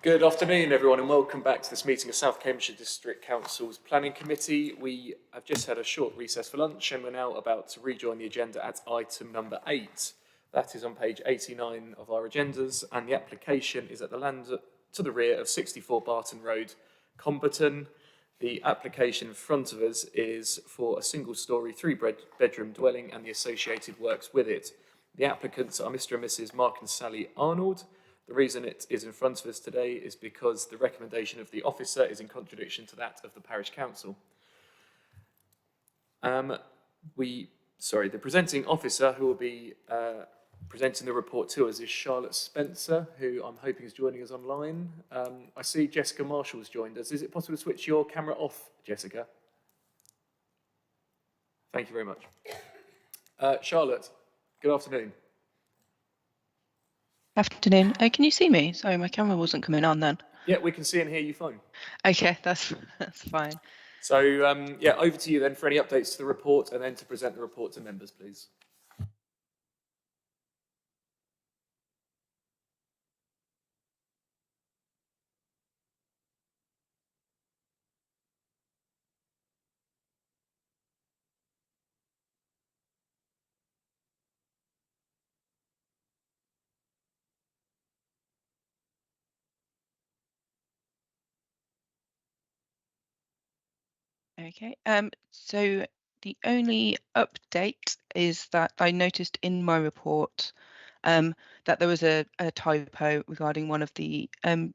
Good afternoon, everyone, and welcome back to this meeting of South Cambridgeshire District Council's Planning Committee. We have just had a short recess for lunch and we're now about to rejoin the agenda at item number 8. That is on page 89 of our agendas, and the application is at the land to the rear of 64 Barton Road, Comberton. The application in front of us is for a single-storey, three-bedroom dwelling and the associated works with it. The applicants are Mr. and Mrs. Mark and Sally Arnold. The reason it is in front of us today is because the recommendation of the officer is in contradiction to that of the parish council. The presenting officer who will be presenting the report to us is Charlotte Spencer, who I'm hoping is joining us online. I see Jessica Marshall's joined us. Is it possible to switch your camera off, Jessica? Thank you very much. Charlotte, good afternoon. Afternoon. Can you see me? Sorry, my camera wasn't coming on then. Yeah, we can see and hear you fine. Okay, that's fine. So, yeah, over to you then for any updates to the report and then to present the report to members, please. Okay, so the only update is that I noticed in my report that there was a typo regarding one of the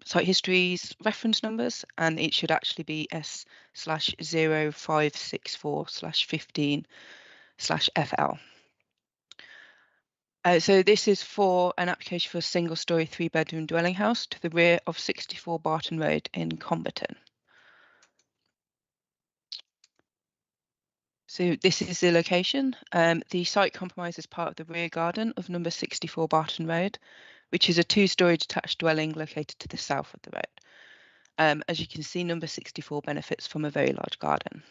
site histories reference numbers, and it should actually be S/0564/15/FL. So this is for an application for a single-storey, three-bedroom dwelling house to the rear of 64 Barton Road in Comberton. So this is the location. The site comprises part of the rear garden of number 64 Barton Road, which is a two-storey detached dwelling located to the south of the road. As you can see, number 64 benefits from a very large garden.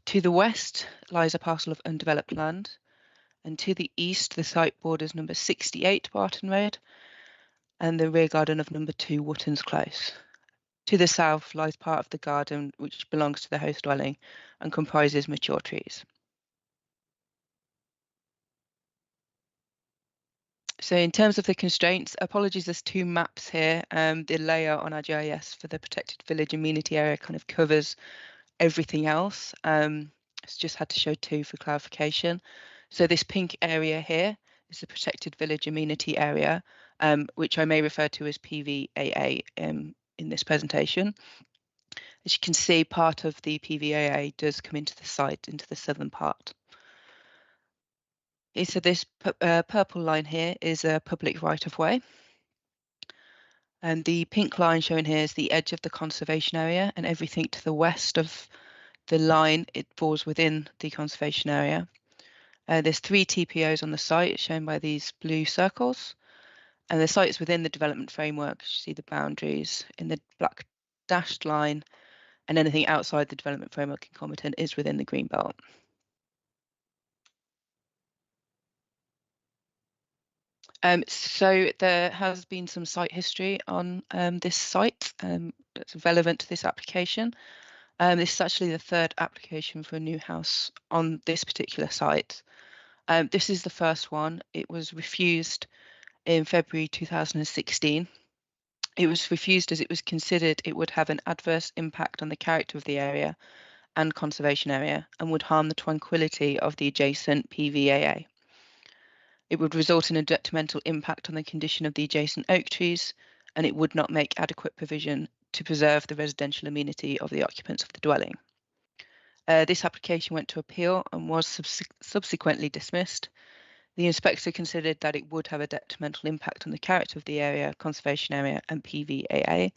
To the west lies a parcel of undeveloped land, and to the east the site borders number 68 Barton Road and the rear garden of number 2 Wootton's Close. To the south lies part of the garden which belongs to the host dwelling and comprises mature trees. So in terms of the constraints, apologies, there's two maps here. The layout on our GIS for the protected village amenity area kind of covers everything else. It's just had to show two for clarification. So this pink area here is the protected village amenity area, which I may refer to as PVAA in this presentation. As you can see, part of the PVAA does come into the site, into the southern part. So this purple line here is a public right-of-way. And the pink line shown here is the edge of the conservation area, and everything to the west of the line, it falls within the conservation area. There's 3 TPOs on the site, shown by these blue circles. And the site is within the development framework. You see the boundaries in the black dashed line, and anything outside the development framework in Comberton is within the green belt. So there has been some site history on this site that's relevant to this application. This is actually the 3rd application for a new house on this particular site. This is the first one. It was refused in February 2016. It was refused as it was considered it would have an adverse impact on the character of the area and conservation area and would harm the tranquility of the adjacent PVAA. It would result in a detrimental impact on the condition of the adjacent oak trees, and it would not make adequate provision to preserve the residential amenity of the occupants of the dwelling. This application went to appeal and was subsequently dismissed. The inspector considered that it would have a detrimental impact on the character of the area, conservation area, and PVAA.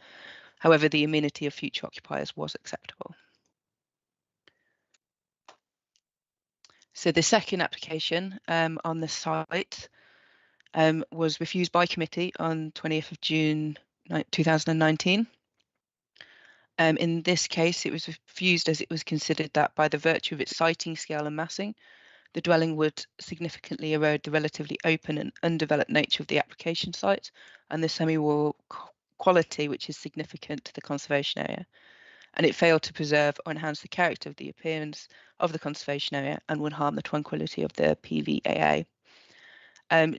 However, the amenity of future occupiers was acceptable. So the second application on the site was refused by committee on 20th of June 2019. In this case, it was refused as it was considered that by the virtue of its siting, scale and massing, the dwelling would significantly erode the relatively open and undeveloped nature of the application site and the semi-rural quality which is significant to the conservation area. And it failed to preserve or enhance the character of the appearance of the conservation area and would harm the tranquility of the PVAA.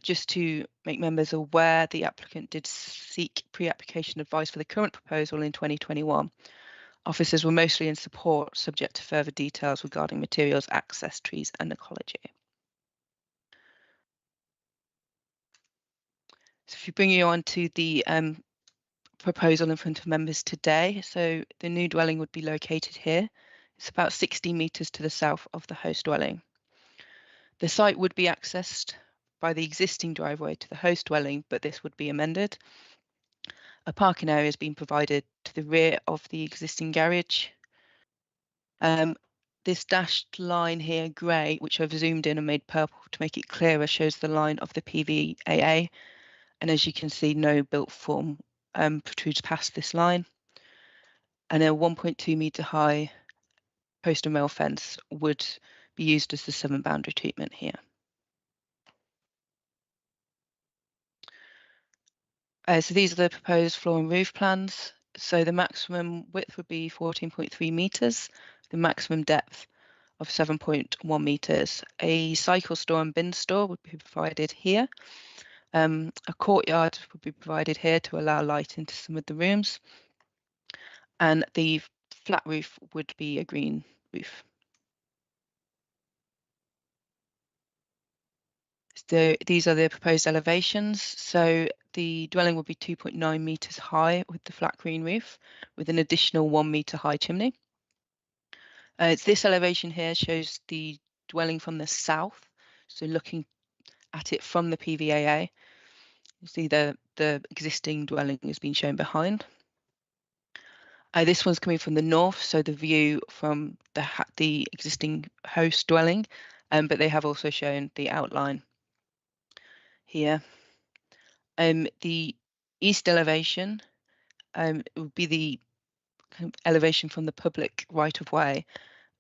Just to make members aware, the applicant did seek pre-application advice for the current proposal in 2021. Officers were mostly in support, subject to further details regarding materials, access, trees and ecology. So if you bring you on to the proposal in front of members today, so the new dwelling would be located here. It's about 60 metres to the south of the host dwelling. The site would be accessed by the existing driveway to the host dwelling, but this would be amended. A parking area has been provided to the rear of the existing garage. This dashed line here, grey, which I've zoomed in and made purple to make it clearer, shows the line of the PVAA. And as you can see, no built form protrudes past this line. And a 1.2 metre high post and rail fence would be used as the southern boundary treatment here. So these are the proposed floor and roof plans. So the maximum width would be 14.3 metres, the maximum depth of 7.1 metres. A cycle store and bin store would be provided here. A courtyard would be provided here to allow light into some of the rooms. And the flat roof would be a green roof. So these are the proposed elevations. So the dwelling will be 2.9 metres high with the flat green roof, with an additional 1 metre high chimney. This elevation here shows the dwelling from the south. So looking at it from the PVAA, you see the existing dwelling is being shown behind. This one's coming from the north, so the view from the existing host dwelling, but they have also shown the outline here. The east elevation would be the kind of elevation from the public right-of-way,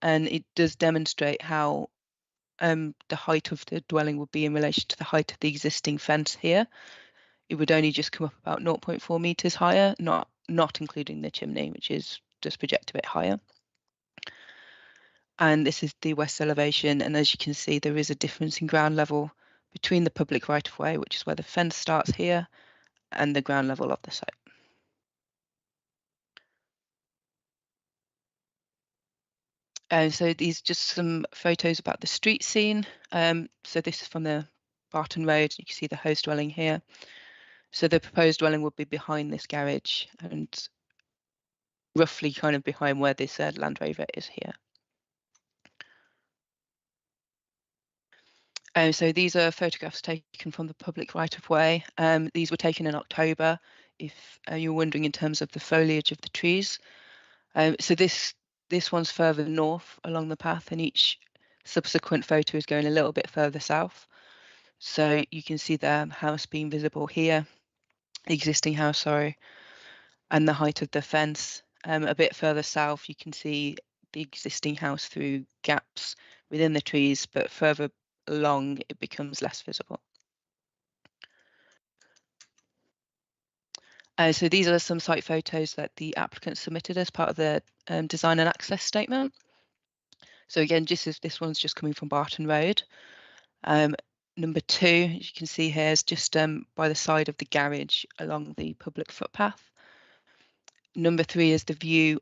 and it does demonstrate how the height of the dwelling would be in relation to the height of the existing fence here. It would only just come up about 0.4 metres higher, not including the chimney, which is just project a bit higher. And this is the west elevation, and as you can see, there is a difference in ground level between the public right-of-way, which is where the fence starts here, and the ground level of the site. So these are just some photos about the street scene. So this is from the Barton Road. You can see the host dwelling here. So the proposed dwelling would be behind this garage and roughly kind of behind where this Land Rover is here. So these are photographs taken from the public right-of-way. These were taken in October, if you're wondering in terms of the foliage of the trees. So this one's further north along the path, and each subsequent photo is going a little bit further south. So you can see the house being visible here, the existing house, sorry, and the height of the fence. A bit further south, you can see the existing house through gaps within the trees, but further along, it becomes less visible. So these are some site photos that the applicant submitted as part of the design and access statement. So again, this one's just coming from Barton Road. Number 2, as you can see here, is just by the side of the garage along the public footpath. Number 3 is the view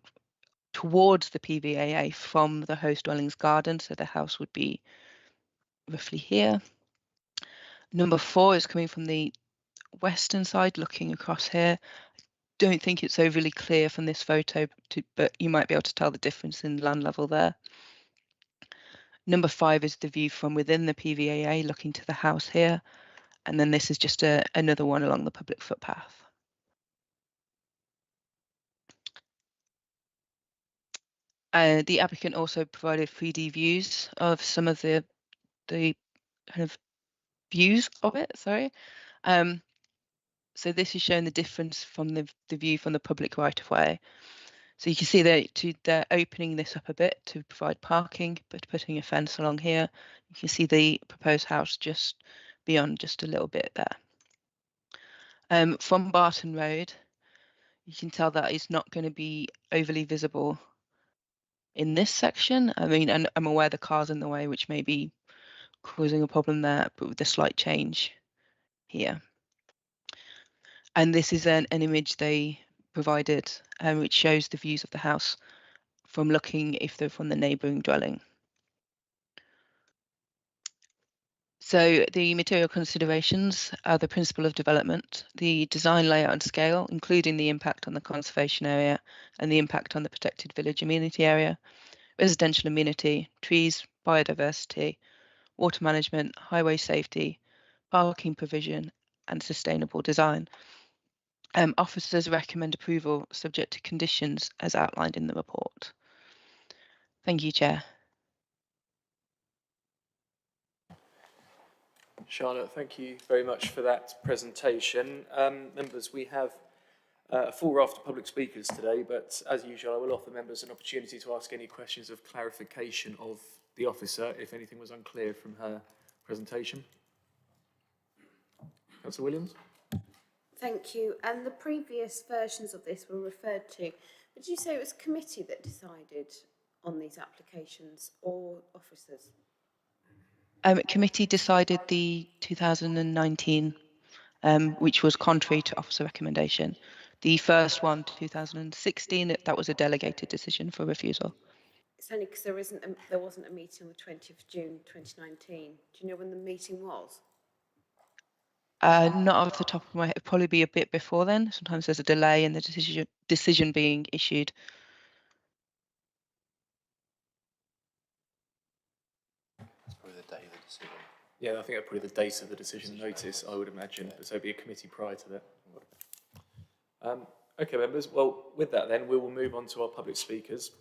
towards the PVAA from the host dwelling's garden, so the house would be roughly here. Number 4 is coming from the western side, looking across here. Don't think it's overly clear from this photo, but you might be able to tell the difference in land level there. Number 5 is the view from within the PVAA, looking to the house here. And then this is just another one along the public footpath. The applicant also provided 3D views of some of the kind of views of it, sorry. So this is showing the difference from the view from the public right-of-way. So you can see they're opening this up a bit to provide parking, but putting a fence along here. You can see the proposed house just beyond, just a little bit there. From Barton Road, you can tell that it's not going to be overly visible in this section. I mean, and I'm aware the car's in the way, which may be causing a problem there, but with the slight change here. And this is an image they provided, which shows the views of the house from looking if they're from the neighbouring dwelling. So the material considerations are the principle of development, the design layout and scale, including the impact on the conservation area and the impact on the protected village amenity area, residential amenity, trees, biodiversity, water management, highway safety, parking provision, and sustainable design. Officers recommend approval subject to conditions as outlined in the report. Thank you, Chair. Charlotte, thank you very much for that presentation. Members, we have a full raft of public speakers today, but as usual, I will offer members an opportunity to ask any questions of clarification of the officer if anything was unclear from her presentation. Councillor Williams? Thank you. And the previous versions of this were referred to. Did you say it was committee that decided on these applications or officers? Committee decided the 2019, which was contrary to officer recommendation. The first one, 2016, that was a delegated decision for refusal. It's only because there wasn't a meeting on the 20th of June 2019. Do you know when the meeting was? Not off the top of my head, it'd probably be a bit before then. Sometimes there's a delay in the decision being issued. It's probably the day of the decision. Yeah, I think that's probably the date of the decision notice, I would imagine. So it'd be a committee prior to that. Okay, members. Well, with that then, we will move on to our public speakers.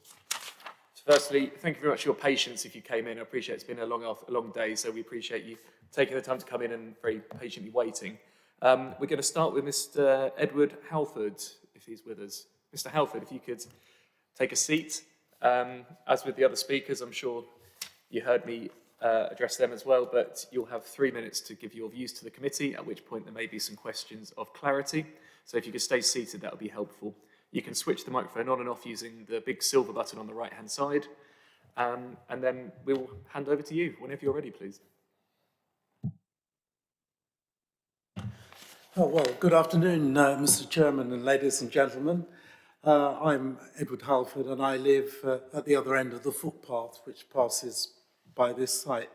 So firstly, thank you very much for your patience if you came in. I appreciate it's been a long day, so we appreciate you taking the time to come in and very patiently waiting. We're going to start with Mr. Edward Halford, if he's with us. Mr. Halford, if you could take a seat. As with the other speakers, I'm sure you heard me address them as well, but you'll have 3 minutes to give your views to the committee, at which point there may be some questions of clarity. So if you could stay seated, that would be helpful. You can switch the microphone on and off using the big silver button on the right-hand side. And then we'll hand over to you whenever you're ready, please. Oh, well, good afternoon, Mr. Chairman and ladies and gentlemen. I'm Edward Halford and I live at the other end of the footpath which passes by this site.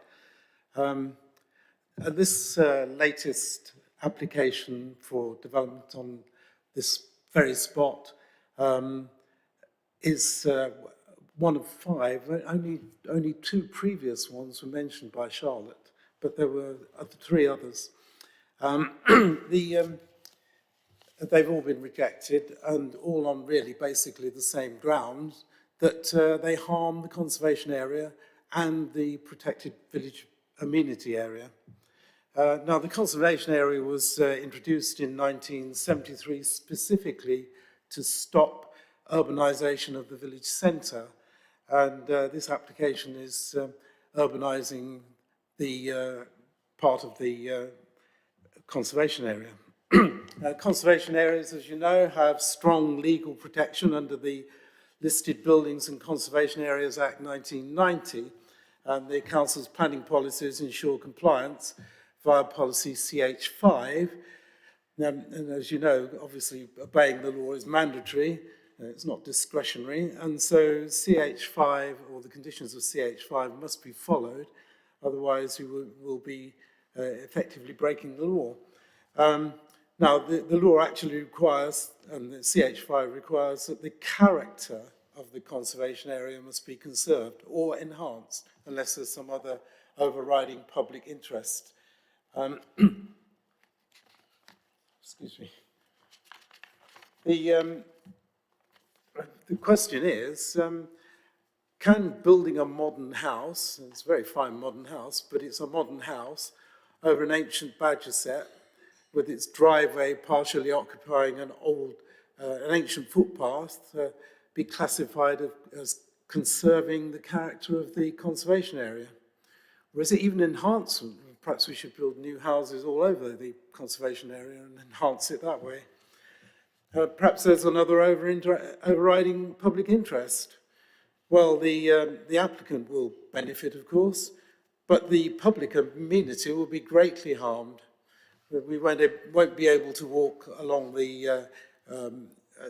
This latest application for development on this very spot is one of 5. Only 2 previous ones were mentioned by Charlotte, but there were 3 others. They've all been rejected, and all on really basically the same grounds, that they harm the conservation area and the protected village amenity area. Now, the conservation area was introduced in 1973 specifically to stop urbanisation of the village centre, and this application is urbanising the part of the conservation area. Conservation areas, as you know, have strong legal protection under the Listed Buildings and Conservation Areas Act 1990, and the Council's planning policies ensure compliance via policy CH5. Now, and as you know, obviously obeying the law is mandatory, it's not discretionary, and so CH5, or the conditions of CH5, must be followed, otherwise you will be effectively breaking the law. Now, the law actually requires, and the CH5 requires, that the character of the conservation area must be conserved or enhanced, unless there's some other overriding public interest. Excuse me. The question is, can building a modern house, and it's a very fine modern house, but it's a modern house over an ancient badger set, with its driveway partially occupying an ancient footpath, be classified as conserving the character of the conservation area? Or is it even enhancement? Perhaps we should build new houses all over the conservation area and enhance it that way. Perhaps there's another overriding public interest. Well, the applicant will benefit, of course, but the public amenity will be greatly harmed. We won't be able to walk along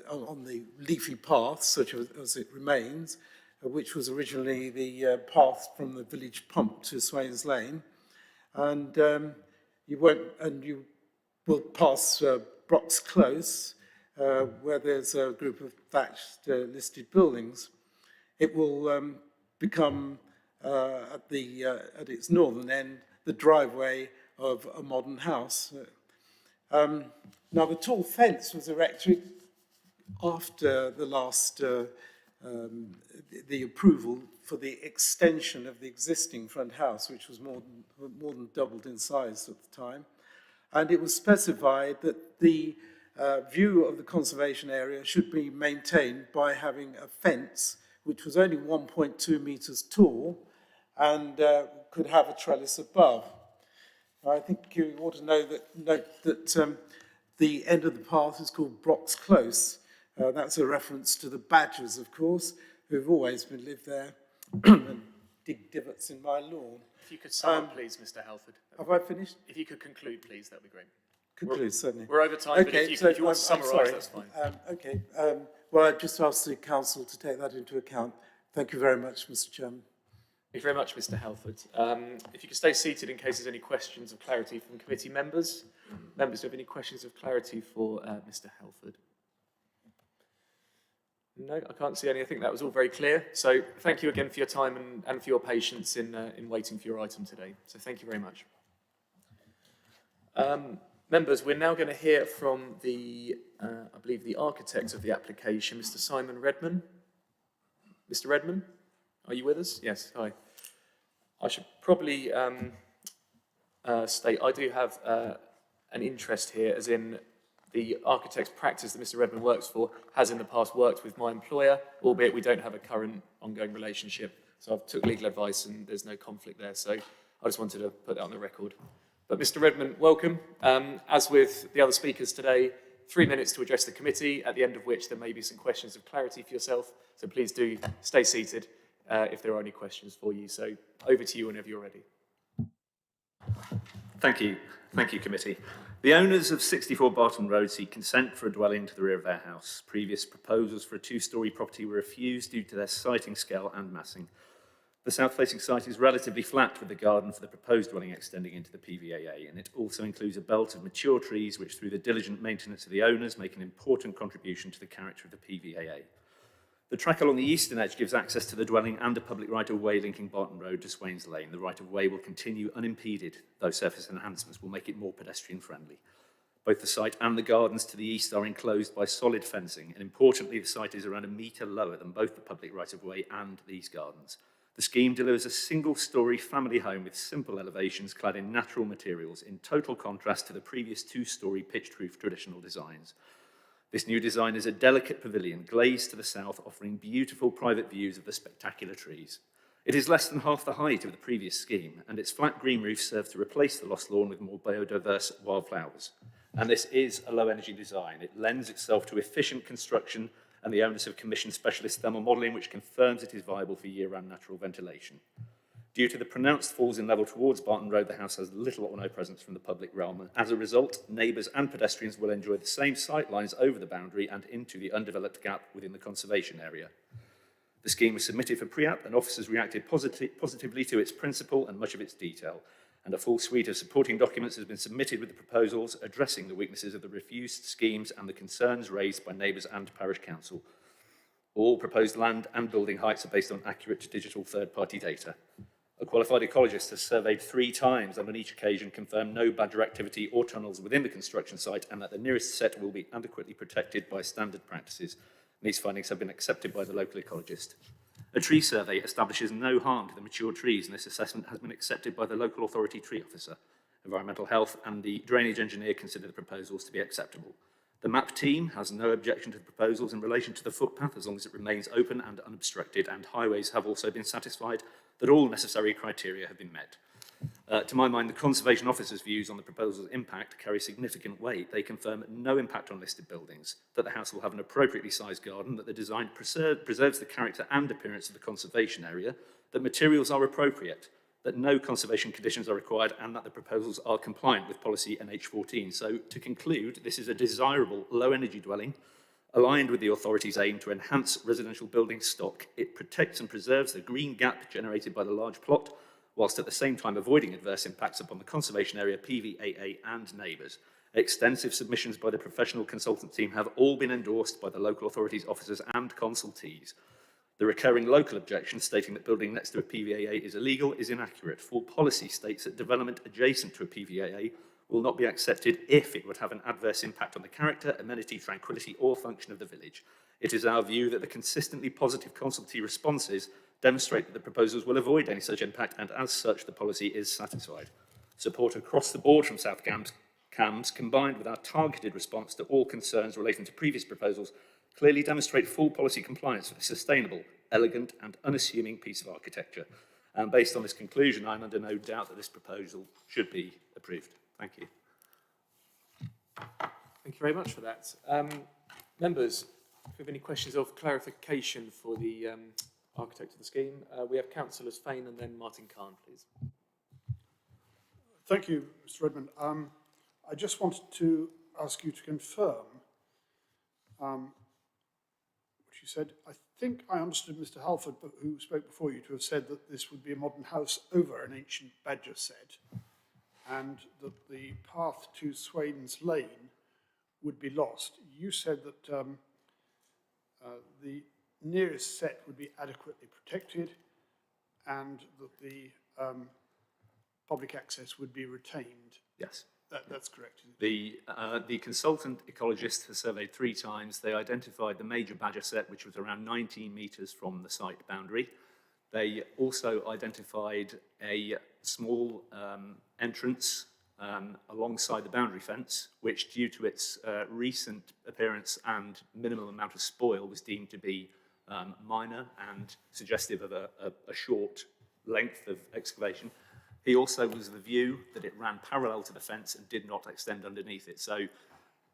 on the leafy path, such as it remains, which was originally the path from the village pump to Swains Lane, and you will pass Brock's Close, where there's a group of thatched listed buildings. It will become at its northern end the driveway of a modern house. Now, the tall fence was erected after the last the approval for the extension of the existing front house, which was more than doubled in size at the time, and it was specified that the view of the conservation area should be maintained by having a fence which was only 1.2 meters tall and could have a trellis above. I think you ought to note that the end of the path is called Brock's Close. That's a reference to the badgers, of course, who've always been lived there and dig divots in my lawn. If you could sum up, please, Mr. Halford. Have I finished? If you could conclude, please, that'd be great. Conclude, certainly. We're over time, but if you want to summarise, that's fine. Okay. Well, I've just asked the council to take that into account. Thank you very much, Mr. Chairman. Thank you very much, Mr. Halford. If you could stay seated in case there's any questions of clarity from committee members. Members, do you have any questions of clarity for Mr. Halford? No, I can't see any. I think that was all very clear. So thank you again for your time and for your patience in waiting for your item today. So thank you very much. Members, we're now going to hear from the, I believe, the architect of the application, Mr. Simon Redman. Mr. Redman, are you with us? Yes, hi. I should probably state I do have an interest here, as in the architect's practice that Mr. Redman works for has in the past worked with my employer, albeit we don't have a current ongoing relationship. So I've took legal advice and there's no conflict there. So I just wanted to put that on the record. But Mr. Redman, welcome. As with the other speakers today, 3 minutes to address the committee, at the end of which there may be some questions of clarity for yourself. So please do stay seated if there are any questions for you. So over to you whenever you're ready. Thank you. Thank you, committee. The owners of 64 Barton Road seek consent for a dwelling to the rear of their house. Previous proposals for a two-storey property were refused due to their siting scale and massing. The south-facing site is relatively flat, with the garden for the proposed dwelling extending into the PVAA, and it also includes a belt of mature trees which, through the diligent maintenance of the owners, make an important contribution to the character of the PVAA. The track along the eastern edge gives access to the dwelling and a public right-of-way linking Barton Road to Swains Lane. The right-of-way will continue unimpeded, though surface enhancements will make it more pedestrian-friendly. Both the site and the gardens to the east are enclosed by solid fencing, and importantly, the site is around 1 metre lower than both the public right-of-way and these gardens. The scheme delivers a single-storey family home with simple elevations clad in natural materials, in total contrast to the previous two-storey pitched roof traditional designs. This new design is a delicate pavilion glazed to the south, offering beautiful private views of the spectacular trees. It is less than half the height of the previous scheme, and its flat green roof serves to replace the lost lawn with more biodiverse wildflowers. And this is a low-energy design. It lends itself to efficient construction, and the owners have commissioned specialist thermal modelling which confirms it is viable for year-round natural ventilation. Due to the pronounced falls in level towards Barton Road, the house has little or no presence from the public realm. And as a result, neighbours and pedestrians will enjoy the same sight lines over the boundary and into the undeveloped gap within the conservation area. The scheme was submitted for pre-app, and officers reacted positively to its principle and much of its detail. And a full suite of supporting documents has been submitted with the proposals addressing the weaknesses of the refused schemes and the concerns raised by neighbours and parish council. All proposed land and building heights are based on accurate digital third-party data. A qualified ecologist has surveyed 3 times and on each occasion confirmed no badger activity or tunnels within the construction site, and that the nearest set will be adequately protected by standard practices. And these findings have been accepted by the local ecologist. A tree survey establishes no harm to the mature trees, and this assessment has been accepted by the local authority tree officer. Environmental health and the drainage engineer consider the proposals to be acceptable. The MAP team has no objection to the proposals in relation to the footpath as long as it remains open and unobstructed, and highways have also been satisfied that all necessary criteria have been met. To my mind, the Conservation Officer's views on the proposal's impact carry significant weight. They confirm no impact on listed buildings, that the house will have an appropriately sized garden, that the design preserves the character and appearance of the conservation area, that materials are appropriate, that no conservation conditions are required, and that the proposals are compliant with policy NH14. So to conclude, this is a desirable low-energy dwelling aligned with the authority's aim to enhance residential building stock. It protects and preserves the green gap generated by the large plot, whilst at the same time avoiding adverse impacts upon the conservation area, PVAA and neighbours. Extensive submissions by the professional consultant team have all been endorsed by the local authorities, officers and consultees. The recurring local objection stating that building next to a PVAA is illegal is inaccurate. Full policy states that development adjacent to a PVAA will not be accepted if it would have an adverse impact on the character, amenity, tranquility or function of the village. It is our view that the consistently positive consultee responses demonstrate that the proposals will avoid any such impact, and as such the policy is satisfied. Support across the board from South Cambs, combined with our targeted response to all concerns relating to previous proposals, clearly demonstrate full policy compliance with a sustainable, elegant and unassuming piece of architecture. And based on this conclusion, I'm under no doubt that this proposal should be approved. Thank you. Thank you very much for that. Members, if you have any questions of clarification for the architect of the scheme, we have Councillors Fain and then Martin Khan, please. Thank you, Mr. Redmond. I just wanted to ask you to confirm what you said. I think I understood Mr. Halford, who spoke before you, to have said that this would be a modern house over an ancient badger set, and that the path to Swain's Lane would be lost. You said that the nearest set would be adequately protected and that the public access would be retained. Yes. That's correct. The consultant ecologist has surveyed 3 times. They identified the major badger set, which was around 19 metres from the site boundary. They also identified a small entrance alongside the boundary fence, which due to its recent appearance and minimal amount of spoil was deemed to be minor and suggestive of a short length of excavation. He also was of the view that it ran parallel to the fence and did not extend underneath it. So,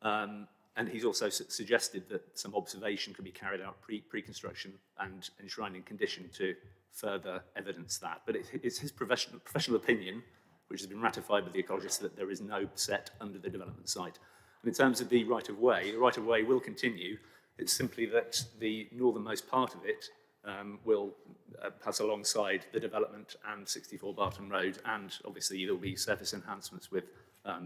and he's also suggested that some observation could be carried out pre-construction and enshrined in condition to further evidence that. But it's his professional opinion, which has been ratified by the ecologist, that there is no set under the development site. And in terms of the right-of-way, the right-of-way will continue. It's simply that the northernmost part of it will pass alongside the development and 64 Barton Road, and obviously there will be surface enhancements with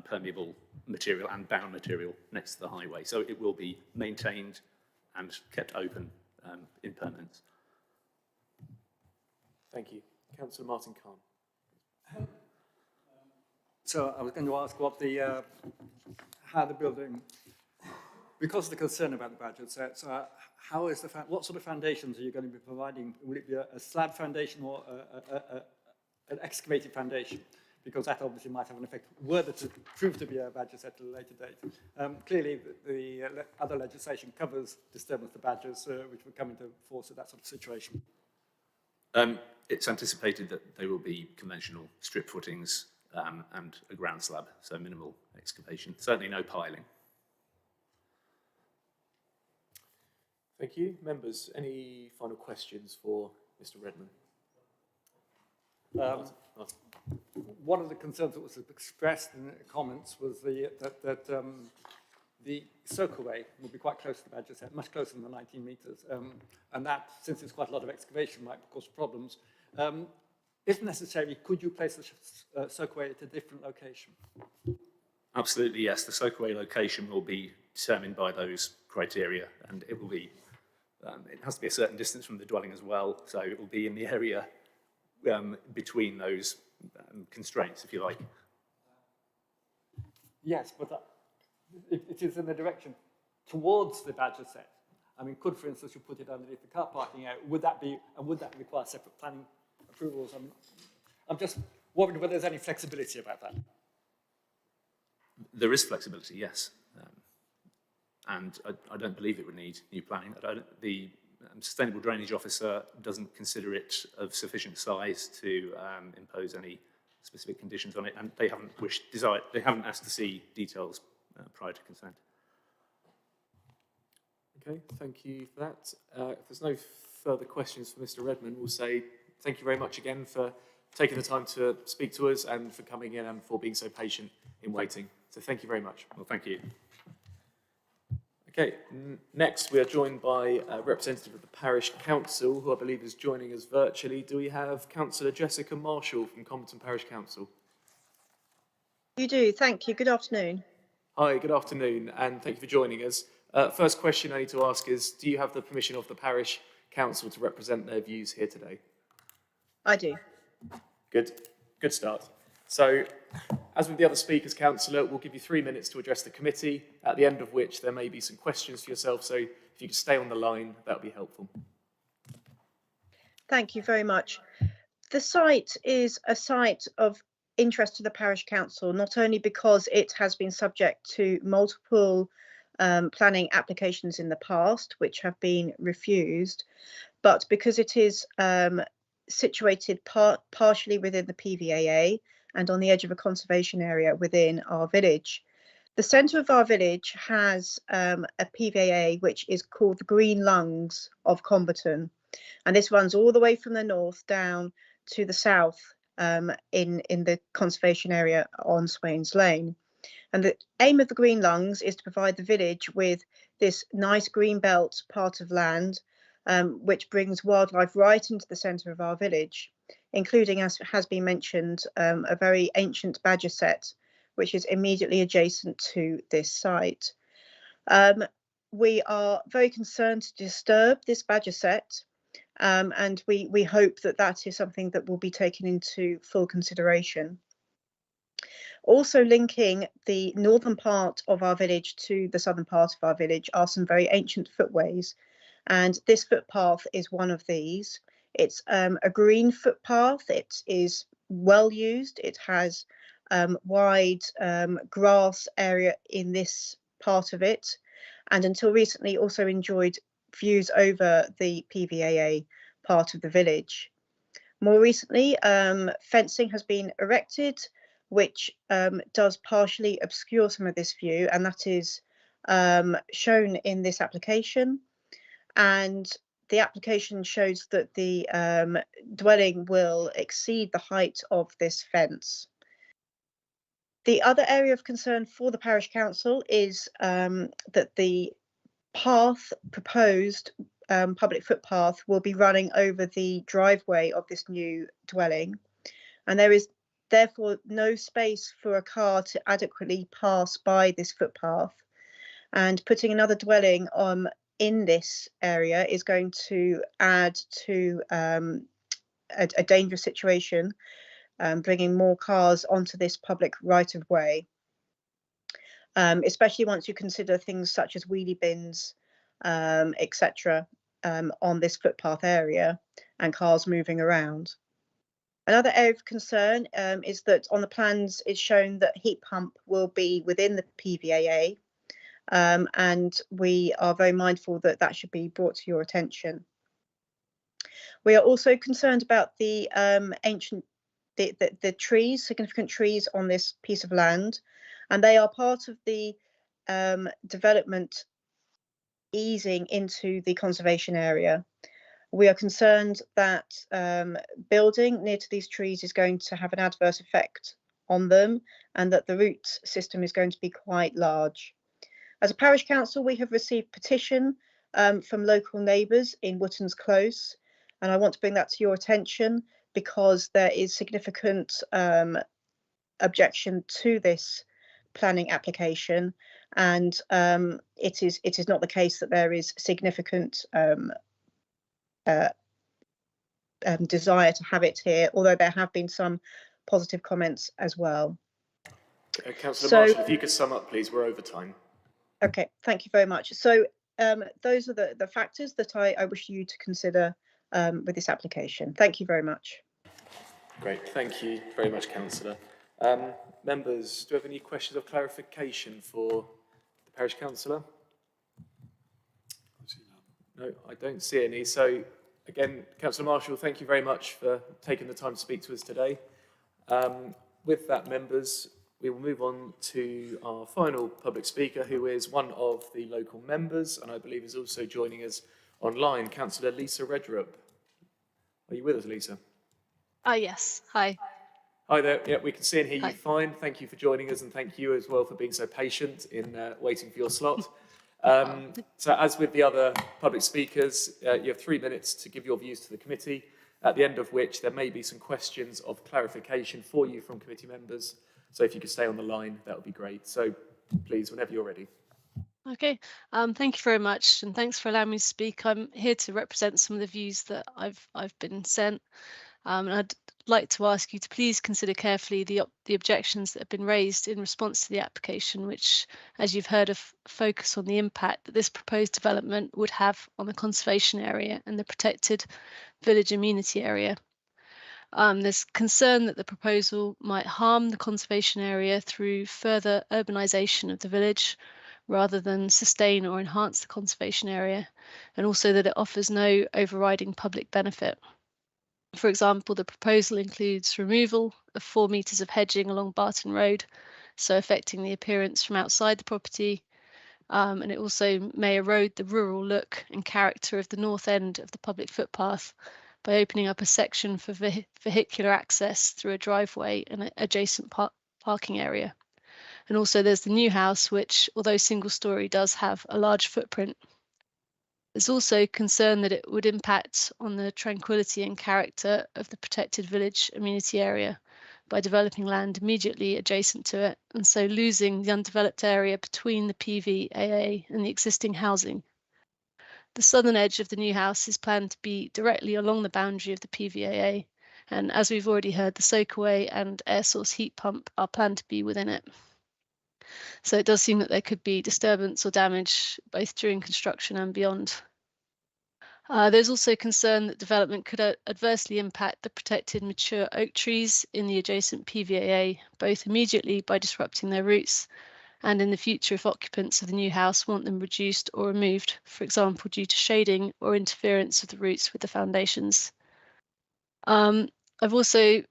permeable material and bound material next to the highway. So it will be maintained and kept open in permanence. Thank you. Councillor Martin Khan. So I was going to ask what the, how the building, because of the concern about the badger sets, how is what sort of foundations are you going to be providing? Will it be a slab foundation or an excavated foundation? Because that obviously might have an effect, were there to prove to be a badger set at a later date. Clearly, the other legislation covers disturbance of badgers, which would come into force at that sort of situation. It's anticipated that they will be conventional strip footings and a ground slab, so minimal excavation. Certainly no piling. Thank you. Members, any final questions for Mr. Redmond? One of the concerns that was expressed in the comments was that the soakaway will be quite close to the badger set, much closer than the 19 metres. And that, since it's quite a lot of excavation, might cause problems. If necessary, could you place the soakaway at a different location? Absolutely, yes. The soakaway location will be determined by those criteria, and it will be, it has to be a certain distance from the dwelling as well, so it will be in the area between those constraints, if you like. Yes, but it is in the direction towards the badger set. I mean, could, for instance, you put it underneath the car parking area? Would that be, and would that require separate planning approvals? I'm just wondering whether there's any flexibility about that. There is flexibility, yes. and I don't believe it would need new planning. The Sustainable Drainage Officer doesn't consider it of sufficient size to impose any specific conditions on it, and they haven't asked to see details prior to consent. Okay, thank you for that. If there's no further questions for Mr. Redmond, we'll say thank you very much again for taking the time to speak to us and for coming in and for being so patient in waiting. So thank you very much. Well, thank you. Okay, next we are joined by a representative of the Parish Council, who I believe is joining us virtually. Do we have Councillor Jessica Marshall from Comberton Parish Council? You do, thank you. Good afternoon. Hi, good afternoon, and thank you for joining us. First question I need to ask is, do you have the permission of the Parish Council to represent their views here today? I do. Good start. So, as with the other speakers, Councillor, we'll give you 3 minutes to address the committee, at the end of which there may be some questions for yourself, so if you could stay on the line, that would be helpful. Thank you very much. The site is a site of interest to the Parish Council, not only because it has been subject to multiple planning applications in the past, which have been refused, but because it is situated partially within the PVAA and on the edge of a conservation area within our village. The centre of our village has a PVAA which is called the Green Lungs of Comberton, and this runs all the way from the north down to the south in the conservation area on Swains Lane. And the aim of the Green Lungs is to provide the village with this nice green belt part of land which brings wildlife right into the centre of our village, including, as has been mentioned, a very ancient badger set, which is immediately adjacent to this site. We are very concerned to disturb this badger set, and we hope that that is something that will be taken into full consideration. Also linking the northern part of our village to the southern part of our village are some very ancient footways, and this footpath is one of these. It's a green footpath. It is well used. It has wide grass area in this part of it, and until recently also enjoyed views over the PVAA part of the village. More recently, fencing has been erected, which does partially obscure some of this view, and that is shown in this application. And the application shows that the dwelling will exceed the height of this fence. The other area of concern for the Parish Council is that the path, proposed public footpath, will be running over the driveway of this new dwelling, and there is therefore no space for a car to adequately pass by this footpath, and putting another dwelling in this area is going to add to a dangerous situation, bringing more cars onto this public right of way, especially once you consider things such as wheelie bins, etc., on this footpath area and cars moving around. Another area of concern is that on the plans it's shown that heat pump will be within the PVAA, and we are very mindful that that should be brought to your attention. We are also concerned about the the trees, significant trees on this piece of land, and they are part of the development easing into the conservation area. We are concerned that building near to these trees is going to have an adverse effect on them, and that the root system is going to be quite large. As a parish council, we have received petition from local neighbours in Wootton's Close, and I want to bring that to your attention because there is significant objection to this planning application, and it is not the case that there is significant desire to have it here, although there have been some positive comments as well. Councillor Marshall, if you could sum up, please. We're over time. Okay, thank you very much. So those are the factors that I wish you to consider with this application. Thank you very much. Great, thank you very much, Councillor. Members, do you have any questions of clarification for the Parish Councillor? No, I don't see any. So again, Councillor Marshall, thank you very much for taking the time to speak to us today. With that, members, we will move on to our final public speaker, who is one of the local members, and I believe is also joining us online, Councillor Lisa Redrup. Are you with us, Lisa? Yes. Hi. Hi there. Yeah, we can see and hear Hi. you fine. Thank you for joining us, and thank you as well for being so patient in waiting for your slot. So as with the other public speakers, you have 3 minutes to give your views to the committee, at the end of which there may be some questions of clarification for you from committee members. So if you could stay on the line, that would be great. So please, whenever you're ready. Okay. Thank you very much, and thanks for allowing me to speak. I'm here to represent some of the views that I've been sent. And I'd like to ask you to please consider carefully the objections that have been raised in response to the application, which, as you've heard, focus on the impact that this proposed development would have on the conservation area and the protected village amenity area. There's concern that the proposal might harm the conservation area through further urbanisation of the village, rather than sustain or enhance the conservation area, and also that it offers no overriding public benefit. For example, the proposal includes removal of 4 metres of hedging along Barton Road, so affecting the appearance from outside the property, and it also may erode the rural look and character of the north end of the public footpath by opening up a section for vehicular access through a driveway and an adjacent parking area. And also there's the new house, which, although single storey, does have a large footprint. There's also concern that it would impact on the tranquility and character of the protected village amenity area by developing land immediately adjacent to it, and so losing the undeveloped area between the PVAA and the existing housing. The southern edge of the new house is planned to be directly along the boundary of the PVAA, and as we've already heard, the soakaway and air source heat pump are planned to be within it. So it does seem that there could be disturbance or damage both during construction and beyond. There's also concern that development could adversely impact the protected mature oak trees in the adjacent PVAA, both immediately by disrupting their roots, and in the future if occupants of the new house want them reduced or removed, for example due to shading or interference of the roots with the foundations. I've also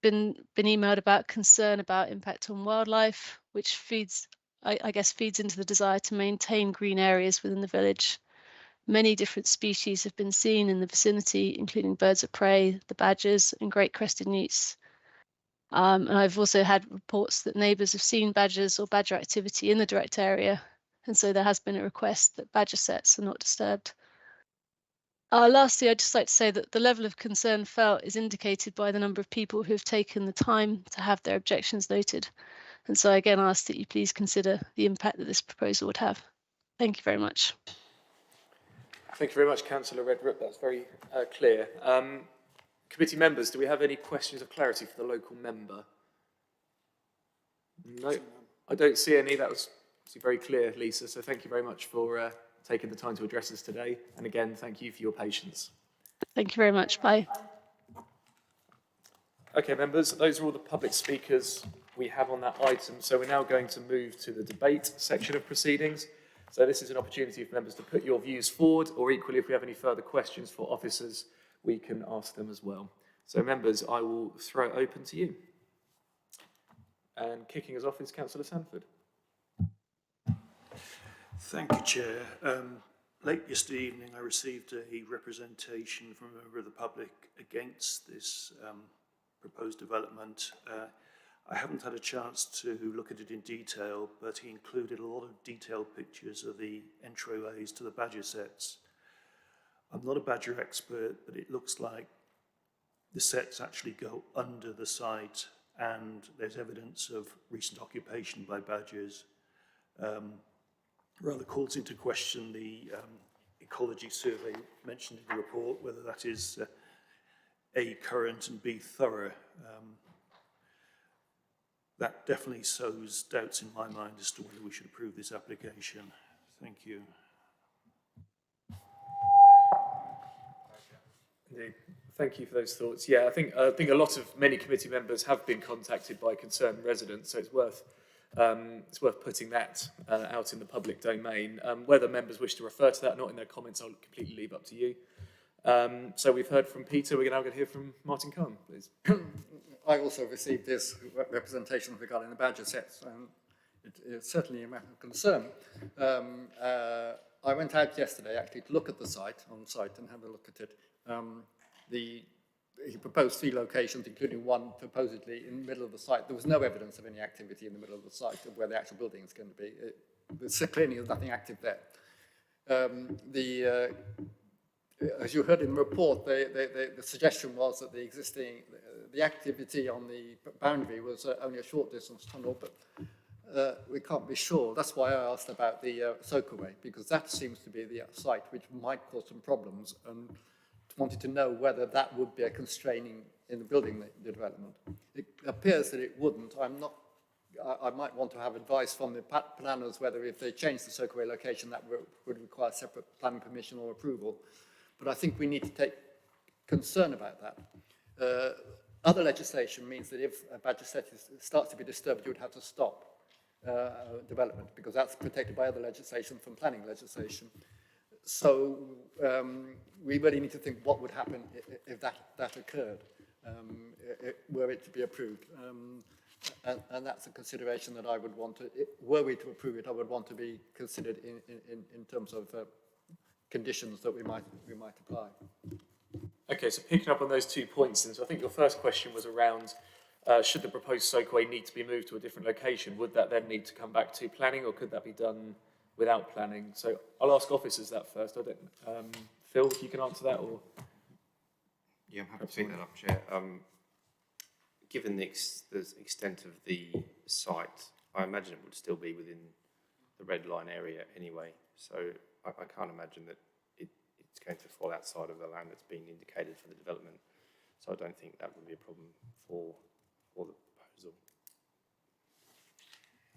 been emailed about concern about impact on wildlife, which feeds into the desire to maintain green areas within the village. Many different species have been seen in the vicinity, including birds of prey, the badgers, and great crested newts. And I've also had reports that neighbours have seen badgers or badger activity in the direct area, and so there has been a request that badger sets are not disturbed. Lastly, I'd just like to say that the level of concern felt is indicated by the number of people who have taken the time to have their objections noted. And so I again ask that you please consider the impact that this proposal would have. Thank you very much. Thank you very much, Councillor Redrup. That's very clear. Committee members, do we have any questions of clarity for the local member? No, I don't see any. That was very clear, Lisa. So thank you very much for taking the time to address us today. And again, thank you for your patience. Thank you very much. Bye. Okay, members, those are all the public speakers we have on that item. So we're now going to move to the debate section of proceedings. So this is an opportunity for members to put your views forward, or equally, if we have any further questions for officers, we can ask them as well. So members, I will throw it open to you. And kicking us off is Councillor Sanford. Thank you, Chair. Late yesterday evening, I received a representation from a member of the public against this proposed development. I haven't had a chance to look at it in detail, but he included a lot of detailed pictures of the entryways to the badger sets. I'm not a badger expert, but it looks like the sets actually go under the site, and there's evidence of recent occupation by badgers. Rather calls into question the ecology survey mentioned in the report, whether that is A, current, and B, thorough. That definitely sows doubts in my mind as to whether we should approve this application. Thank you. Indeed. Thank you for those thoughts. Yeah, I think many committee members have been contacted by concerned residents, so it's worth It's worth putting that out in the public domain. Whether members wish to refer to that or not in their comments, I'll completely leave up to you. So we've heard from Peter. We're now going to hear from Martin Kahn, please. I also received this representation regarding the badger sets, and it's certainly a matter of concern. I went out yesterday actually to look at the site, and have a look at it. He proposed 3 locations, including one supposedly in the middle of the site. There was no evidence of any activity in the middle of the site of where the actual building is going to be. There's clearly nothing active there. As you heard in the report, the suggestion was that the activity on the boundary was only a short distance tunnel, but we can't be sure. That's why I asked about the soakaway, because that seems to be the site which might cause some problems, and wanted to know whether that would be a constraining in the building the development. It appears that it wouldn't. I might want to have advice from the planners whether if they change the soakaway location that would require separate planning permission or approval. But I think we need to take concern about that. Other legislation means that if a badger set starts to be disturbed, you would have to stop development, because that's protected by other legislation from planning legislation. So we really need to think what would happen if that occurred, were it to be approved. And that's a consideration that I would want to, were we to approve it, I would want to be considered in terms of conditions that we might apply. Okay, so picking up on those 2 points, and so I think your first question was around should the proposed soakaway need to be moved to a different location? Would that then need to come back to planning, or could that be done without planning? So I'll ask officers that first. I don't, Phil, if you can answer that, or yeah, I'm happy to pick that up, Chair. Given the extent of the site, I imagine it would still be within the red line area anyway. So I can't imagine that it's going to fall outside of the land that's been indicated for the development. So I don't think that would be a problem for the proposal.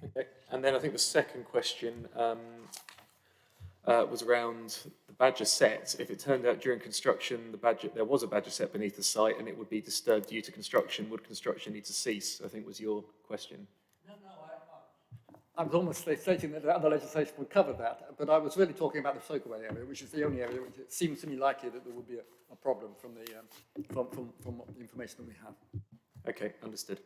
Okay, and then I think the second question was around the badger set. If it turned out during construction there was a badger set beneath the site and it would be disturbed due to construction, would construction need to cease? I think was your question. I was almost stating that the other legislation would cover that, but I was really talking about the soakaway area, which is the only area which it seems to me likely that there would be a problem from the information that we have. Okay, understood.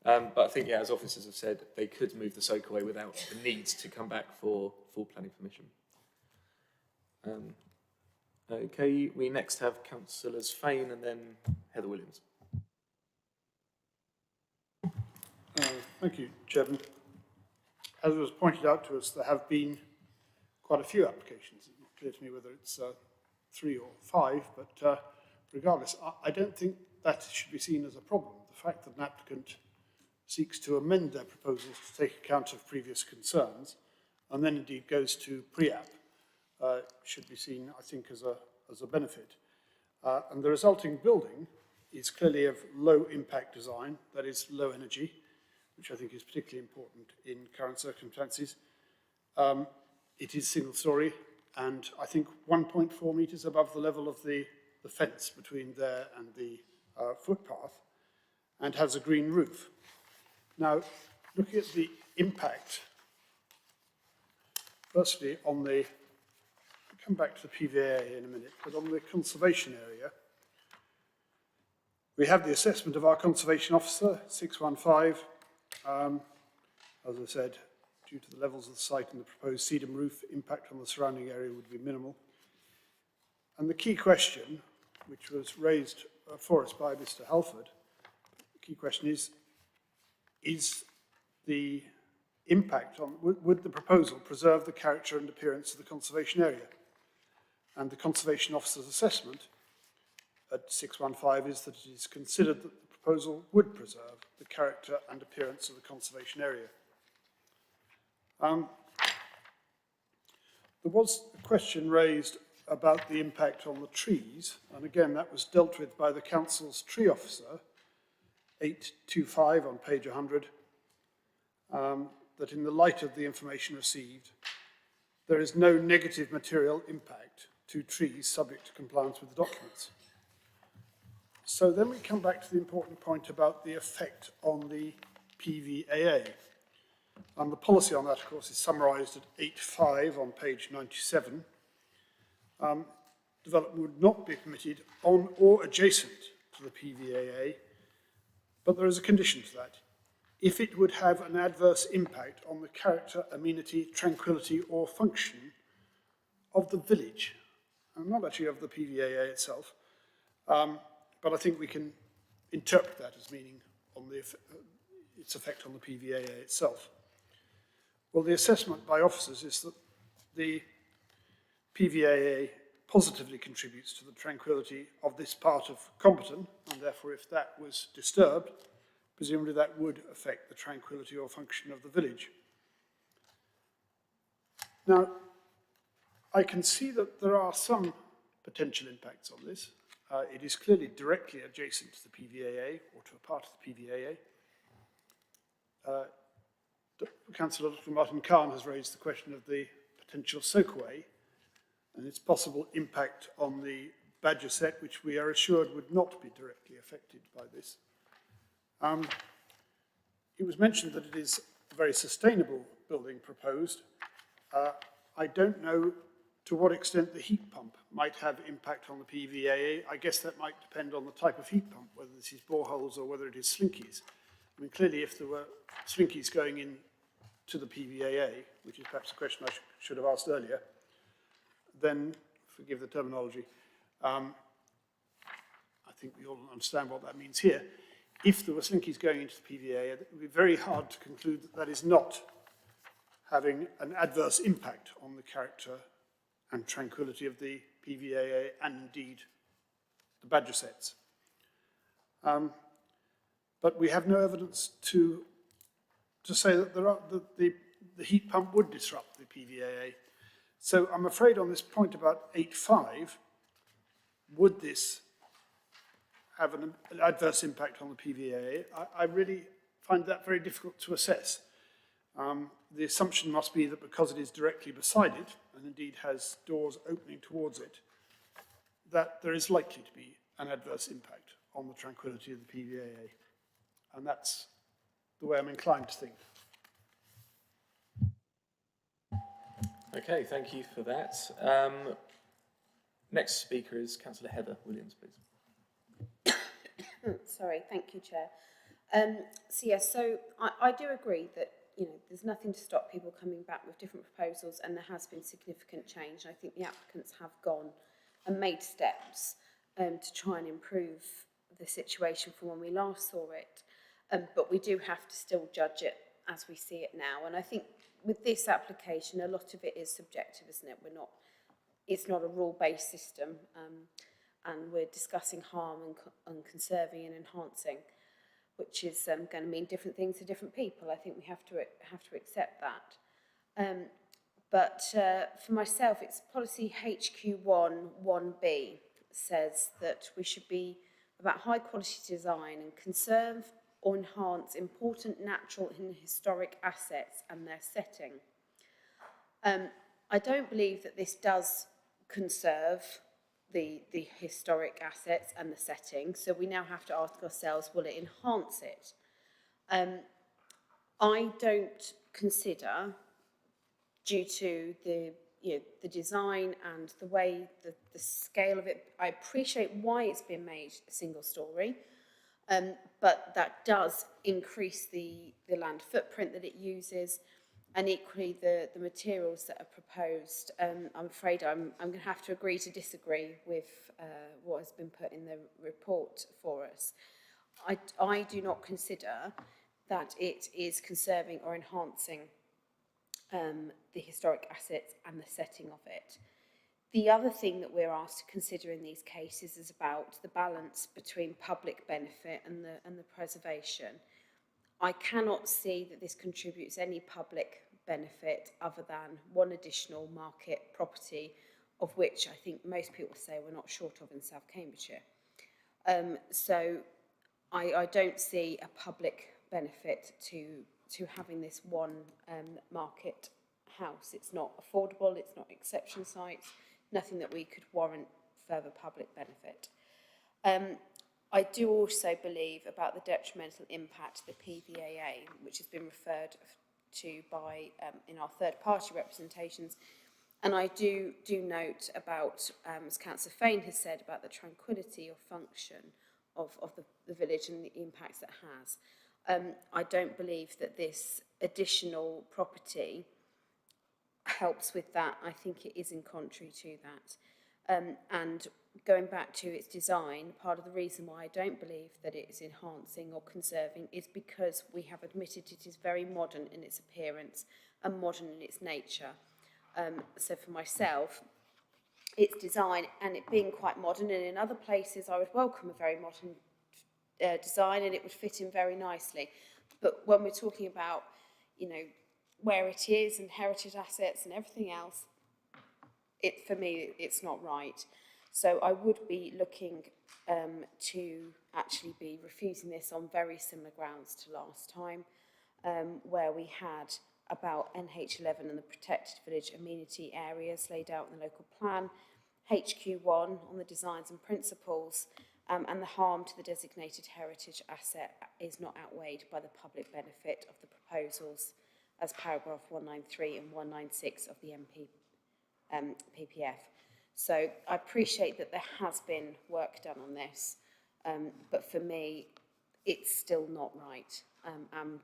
But I think, yeah, as officers have said, they could move the soakaway without the need to come back for full planning permission. Okay, we next have Councillors Fain and then Heather Williams. Thank you, Chairman. As was pointed out to us, there have been quite a few applications. It's not clear to me whether it's 3 or 5, but regardless, I don't think that should be seen as a problem. The fact that an applicant seeks to amend their proposals to take account of previous concerns and then indeed goes to pre-app should be seen, I think, as a benefit. And the resulting building is clearly of low impact design, that is low energy, which I think is particularly important in current circumstances. It is single story, and I think 1.4 metres above the level of the fence between there and the footpath, and has a green roof. Now, looking at the impact, firstly on the, I'll come back to the PVA in a minute, but on the conservation area, we have the assessment of our conservation officer, 615. As I said, due to the levels of the site and the proposed sedum roof, impact on the surrounding area would be minimal. And the key question, which was raised for us by Mr. Halford, the key question is the impact on, would the proposal preserve the character and appearance of the conservation area? And the conservation officer's assessment at 615 is that it is considered that the proposal would preserve the character and appearance of the conservation area. There was a question raised about the impact on the trees, and again that was dealt with by the council's tree officer, 825 on page 100, that in the light of the information received, there is no negative material impact to trees subject to compliance with the documents. So then we come back to the important point about the effect on the PVAA. And the policy on that, of course, is summarised at 8.5 on page 97. Development would not be permitted on or adjacent to the PVAA, but there is a condition to that. If it would have an adverse impact on the character, amenity, tranquility or function of the village, and not actually of the PVAA itself, but I think we can interpret that as meaning on its effect on the PVAA itself. Well, the assessment by officers is that the PVAA positively contributes to the tranquility of this part of Comberton, and therefore if that was disturbed, presumably that would affect the tranquility or function of the village. Now, I can see that there are some potential impacts on this. It is clearly directly adjacent to the PVAA, or to a part of the PVAA. Councillor Dr. Martin Khan has raised the question of the potential soakaway and its possible impact on the badger set, which we are assured would not be directly affected by this. It was mentioned that it is a very sustainable building proposed. I don't know to what extent the heat pump might have impact on the PVAA. I guess that might depend on the type of heat pump, whether this is boreholes or whether it is slinkies. I mean, clearly if there were slinkies going in to the PVAA, which is perhaps a question I should have asked earlier, then, forgive the terminology, I think we all understand what that means here. If there were slinkies going into the PVAA, it would be very hard to conclude that that is not having an adverse impact on the character and tranquility of the PVAA and indeed the badger sets. But we have no evidence to say that the heat pump would disrupt the PVAA. So I'm afraid on this point about 8.5, would this have an adverse impact on the PVAA? I really find that very difficult to assess. The assumption must be that because it is directly beside it, and indeed has doors opening towards it, that there is likely to be an adverse impact on the tranquility of the PVAA. And that's the way I'm inclined to think. Okay, thank you for that. Next speaker is Councillor Heather Williams, please. Sorry, thank you, Chair. So I do agree that there's nothing to stop people coming back with different proposals, and there has been significant change. I think the applicants have gone and made steps to try and improve the situation from when we last saw it. But we do have to still judge it as we see it now. And I think with this application, a lot of it is subjective, isn't it? It's not a rule-based system, and we're discussing harm and conserving and enhancing, which is going to mean different things to different people. I think we have to accept that. But for myself, it's policy HQ1 1B says that we should be about high quality design and conserve or enhance important natural and historic assets and their setting. I don't believe that this does conserve the historic assets and the setting, so we now have to ask ourselves, will it enhance it? I don't consider, due to the design and the way the scale of it, I appreciate why it's been made a single story, but that does increase the land footprint that it uses, and equally the materials that are proposed. I'm afraid I'm going to have to agree to disagree with what has been put in the report for us. I do not consider that it is conserving or enhancing the historic assets and the setting of it. The other thing that we're asked to consider in these cases is about the balance between public benefit and the preservation. I cannot see that this contributes any public benefit other than one additional market property, of which I think most people say we're not short of in South Cambridgeshire. So I don't see a public benefit to having this one market house. It's not affordable, it's not exception sites, nothing that we could warrant further public benefit. I do also believe about the detrimental impact to the PVAA, which has been referred to by in our third-party representations. And I do note about, as Councillor Fain has said, about the tranquillity or function of the village and the impacts it has. I don't believe that this additional property helps with that. I think it is in contrary to that. And going back to its design, part of the reason why I don't believe that it is enhancing or conserving is because we have admitted it is very modern in its appearance and modern in its nature. So for myself, its design and it being quite modern, and in other places I would welcome a very modern design and it would fit in very nicely. But when we're talking about, you know, where it is and heritage assets and everything else, for me, it's not right. So I would be looking to actually be refusing this on very similar grounds to last time, where we had about NH11 and the protected village amenity areas laid out in the local plan, HQ1 on the designs and principles, and the harm to the designated heritage asset is not outweighed by the public benefit of the proposals as paragraph 193 and 196 of the PPF. So I appreciate that there has been work done on this, but for me, it's still not right.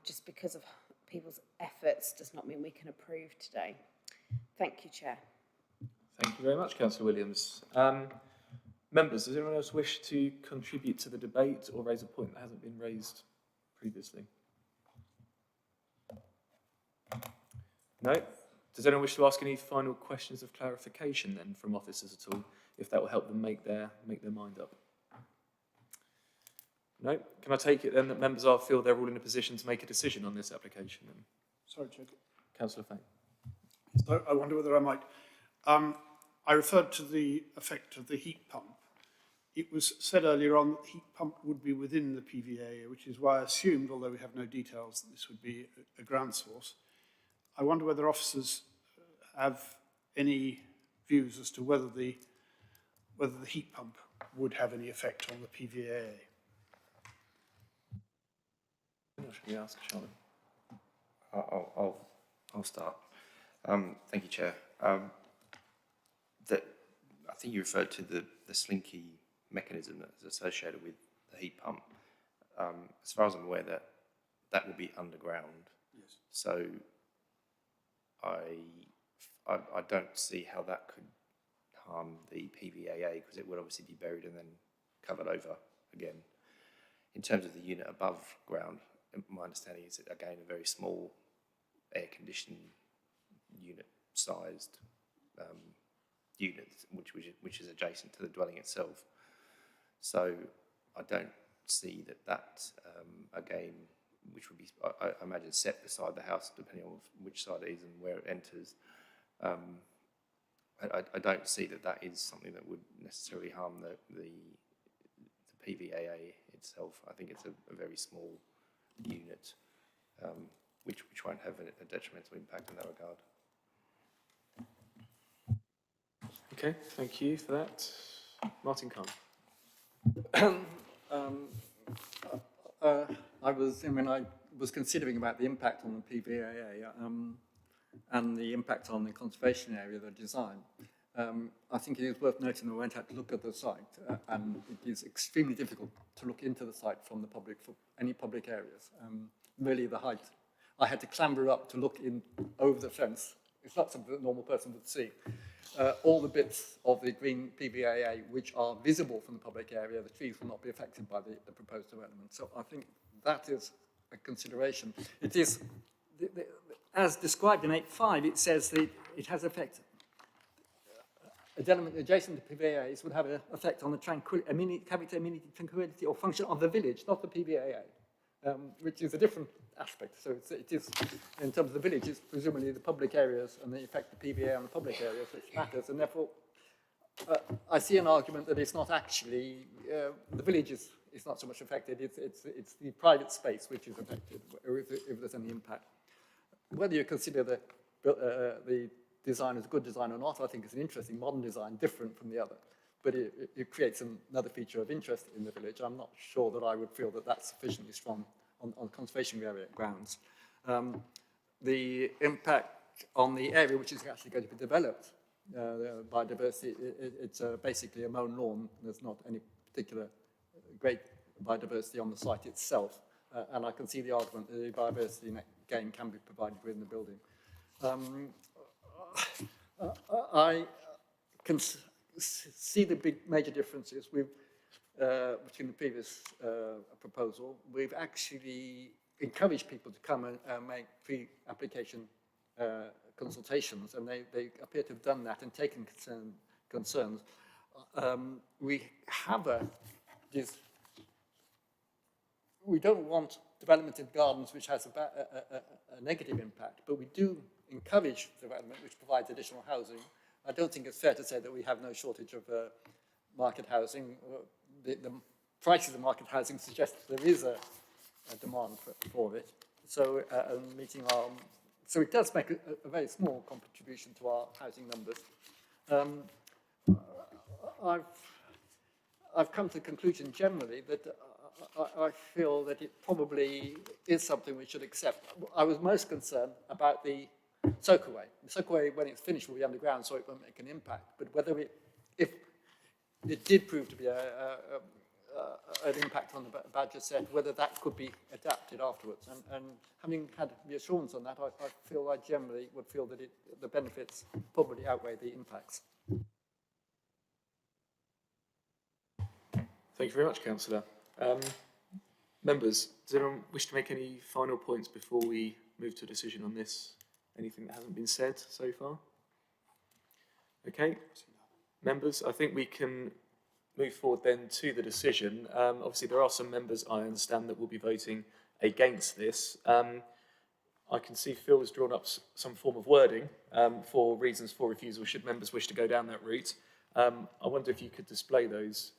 Just because of people's efforts does not mean we can approve today. Thank you, Chair. Thank you very much, Councillor Williams. Members, does anyone else wish to contribute to the debate or raise a point that hasn't been raised previously? No? Does anyone wish to ask any final questions of clarification then from officers at all, if that will help them make their mind up? No? Can I take it then that members feel they're all in a position to make a decision on this application then? Sorry, Chair. Councillor Fain. So I wonder whether I might. I referred to the effect of the heat pump. It was said earlier on that the heat pump would be within the PVA, which is why I assumed, although we have no details, that this would be a ground source. I wonder whether officers have any views as to whether the heat pump would have any effect on the PVA. Should we ask Charlotte? I'll start. Thank you, Chair. I think you referred to the slinky mechanism that's associated with the heat pump. As far as I'm aware, that will be underground. Yes. So I don't see how that could harm the PVAA, because it would obviously be buried and then covered over again. In terms of the unit above ground, my understanding is, again, a very small air-conditioned unit-sized unit, which is adjacent to the dwelling itself. So I don't see that again, which would be, I imagine, set beside the house, depending on which side it is and where it enters. I don't see that is something that would necessarily harm the PVAA itself. I think it's a very small unit, which won't have a detrimental impact in that regard. Okay, thank you for that. Martin Kahn. When I was considering about the impact on the PVAA and the impact on the conservation area, the design, I think it is worth noting that I went out to look at the site, and it is extremely difficult to look into the site from the public, for any public areas. Really, the height. I had to clamber up to look in over the fence. It's not something that a normal person would see. All the bits of the green PVAA which are visible from the public area, the trees will not be affected by the proposed development. So I think that is a consideration. It is, as described in 8.5, it says that it has effect. A development adjacent to PVAAs would have an effect on the character, amenity, tranquility, or function of the village, not the PVAA, which is a different aspect. So it is, in terms of the village, it's presumably the public areas and the effect of PVA on the public areas which matters, and therefore I see an argument that it's not actually, the village is not so much affected, it's the private space which is affected, or if there's any impact. Whether you consider the design as a good design or not, I think it's an interesting modern design, different from the other. But it creates another feature of interest in the village. I'm not sure that I would feel that that's sufficiently strong on conservation area grounds. the impact on the area which is actually going to be developed. Biodiversity, it's basically a mown lawn. There's not any particular great biodiversity on the site itself. And I can see the argument that the biodiversity gain can be provided within the building. I can see the big major differences with, between the previous proposal. We've actually encouraged people to come and make pre-application consultations, and they appear to have done that and taken concerns. We have we don't want development in gardens which has a negative impact, but we do encourage development which provides additional housing. I don't think it's fair to say that we have no shortage of market housing. The prices of market housing suggest there is a demand for it. So meeting our, so it does make a very small contribution to our housing numbers. I've come to the conclusion generally that I feel that it probably is something we should accept. I was most concerned about the soakaway. The soakaway, when it's finished, will be underground, so it won't make an impact. But whether if it did prove to be an impact on the badger set, whether that could be adapted afterwards. And having had reassurance on that, I feel I generally would feel that the benefits probably outweigh the impacts. Thank you very much, Councillor. Members, does anyone wish to make any final points before we move to a decision on this? Anything that hasn't been said so far? Okay. Members, I think we can move forward then to the decision. Obviously, there are some members, I understand, that will be voting against this. I can see Phil has drawn up some form of wording for reasons for refusal, should members wish to go down that route. I wonder if you could display those,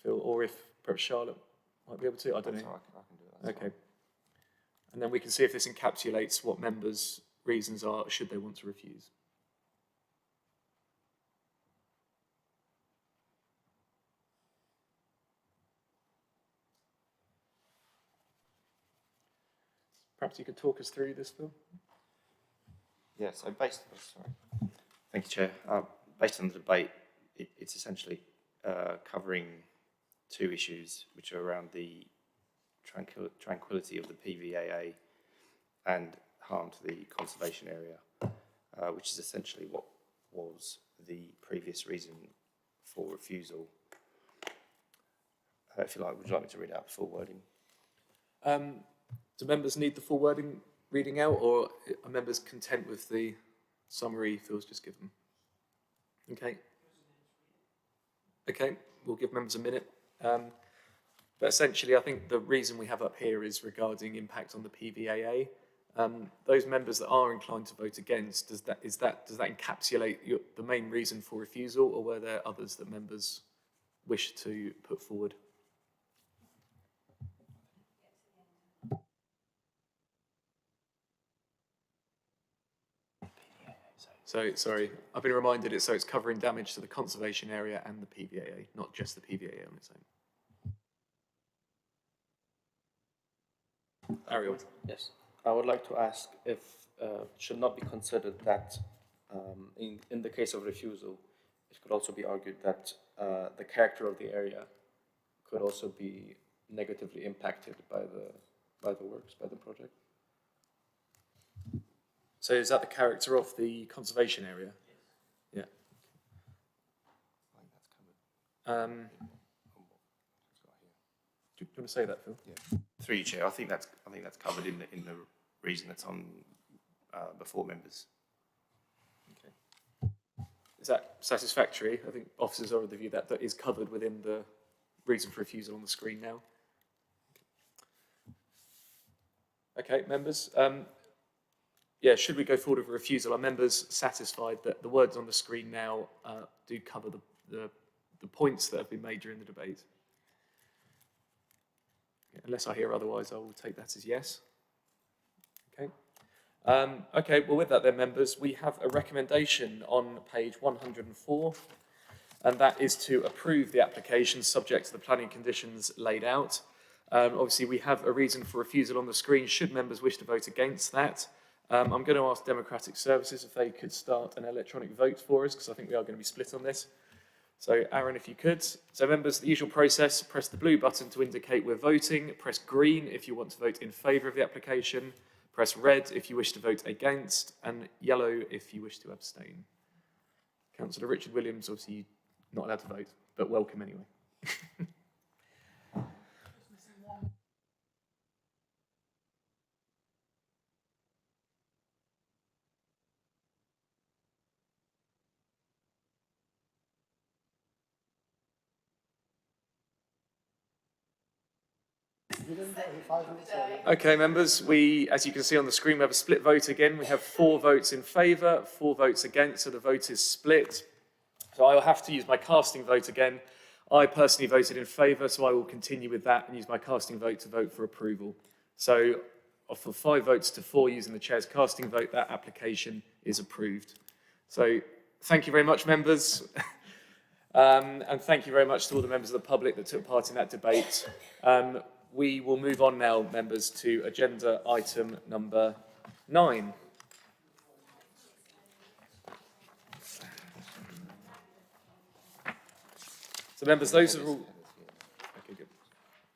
Phil, or if perhaps Charlotte might be able to. I don't know. I can do that. Okay. And then we can see if this encapsulates what members' reasons are should they want to refuse. Perhaps you could talk us through this, Phil? Yeah, so thank you, Chair. Based on the debate, it's essentially covering two issues, which are around the tranquility of the PVAA and harm to the conservation area, which is essentially what was the previous reason for refusal. If you like, would you like me to read out the full wording? Do members need the full wording reading out, or are members content with the summary Phil's just given? Okay. Okay, we'll give members a minute. But essentially, I think the reason we have up here is regarding impact on the PVAA. Those members that are inclined to vote against, does that encapsulate the main reason for refusal, or were there others that members wish to put forward? So, sorry, I've been reminded it's covering damage to the conservation area and the PVAA, not just the PVAA on its own. Ariel. Yes, I would like to ask if it should not be considered that in the case of refusal, it could also be argued that the character of the area could also be negatively impacted by the works, by the project. So is that the character of the conservation area? Yes. Yeah. Do you want to say that, Phil? Yeah. Through you, Chair. I think that's covered in the reason that's on before members. Okay. Is that satisfactory? I think officers are of the view that is covered within the reason for refusal on the screen now. Okay, members. Yeah, should we go forward with a refusal? Are members satisfied that the words on the screen now do cover the points that have been made during the debate? Yeah, unless I hear otherwise, I will take that as yes. Okay. Okay, well with that then, members, we have a recommendation on page 104, and that is to approve the application subject to the planning conditions laid out. Obviously, we have a reason for refusal on the screen should members wish to vote against that. I'm going to ask Democratic Services if they could start an electronic vote for us, because I think we are going to be split on this. So Aaron, if you could. So members, the usual process, press the blue button to indicate we're voting, press green if you want to vote in favour of the application, press red if you wish to vote against, and yellow if you wish to abstain. Councillor Richard Williams, obviously not allowed to vote, but welcome anyway. Okay, members, as you can see on the screen, we have a split vote again. We have 4 votes in favour, 4 votes against, so the vote is split. So I will have to use my casting vote again. I personally voted in favour, so I will continue with that and use my casting vote to vote for approval. So for 5 votes to 4 using the chair's casting vote, that application is approved. So thank you very much, members. And thank you very much to all the members of the public that took part in that debate. We will move on now, members, to agenda item number 9. So members, those are all... Okay, good.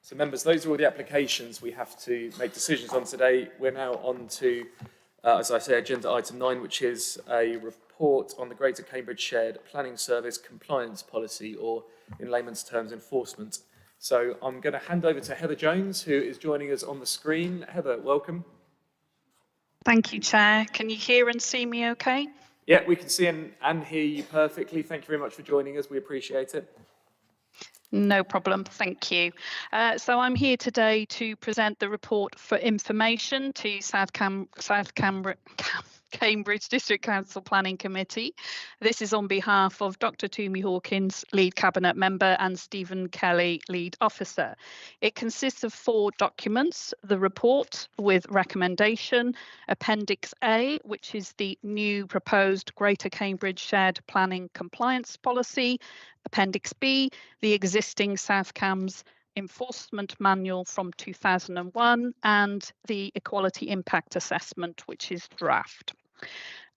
So members, those are all the applications we have to make decisions on today. We're now on to, as I say, agenda item 9, which is a report on the Greater Cambridge Shared Planning Service Compliance Policy, or in layman's terms, enforcement. So I'm going to hand over to Heather Jones, who is joining us on the screen. Heather, welcome. Thank you, Chair. Can you hear and see me okay? Yeah, we can see and hear you perfectly. Thank you very much for joining us. We appreciate it. No problem, thank you. So I'm here today to present the report for information to Cambridge District Council Planning Committee. This is on behalf of Dr. Toomey Hawkins, Lead Cabinet Member, and Stephen Kelly, Lead Officer. It consists of 4 documents: the report with recommendation, Appendix A, which is the new proposed Greater Cambridge Shared Planning Compliance Policy, Appendix B, the existing South Cambs Enforcement Manual from 2001, and the Equality Impact Assessment, which is draft.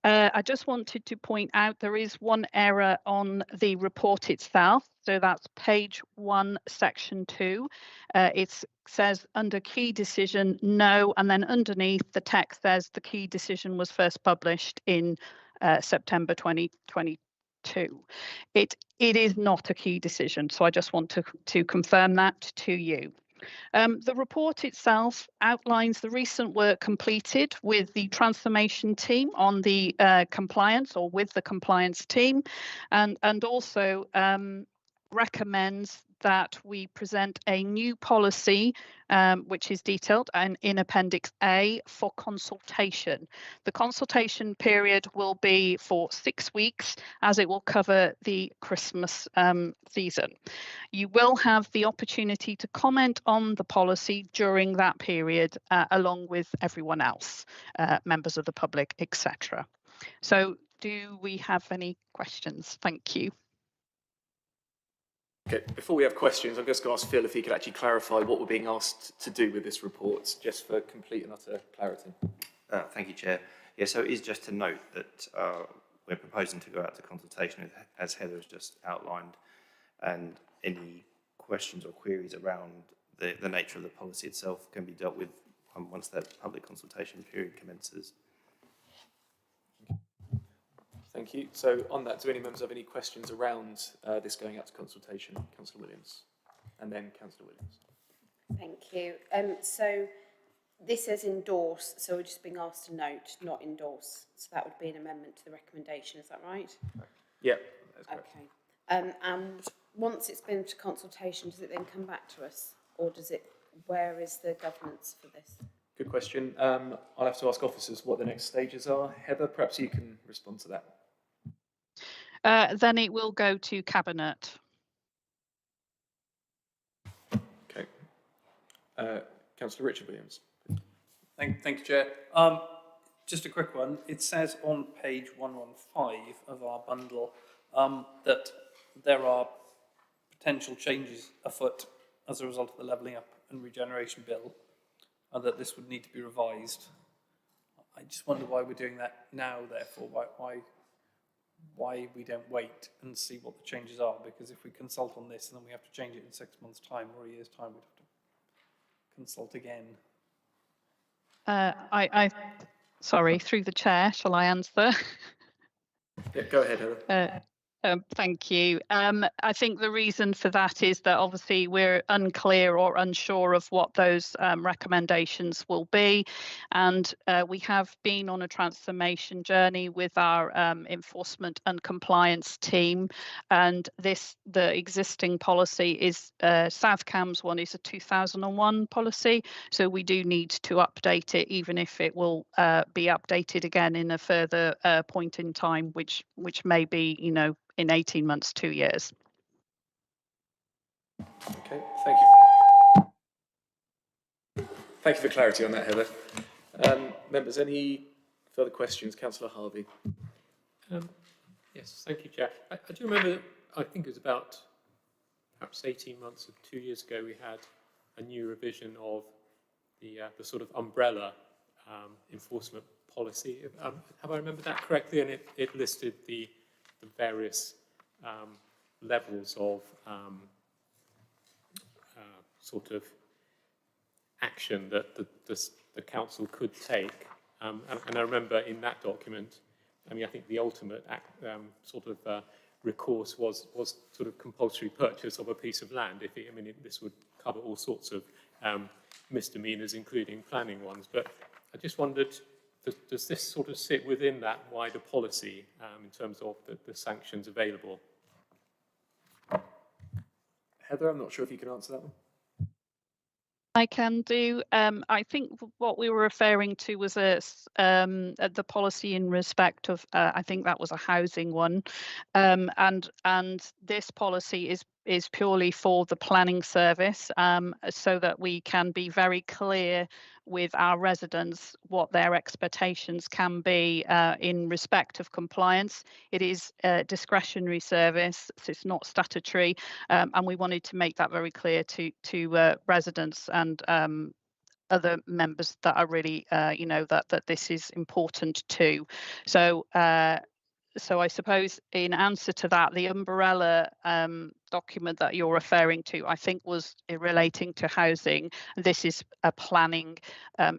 I just wanted to point out there is one error on the report itself. So that's page 1, section 2. It says under key decision, no, and then underneath the text says the key decision was first published in September 2022. It is not a key decision, so I just want to confirm that to you. The report itself outlines the recent work completed with the transformation team on the compliance, or with the compliance team, and also recommends that we present a new policy, which is detailed in Appendix A, for consultation. The consultation period will be for 6 weeks, as it will cover the Christmas season. You will have the opportunity to comment on the policy during that period, along with everyone else, members of the public, etc. So do we have any questions? Thank you. Okay, before we have questions, I'm just going to ask Phil if he could actually clarify what we're being asked to do with this report, just for complete and utter clarity. Thank you, Chair. Yeah, so it is just to note that we're proposing to go out to consultation, as Heather has just outlined, and any questions or queries around the nature of the policy itself can be dealt with once that public consultation period commences. Thank you. So on that, do any members have any questions around this going out to consultation? Councillor Williams, and then Councillor Williams. Thank you. So this says endorse, so we're just being asked to note, not endorse. So that would be an amendment to the recommendation, is that right? Yeah, that's correct. Okay. And once it's been to consultation, does it then come back to us? Or does it, where is the governance for this? Good question. I'll have to ask officers what the next stages are. Heather, perhaps you can respond to that. Then it will go to Cabinet. Okay. Councillor Richard Williams. Thank you, Chair. Just a quick one. It says on page 115 of our bundle that there are potential changes afoot as a result of the Levelling Up and Regeneration Bill, and that this would need to be revised. I just wonder why we're doing that now, therefore, why we don't wait and see what the changes are, because if we consult on this and then we have to change it in 6 months' time or a year's time, we'd have to consult again. Sorry, through the chair, shall I answer? Yeah, go ahead, Heather. Thank you. I think the reason for that is that obviously we're unclear or unsure of what those recommendations will be, and we have been on a transformation journey with our enforcement and compliance team, and the existing policy is South Cambs one is a 2001 policy, so we do need to update it, even if it will be updated again in a further point in time, which may be, you know, in 18 months, 2 years. Okay, thank you. Thank you for clarity on that, Heather. Members, any further questions? Councillor Harvey. Yes, thank you, Chair. I do remember, I think it was about perhaps 18 months or 2 years ago, we had a new revision of the sort of umbrella enforcement policy. Have I remembered that correctly? And it listed the various levels of sort of action that the council could take. And I remember in that document, I mean, I think the ultimate recourse was sort of compulsory purchase of a piece of land. This would cover all sorts of misdemeanors, including planning ones. But I just wondered, does this sort of sit within that wider policy in terms of the sanctions available? Heather, I'm not sure if you can answer that one. I can do. I think what we were referring to was the policy in respect of, I think that was a housing one, and this policy is purely for the planning service, so that we can be very clear with our residents what their expectations can be in respect of compliance. It is a discretionary service, so it's not statutory, and we wanted to make that very clear to residents and other members that are really, that this is important too. So I suppose in answer to that, the umbrella document that you're referring to, I think, was relating to housing. This is a planning,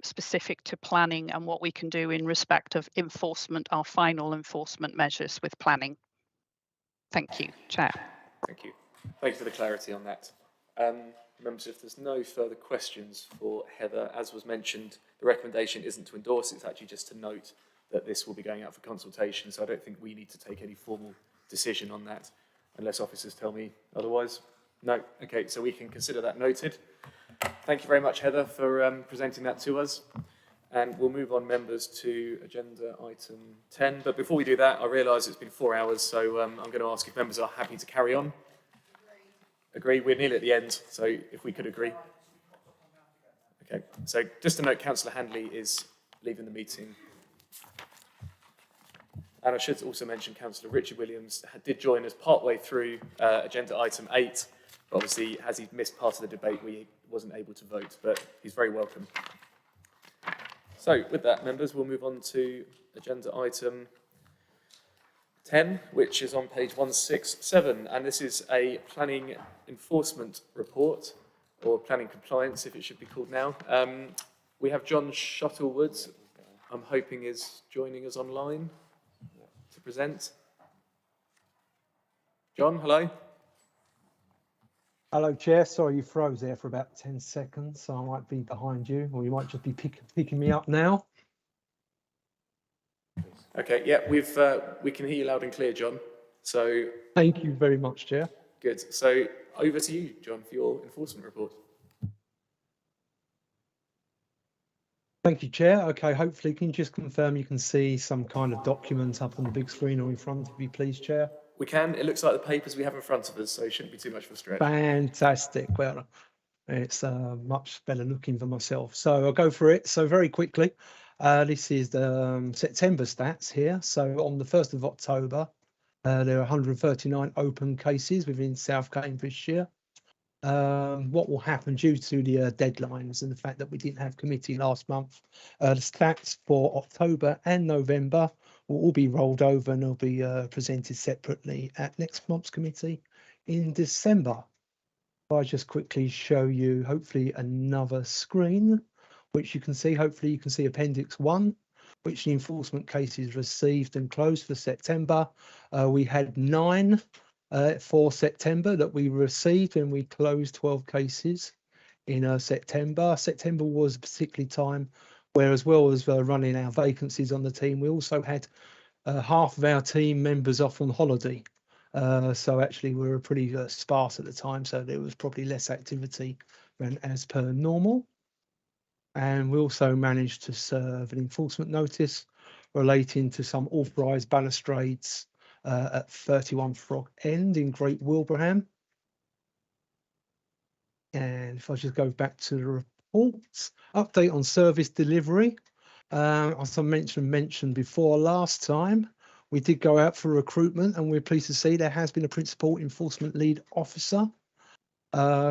specific to planning and what we can do in respect of enforcement, our final enforcement measures with planning. Thank you, Chair. Thank you. Thank you for the clarity on that. Members, if there's no further questions for Heather, as was mentioned, the recommendation isn't to endorse, it's actually just to note that this will be going out for consultation, so I don't think we need to take any formal decision on that, unless officers tell me otherwise. No? Okay, so we can consider that noted. Thank you very much, Heather, for presenting that to us. And we'll move on, members, to agenda item 10. But before we do that, I realise it's been 4 hours, so I'm going to ask if members are happy to carry on. Agree? We're nearly at the end, so if we could agree. Okay, so just to note, Councillor Handley is leaving the meeting. And I should also mention Councillor Richard Williams did join us partway through agenda item 8, but obviously, as he missed part of the debate, he wasn't able to vote, but he's very welcome. So, with that, members, we'll move on to agenda item 10, which is on page 167, and this is a planning enforcement report, or planning compliance, if it should be called now. We have John Shuttlewood, I'm hoping is joining us online to present. John, hello. Hello, Chair. Sorry you froze there for about 10 seconds, so I might be behind you, or you might just be picking me up now. Okay, yeah, we can hear you loud and clear, John. So thank you very much, Chair. Good. So over to you, John, for your enforcement report. Thank you, Chair. Okay, hopefully, can you just confirm you can see some kind of document up on the big screen or in front of you, please, Chair? We can. It looks like the papers we have in front of us, so it shouldn't be too much of a stretch. Fantastic. Well, it's much better looking for myself. So I'll go for it. So very quickly, this is the September stats here. So on the 1st of October, there are 139 open cases within South Cambridgeshire. what will happen due to the deadlines and the fact that we didn't have committee last month. The stats for October and November will all be rolled over and will be presented separately at next month's committee in December. If I just quickly show you, hopefully, another screen, which you can see, hopefully you can see Appendix 1, which the enforcement cases received and closed for September. We had 9 for September that we received, and we closed 12 cases in September. September was a particular time where, as well as running our vacancies on the team, we also had half of our team members off on holiday. So actually we were pretty sparse at the time, so there was probably less activity than as per normal. And we also managed to serve an enforcement notice relating to some authorised balustrades at 31 Frog End in Great Wilbraham. And if I just go back to the reports, update on service delivery. As I mentioned before last time, we did go out for recruitment, and we're pleased to see there has been a principal enforcement lead officer.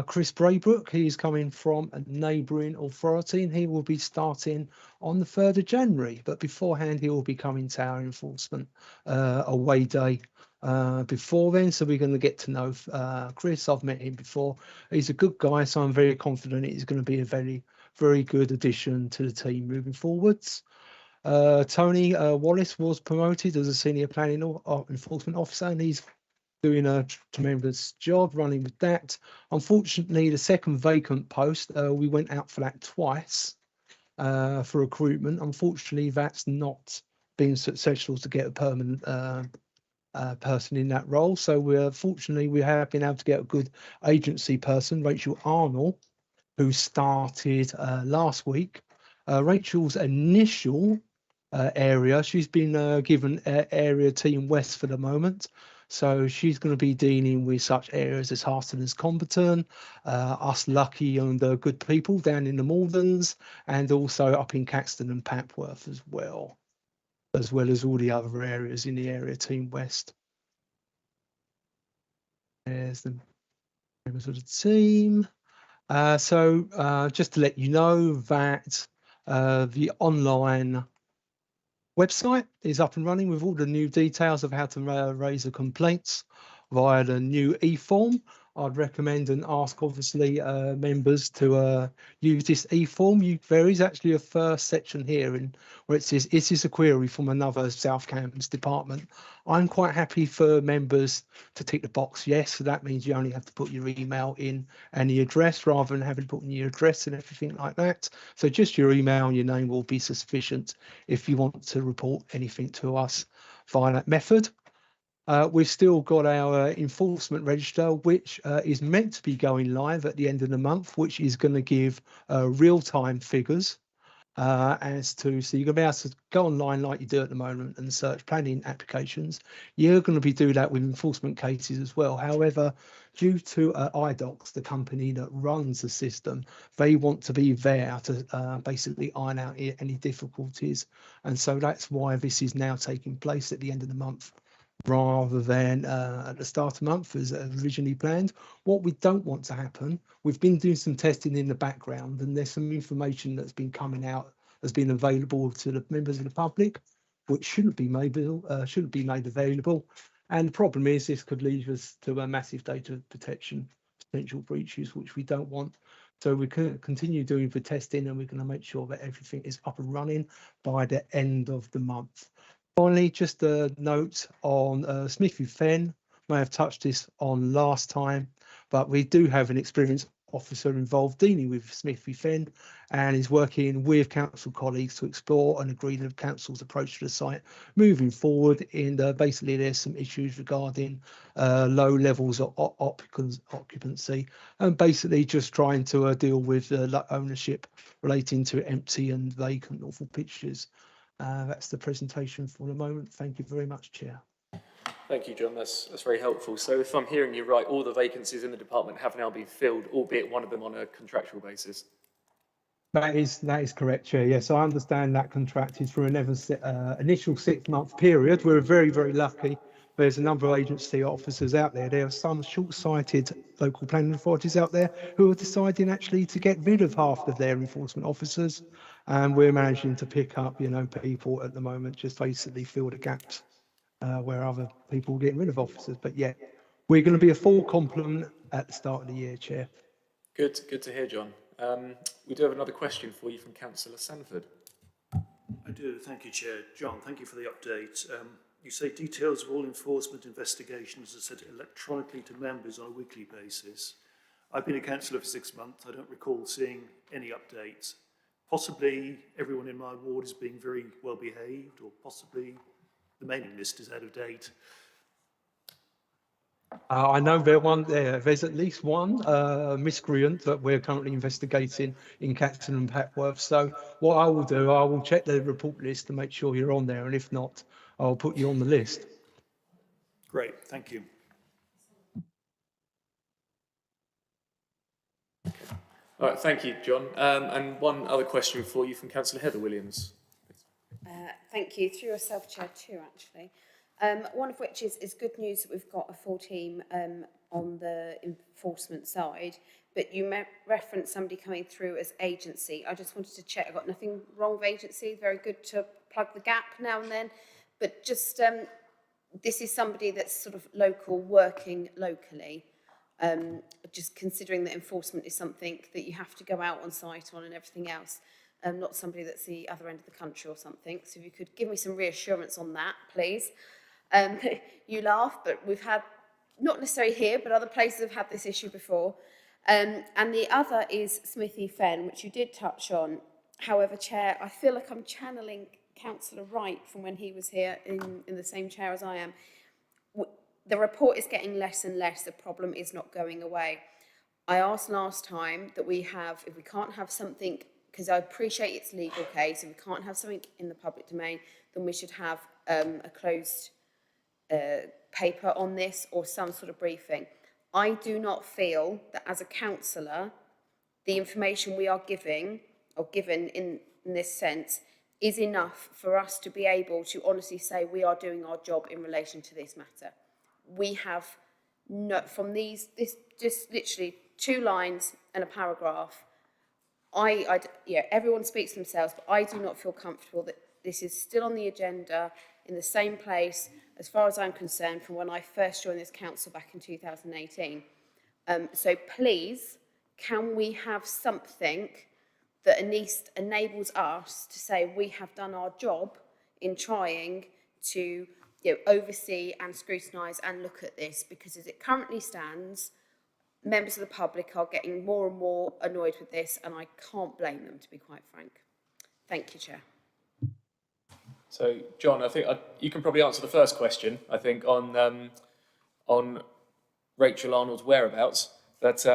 Chris Braybrook, he's coming from a neighbouring authority, and he will be starting on the 3rd of January. But beforehand, he will be coming to our enforcement away day before then. So we're going to get to know Chris. I've met him before. He's a good guy, so I'm very confident he's going to be a very, very good addition to the team moving forwards. Tony Wallace was promoted as a senior planning enforcement officer, and he's doing a tremendous job running with that. Unfortunately, the second vacant post, we went out for that twice for recruitment. Unfortunately, that's not been successful to get a permanent person in that role. So we have been able to get a good agency person, Rachel Arnold, who started last week. Rachel's initial area, she's been given area team West for the moment. So she's going to be dealing with such areas as Harston and Comberton, us Lucky and the good people down in the Maldens, and also up in Caxton and Papworth as well as all the other areas in the area team West. There's the members of the team. So just to let you know that the online website is up and running with all the new details of how to raise the complaints via the new e-form. I'd recommend and ask, obviously, members to use this e-form. There is actually a first section here where it says, is this a query from another South Cambs department? I'm quite happy for members to tick the box yes, so that means you only have to put your email in and the address rather than having to put in your address and everything like that. So just your email and your name will be sufficient if you want to report anything to us via that method. We've still got our enforcement register, which is meant to be going live at the end of the month, which is going to give real-time figures so you're going to be able to go online like you do at the moment and search planning applications. You're going to be doing that with enforcement cases as well. However, due to IDOCS, the company that runs the system, they want to be there to basically iron out any difficulties. And so that's why this is now taking place at the end of the month, rather than at the start of the month as originally planned. What we don't want to happen, we've been doing some testing in the background, and there's some information that's been coming out, has been available to the members of the public, which shouldn't be made available. And the problem is this could lead us to a massive data protection potential breaches, which we don't want. So we can continue doing the testing, and we're going to make sure that everything is up and running by the end of the month. Finally, just a note on Smithfield Fen. May have touched this on last time, but we do have an experienced officer involved dealing with Smithfield Fen, and is working with council colleagues to explore and agree the council's approach to the site moving forward. Basically, there's some issues regarding low levels of occupancy, and basically just trying to deal with ownership relating to empty and vacant awful pitches. That's the presentation for the moment. Thank you very much, Chair. Thank you, John. That's very helpful. So if I'm hearing you right, all the vacancies in the department have now been filled, albeit one of them on a contractual basis. That is correct, Chair. Yes, I understand that contract is for an initial 6-month period. We're very, very lucky There's a number of agency officers out there. There are some short-sighted local planning authorities out there who are deciding actually to get rid of half of their enforcement officers, and we're managing to pick up, people at the moment, just basically fill the gaps where other people are getting rid of officers. But yeah, we're going to be a full complement at the start of the year, Chair. Good to hear, John. We do have another question for you from Councillor Sanford. I do, thank you, Chair. John, thank you for the update. You say details of all enforcement investigations are sent electronically to members on a weekly basis. I've been a councillor for 6 months. I don't recall seeing any updates. Possibly everyone in my ward is being very well behaved, or possibly the mailing list is out of date. I know there's at least one miscreant that we're currently investigating in Caxton and Papworth. So what I will do, I will check the report list to make sure you're on there, and if not, I'll put you on the list. Great, thank you. All right, thank you, John. And one other question for you from Councillor Heather Williams. Thank you. Through yourself, Chair, too, actually. One of which is good news that we've got a full team on the enforcement side, but you referenced somebody coming through as agency. I just wanted to check. I've got nothing wrong with agency. Very good to plug the gap now and then. But just, this is somebody that's sort of local, working locally. Just considering that enforcement is something that you have to go out on site on and everything else. Not somebody that's the other end of the country or something. So if you could give me some reassurance on that, please. You laugh, but we've had, not necessarily here, but other places have had this issue before. And the other is Smithy Fen, which you did touch on. However, Chair, I feel like I'm channeling Councillor Wright from when he was here in the same chair as I am. The report is getting less and less. The problem is not going away. I asked last time that if we can't have something, because I appreciate it's a legal case, if we can't have something in the public domain, then we should have a closed paper on this or some sort of briefing. I do not feel that as a councillor, the information we are giving, or given in this sense, is enough for us to be able to honestly say we are doing our job in relation to this matter. We have, from this just literally 2 lines and a paragraph, everyone speaks for themselves, but I do not feel comfortable that this is still on the agenda in the same place, as far as I'm concerned, from when I first joined this council back in 2018. So please, can we have something that at least enables us to say we have done our job in trying to oversee and scrutinise and look at this, because as it currently stands, members of the public are getting more and more annoyed with this, and I can't blame them, to be quite frank. Thank you, Chair. So, John, I think you can probably answer the first question, I think, on Rachel Arnold's whereabouts. But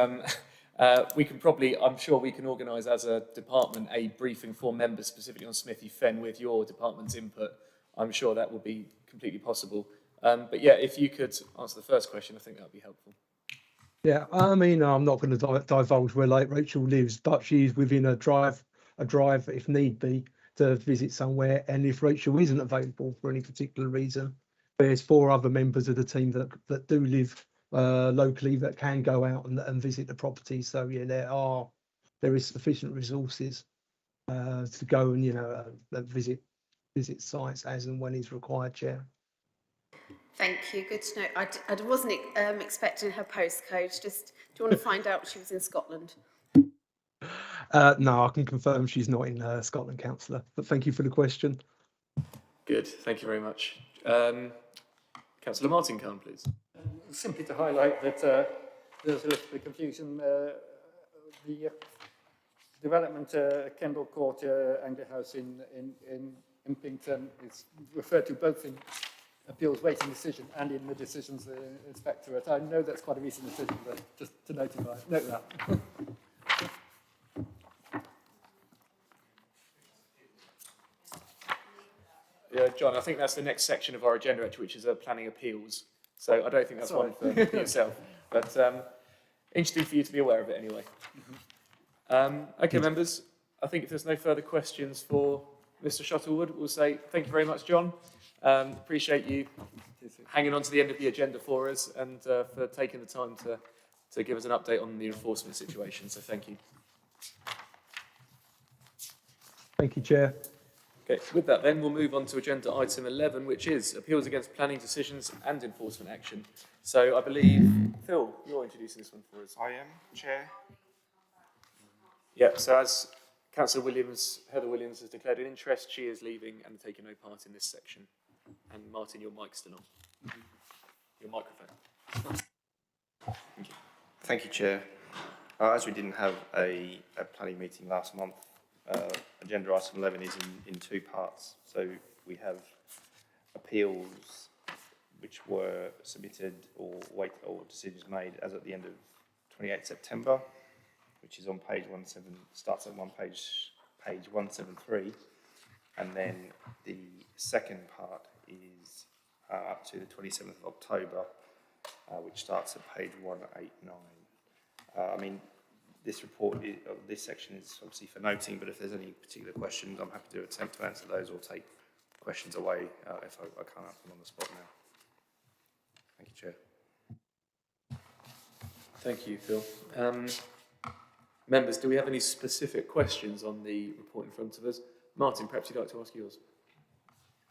we can probably, I'm sure we can organise as a department a briefing for members specifically on Smithy Fen with your department's input. I'm sure that will be completely possible. But yeah, if you could answer the first question, I think that would be helpful. Yeah, I mean, I'm not going to divulge where Rachel lives, but she's within a drive if need be to visit somewhere. And if Rachel isn't available for any particular reason, there's 4 other members of the team that do live locally that can go out and visit the property. So yeah, there is sufficient resources to go and visit sites as and when is required, Chair. Thank you. Good to know. I wasn't expecting her postcode. Just, do you want to find out she was in Scotland? No, I can confirm she's not in Scotland, Councillor. But thank you for the question. Good. Thank you very much. Councillor Martin Khan, please. Simply to highlight that there's a little bit of confusion. The development Kendall Court, Anglia House in Impington is referred to both in appeals waiting decision and in the decisions inspectorate. I know that's quite a recent decision, but just to note that. Yeah, John, I think that's the next section of our agenda, actually, which is planning appeals. So I don't think that's one for yourself. But interesting for you to be aware of it anyway. Okay, members, I think if there's no further questions for Mr. Shuttlewood, we'll say thank you very much, John. Appreciate you hanging on to the end of the agenda for us and for taking the time to give us an update on the enforcement situation. So thank you. Thank you, Chair. Okay, with that then, we'll move on to agenda item 11, which is appeals against planning decisions and enforcement action. So I believe, Phil, you're introducing this one for us. I am, Chair. Yeah, so as Councillor Williams, Heather Williams has declared an interest, she is leaving and taking no part in this section. And Martin, your mic's still on. Your microphone. Thank you. Thank you, Chair. As we didn't have a planning meeting last month, agenda item 11 is in two parts. So we have appeals which were submitted or decisions made as at the end of 28 September, which is on page 17, starts on page 173, and then the second part is up to the 27th of October, which starts at page 189. I mean, this report, this section is obviously for noting, but if there's any particular questions, I'm happy to attempt to answer those or take questions away if I can't answer them on the spot now. Thank you, Chair. Thank you, Phil. Members, do we have any specific questions on the report in front of us? Martin, perhaps you'd like to ask yours.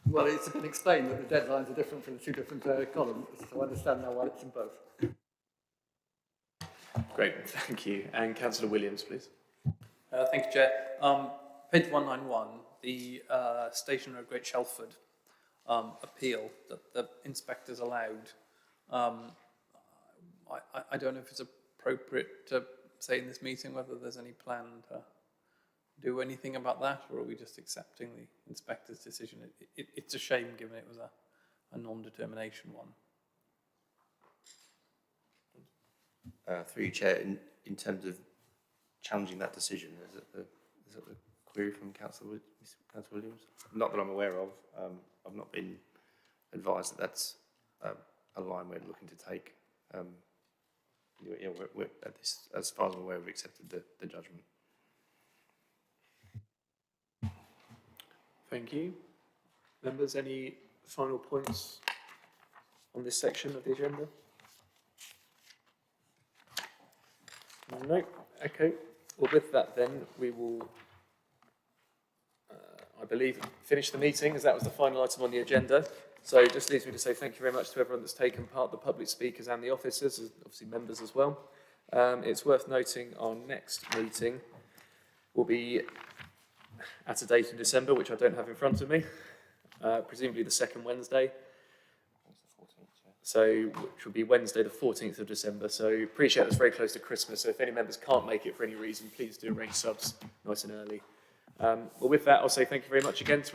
Well, it's been explained that the deadlines are different for the two different columns, so I understand now why it's in both. Great, thank you. And Councillor Williams, please. Thank you, Chair. Page 191, the Station Road Great Shelford appeal that the inspectors allowed. I don't know if it's appropriate to say in this meeting whether there's any plan to do anything about that, or are we just accepting the inspector's decision? It's a shame given it was a non-determination one. Through you, Chair, in terms of challenging that decision, is it the query from Councillor Williams? Not that I'm aware of. I've not been advised that that's a line we're looking to take. Yeah, we're at this, as far as I'm aware, we've accepted the judgment. Thank you. Members, any final points on this section of the agenda? No? Okay. Well, with that then, we will, I believe, finish the meeting, as that was the final item on the agenda. So it just leaves me to say thank you very much to everyone that's taken part, the public speakers and the officers, obviously members as well. It's worth noting our next meeting will be at a date in December, which I don't have in front of me, presumably the second Wednesday. So, which will be Wednesday the 14th of December. So appreciate that's very close to Christmas. So if any members can't make it for any reason, please do arrange subs nice and early. Well, with that, I'll say thank you very much again to